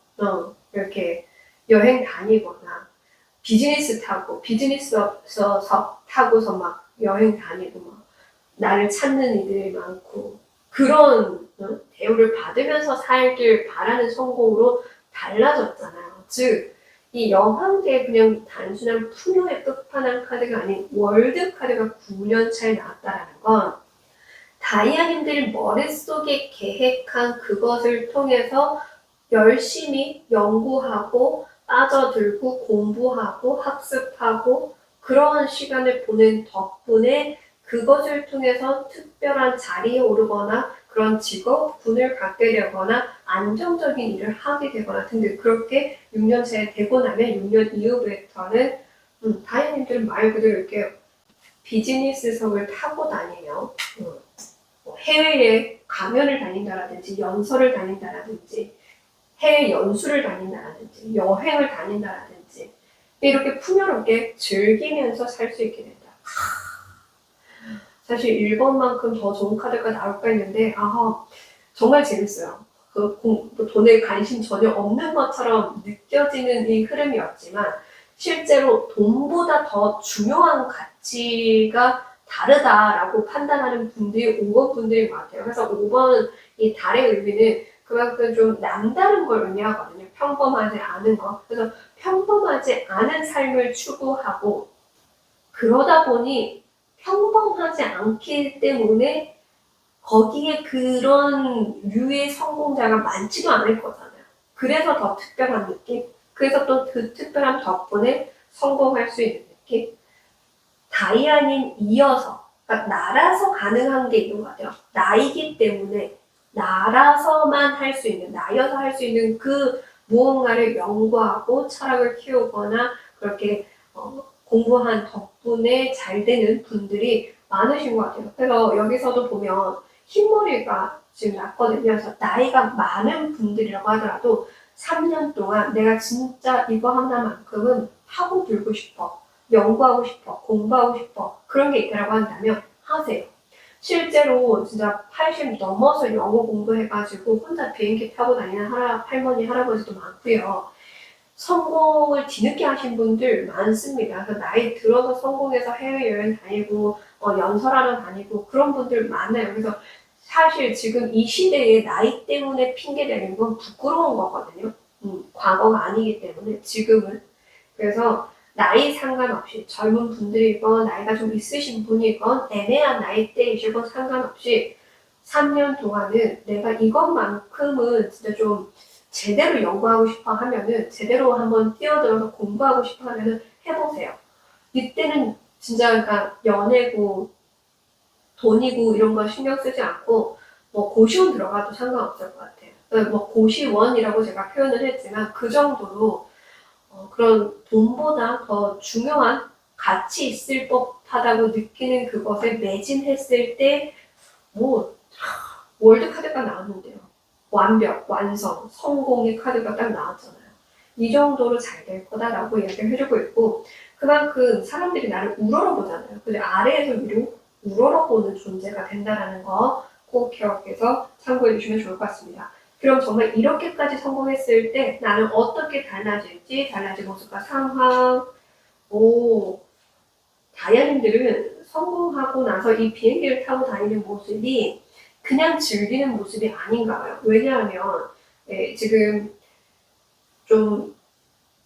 이렇게 여행 다니거나 비즈니스 타고서 막 여행 다니고 나를 찾는 이들이 많고 그런 대우를 받으면서 살길 바라는 성공으로 달라졌잖아요. 즉 이 여황제의 그냥 단순한 풍요의 끝판왕 카드가 아닌 월드 카드가 9년 차에 나왔다라는 건 다이아님들이 머릿속에 계획한 그것을 통해서 열심히 연구하고 빠져들고 공부하고 학습하고 그러한 시간을 보낸 덕분에 그것을 통해서 특별한 자리에 오르거나 그런 직업군을 갖게 되거나 안정적인 일을 하게 되거나 등등 그렇게 6년차에 되고 나면 6년 이후부터는 다이아님들은 말 그대로 이렇게 비즈니스석을 타고 다니며 해외에 강연을 다닌다라든지 연설을 다닌다라든지 해외 연수를 다닌다라든지 여행을 다닌다라든지 이렇게 풍요롭게 즐기면서 살 수 있게 된다. 사실 1번만큼 더 좋은 카드가 나올까 했는데 정말 재밌어요. 돈에 관심 전혀 없는 것처럼 느껴지는 이 흐름이었지만 실제로 돈보다 더 중요한 가치가 다르다라고 판단하는 분들이 5번 분들인 것 같아요. 그래서 5번 이 달의 의미는 그만큼 좀 남다른 걸 의미하거든요. 평범하지 않은 거. 그래서 평범하지 않은 삶을 추구하고 그러다 보니 평범하지 않기 때문에 거기에 그런 류의 성공자가 많지도 않을 거잖아요. 그래서 더 특별한 느낌? 그래서 또 그 특별한 덕분에 성공할 수 있는 느낌? 다이아님 이어서, 그러니까 나라서 가능한 게 있는 것 같아요. 나이기 때문에 나라서만 할 수 있는, 나여서 할 수 있는 그 무언가를 연구하고 철학을 키우거나 그렇게 공부한 덕분에 잘 되는 분들이 많으신 것 같아요. 그래서 여기서도 보면 흰머리가 지금 났거든요. 그래서 나이가 많은 분들이라고 하더라도 3년 동안 내가 진짜 이거 하나만큼은 하고 들고 싶어. 연구하고 싶어. 공부하고 싶어. 그런 게 있다고 한다면 하세요. 실제로 진짜 80 넘어서 영어 공부해가지고 혼자 비행기 타고 다니는 할머니, 할아버지도 많고요. 성공을 뒤늦게 하신 분들 많습니다. 그래서 나이 들어서 성공해서 해외여행 다니고 연설하러 다니고 그런 분들 많아요. 그래서 사실 지금 이 시대에 나이 때문에 핑계대는 건 부끄러운 거거든요. 과거가 아니기 때문에 지금은. 그래서 나이 상관없이 젊은 분들이건 나이가 좀 있으신 분이건 애매한 나이대이시건 상관없이 3년 동안은 내가 이것만큼은 진짜 좀 제대로 연구하고 싶어 하면은 제대로 한번 뛰어들어서 공부하고 싶어 하면은 해보세요. 이때는 진짜 그러니까 연애고 돈이고 이런 거 신경 쓰지 않고 뭐 고시원 들어가도 상관없을 것 같아요. 뭐 고시원이라고 제가 표현을 했지만 그 정도로 그런 돈보다 더 중요한 가치 있을 법하다고 느끼는 그것에 매진했을 때 뭐 월드카드가 나왔는데요. 완벽, 완성, 성공의 카드가 딱 나왔잖아요. 이 정도로 잘 될 거다라고 이야기를 해주고 있고 그만큼 사람들이 나를 우러러보잖아요. 근데 아래에서 위로 우러러보는 존재가 된다는 거 꼭 기억해서 참고해 주시면 좋을 것 같습니다. 그럼 정말 이렇게까지 성공했을 때 나는 어떻게 달라질지, 달라진 모습과 상황, 다이아님들은 성공하고 나서 이 비행기를 타고 다니는 모습이 그냥 즐기는 모습이 아닌가 봐요. 왜냐하면 지금 좀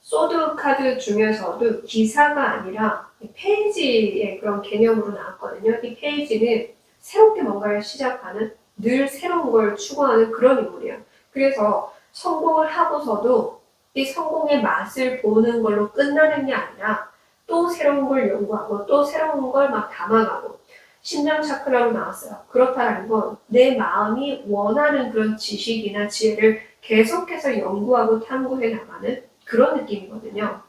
소드 카드 중에서도 기사가 아니라 페이지의 그런 개념으로 나왔거든요. 이 페이지는 새롭게 뭔가를 시작하는 늘 새로운 걸 추구하는 그런 인물이에요. 그래서 성공을 하고서도 이 성공의 맛을 보는 걸로 끝나는 게 아니라 또 새로운 걸 연구하고 또 새로운 걸 막 담아가고 심장 차크라로 나왔어요. 그렇다는 건 내 마음이 원하는 그런 지식이나 지혜를 계속해서 연구하고 탐구해 나가는 그런 느낌이거든요.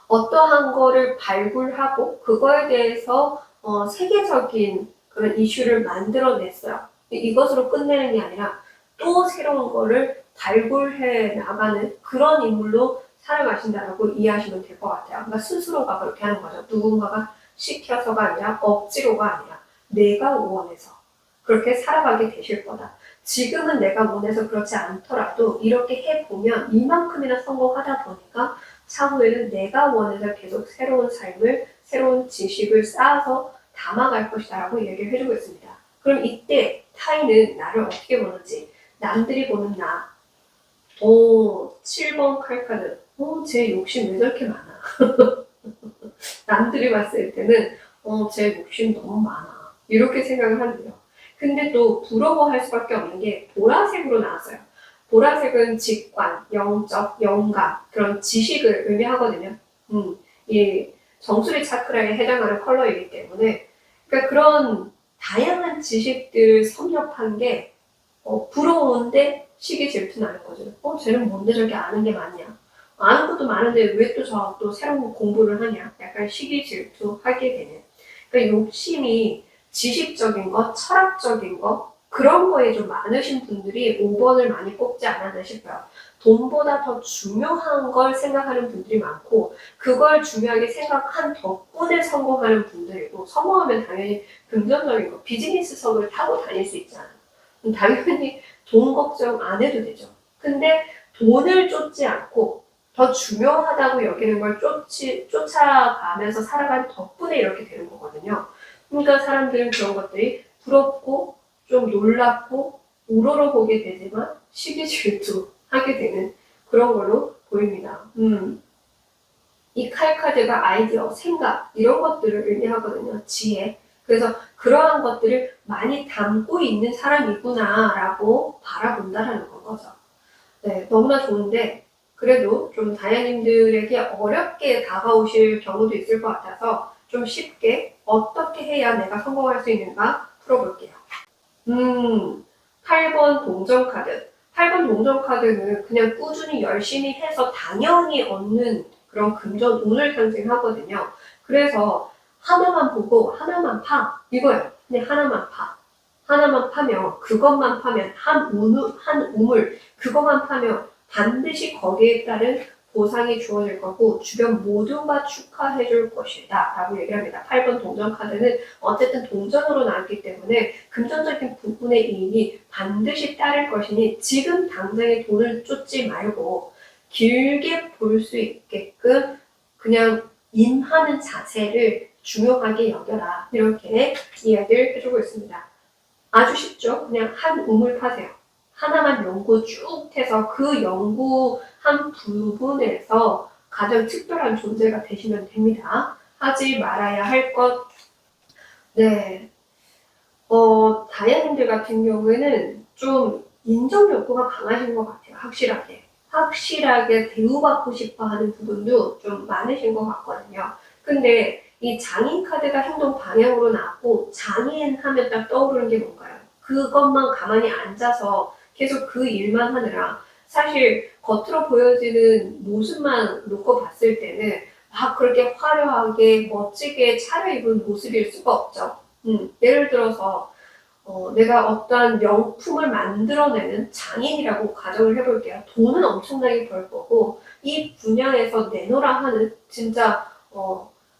어떠한 거를 발굴하고 그거에 대해서 세계적인 그런 이슈를 만들어냈어요. 이것으로 끝내는 게 아니라 또 새로운 거를 발굴해 나가는 그런 인물로 살아가신다라고 이해하시면 될 것 같아요. 그러니까 스스로가 그렇게 하는 거죠. 누군가가 시켜서가 아니라 억지로가 아니라 내가 원해서 그렇게 살아가게 되실 거다. 지금은 내가 원해서 그렇지 않더라도 이렇게 해보면 이만큼이나 성공하다 보니까 차후에는 내가 원해서 계속 새로운 삶을, 새로운 지식을 쌓아서 담아갈 것이다 라고 얘기를 해주고 있습니다. 그럼 이때 타인은 나를 어떻게 보는지, 남들이 보는 나, 7번 칼카드, 제 욕심 왜 저렇게 많아? 남들이 봤을 때는 제 욕심 너무 많아. 이렇게 생각을 한대요. 근데 또 부러워할 수밖에 없는 게 보라색으로 나왔어요. 보라색은 직관, 영적, 영감, 그런 지식을 의미하거든요. 이 정수리 차크라에 해당하는 컬러이기 때문에 그러니까 그런 다양한 지식들을 섭렵한 게 부러운데 시기 질투나는 거죠. 쟤는 뭔데 저렇게 아는 게 많냐? 아는 것도 많은데 왜 또 저 또 새로운 공부를 하냐? 약간 시기 질투하게 되는. 그러니까 욕심이 지식적인 것, 철학적인 것, 그런 거에 좀 많으신 분들이 5번을 많이 뽑지 않았나 싶어요. 돈보다 더 중요한 걸 생각하는 분들이 많고 그걸 중요하게 생각한 덕분에 성공하는 분들이고 성공하면 당연히 금전적인 거, 비즈니스석을 타고 다닐 수 있잖아요. 당연히 돈 걱정 안 해도 되죠. 근데 돈을 쫓지 않고 더 중요하다고 여기는 걸 쫓아가면서 살아간 덕분에 이렇게 되는 거거든요. 그러니까 사람들은 그런 것들이 부럽고 좀 놀랍고 우러러보게 되지만 시기 질투하게 되는 그런 걸로 보입니다. 이 칼카드가 아이디어, 생각 이런 것들을 의미하거든요. 지혜. 그래서 그러한 것들을 많이 담고 있는 사람이구나라고 바라본다라는 건 거죠. 네, 너무나 좋은데 그래도 좀 다이아님들에게 어렵게 다가오실 경우도 있을 것 같아서 좀 쉽게 어떻게 해야 내가 성공할 수 있는가 풀어볼게요. 8번 동전카드. 8번 동전카드는 그냥 꾸준히 열심히 해서 당연히 얻는 그런 금전 운을 상징하거든요. 그래서 하나만 보고 하나만 파. 이거예요. 그냥 하나만 파. 하나만 파면 그것만 파면 한 우물 그것만 파면 반드시 거기에 따른 보상이 주어질 거고 주변 모두가 축하해 줄 것이다 라고 얘기합니다. 8번 동전카드는 어쨌든 동전으로 나왔기 때문에 금전적인 부분의 이익이 반드시 따를 것이니 지금 당장에 돈을 쫓지 말고 길게 볼 수 있게끔 그냥 임하는 자세를 중요하게 여겨라. 이렇게 이야기를 해주고 있습니다. 아주 쉽죠? 그냥 한 우물 파세요. 하나만 연구 쭉 해서 그 연구한 부분에서 가장 특별한 존재가 되시면 됩니다. 하지 말아야 할 것. 네. 다이아님들 같은 경우에는 좀 인정 욕구가 강하신 것 같아요. 확실하게 대우받고 싶어 하는 부분도 좀 많으신 것 같거든요. 근데 이 장인 카드가 행동 방향으로 나왔고, 장인 하면 딱 떠오르는 게 뭔가요? 그것만 가만히 앉아서 계속 그 일만 하느라 사실 겉으로 보여지는 모습만 놓고 봤을 때는 막 그렇게 화려하게 멋지게 차려입은 모습일 수가 없죠. 예를 들어서 내가 어떠한 명품을 만들어내는 장인이라고 가정을 해볼게요. 돈은 엄청나게 벌 거고 이 분야에서 내놓으라 하는 진짜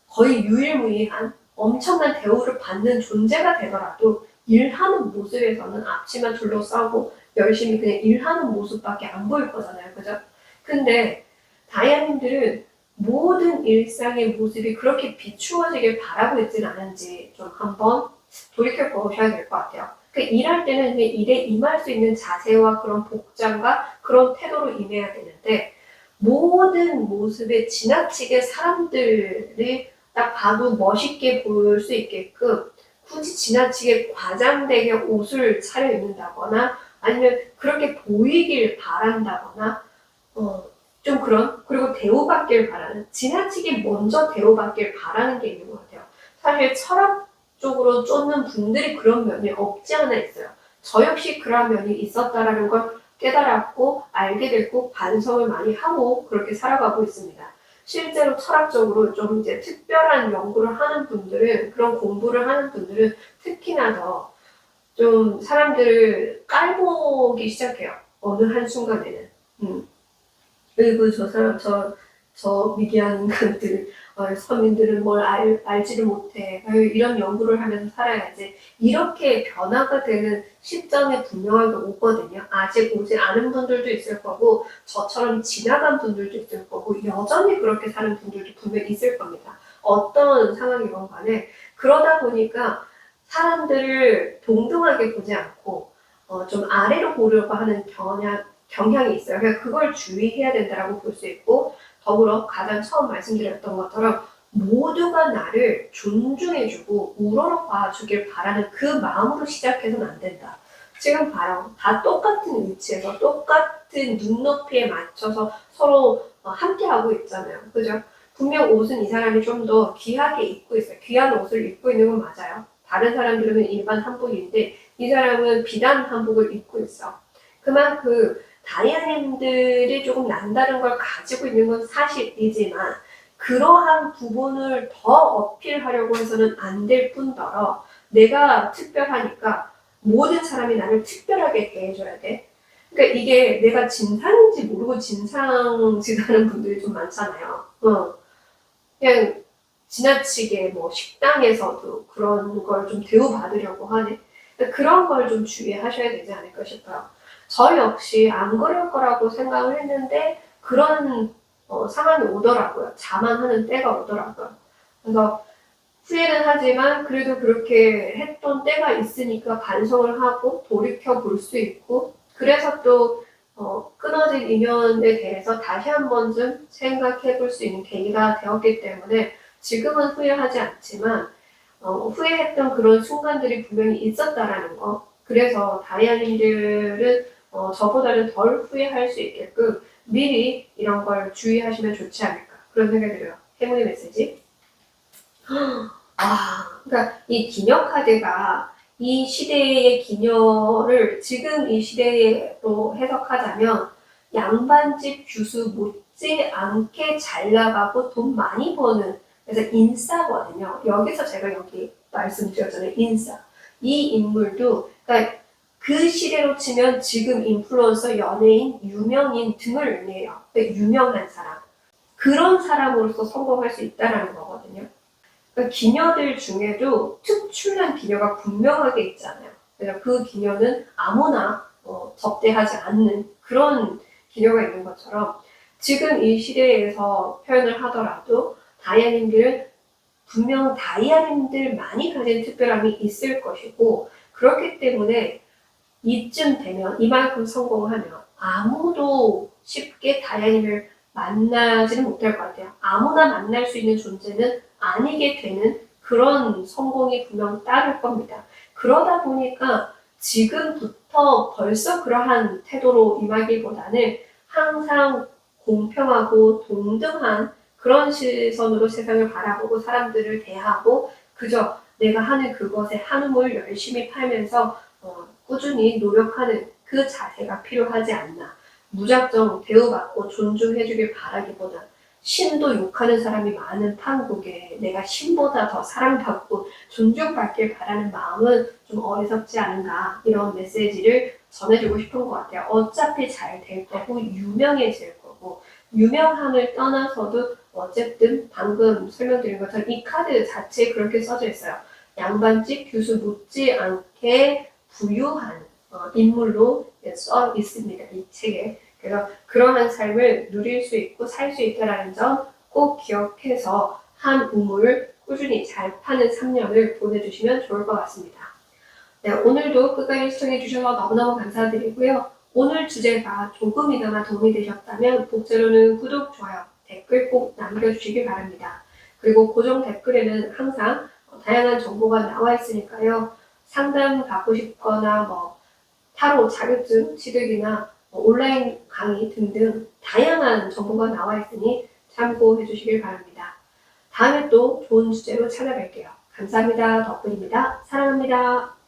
거의 유일무이한 엄청난 대우를 받는 존재가 되더라도 일하는 모습에서는 앞치마 둘러싸고 열심히 그냥 일하는 모습밖에 안 보일 거잖아요. 그죠? 근데 다이아님들은 모든 일상의 모습이 그렇게 비추어지길 바라고 있지는 않은지 좀 한번 돌이켜 보셔야 될 것 같아요. 일할 때는 일에 임할 수 있는 자세와 그런 복장과 그런 태도로 임해야 되는데 모든 모습에 지나치게 사람들이 딱 봐도 멋있게 보일 수 있게끔 굳이 지나치게 과장되게 옷을 차려입는다거나 아니면 그렇게 보이길 바란다거나 좀 그리고 대우받길 바라는, 지나치게 먼저 대우받길 바라는 게 있는 것 같아요. 사실 철학적으로 쫓는 분들이 그런 면이 없지 않아 있어요. 저 역시 그런 면이 있었다라는 걸 깨달았고 알게 됐고 반성을 많이 하고 그렇게 살아가고 있습니다. 실제로 철학적으로 좀 이제 특별한 연구를 하는 분들은, 그런 공부를 하는 분들은 특히나 더 좀 사람들을 깔보기 시작해요. 어느 한순간에는. 그리고 저 사람, 저 미개한 인간들, 서민들은 뭘 알지를 못해. 이런 연구를 하면서 살아야지. 이렇게 변화가 되는 시점이 분명하게 오거든요. 아직 오지 않은 분들도 있을 거고, 저처럼 지나간 분들도 있을 거고, 여전히 그렇게 사는 분들도 분명히 있을 겁니다. 어떤 상황이건 간에. 그러다 보니까 사람들을 동등하게 보지 않고, 좀 아래로 보려고 하는 경향이 있어요. 그래서 그걸 주의해야 된다고 볼 수 있고, 더불어 가장 처음 말씀드렸던 것처럼 모두가 나를 존중해주고 우러러 봐주길 바라는 그 마음으로 시작해서는 안 된다. 지금 봐요. 다 똑같은 위치에서 똑같은 눈높이에 맞춰서 서로 함께하고 있잖아요. 그죠? 분명 옷은 이 사람이 좀 더 귀하게 입고 있어요. 귀한 옷을 입고 있는 건 맞아요. 다른 사람들은 일반 한복인데 이 사람은 비단 한복을 입고 있어. 그만큼 다이아님들이 조금 남다른 걸 가지고 있는 건 사실이지만 그러한 부분을 더 어필하려고 해서는 안 될 뿐더러 내가 특별하니까 모든 사람이 나를 특별하게 대해줘야 돼. 그러니까 이게 내가 진상인지 모르고 진상짓하는 분들이 좀 많잖아요. 그냥 지나치게 뭐 식당에서도 그런 걸 좀 대우받으려고 하네. 그러니까 그런 걸 좀 주의하셔야 되지 않을까 싶어요. 저 역시 안 그럴 거라고 생각을 했는데 그런 상황이 오더라고요. 자만하는 때가 오더라고요. 그래서 후회는 하지만 그래도 그렇게 했던 때가 있으니까 반성을 하고 돌이켜 볼 수 있고, 그래서 또 끊어진 인연에 대해서 다시 한 번쯤 생각해 볼 수 있는 계기가 되었기 때문에 지금은 후회하지 않지만 후회했던 그런 순간들이 분명히 있었다라는 거. 그래서 다이아님들은 저보다는 덜 후회할 수 있게끔 미리 이런 걸 주의하시면 좋지 않을까, 그런 생각이 들어요. 행운의 메시지. 그러니까 이 기녀 카드가 이 시대의 기녀를 지금 이 시대로 해석하자면 양반집 규수 못지않게 잘 나가고 돈 많이 버는, 그래서 인싸거든요. 여기서 제가 여기 말씀드렸잖아요. 인싸. 이 인물도 그러니까 그 시대로 치면 지금 인플루언서, 연예인, 유명인 등을 의미해요. 그러니까 유명한 사람. 그런 사람으로서 성공할 수 있다는 거거든요. 그러니까 기녀들 중에도 특출난 기녀가 분명하게 있잖아요. 그래서 그 기녀는 아무나 접대하지 않는 그런 기녀가 있는 것처럼 지금 이 시대에서 표현을 하더라도 다이아님들은 분명 다이아님들 많이 가진 특별함이 있을 것이고, 그렇기 때문에 이쯤 되면, 이만큼 성공하면 아무도 쉽게 다이아님을 만나지는 못할 것 같아요. 아무나 만날 수 있는 존재는 아니게 되는 그런 성공이 분명 따를 겁니다. 그러다 보니까 지금부터 벌써 그러한 태도로 임하기보다는 항상 공평하고 동등한 그런 시선으로 세상을 바라보고 사람들을 대하고, 그저 내가 하는 그것에 한움을 열심히 팔면서 꾸준히 노력하는 그 자세가 필요하지 않나. 무작정 대우받고 존중해주길 바라기보다, 신도 욕하는 사람이 많은 판국에 내가 신보다 더 사랑받고 존중받길 바라는 마음은 좀 어리석지 않은가, 이런 메시지를 전해주고 싶은 것 같아요. 어차피 잘 될 거고 유명해질 거고, 유명함을 떠나서도 어쨌든 방금 설명드린 것처럼 이 카드 자체에 그렇게 써져 있어요. 양반집 교수 못지않게 부유한 인물로 써 있습니다. 이 책에. 그래서 그러한 삶을 누릴 수 있고 살 수 있다는 점 꼭 기억해서 한 우물을 꾸준히 잘 파는 3년을 보내주시면 좋을 것 같습니다. 네, 오늘도 끝까지 시청해주셔서 너무너무 감사드리고요. 오늘 주제가 조금이나마 도움이 되셨다면 복제로는 구독, 좋아요, 댓글 꼭 남겨주시기 바랍니다. 그리고 고정 댓글에는 항상 다양한 정보가 나와 있으니까요. 상담 받고 싶거나 타로 자격증 취득이나 온라인 강의 등등 다양한 정보가 나와 있으니 참고해 주시길 바랍니다. 다음에 또 좋은 주제로 찾아뵐게요. 감사합니다. 덕분입니다. 사랑합니다.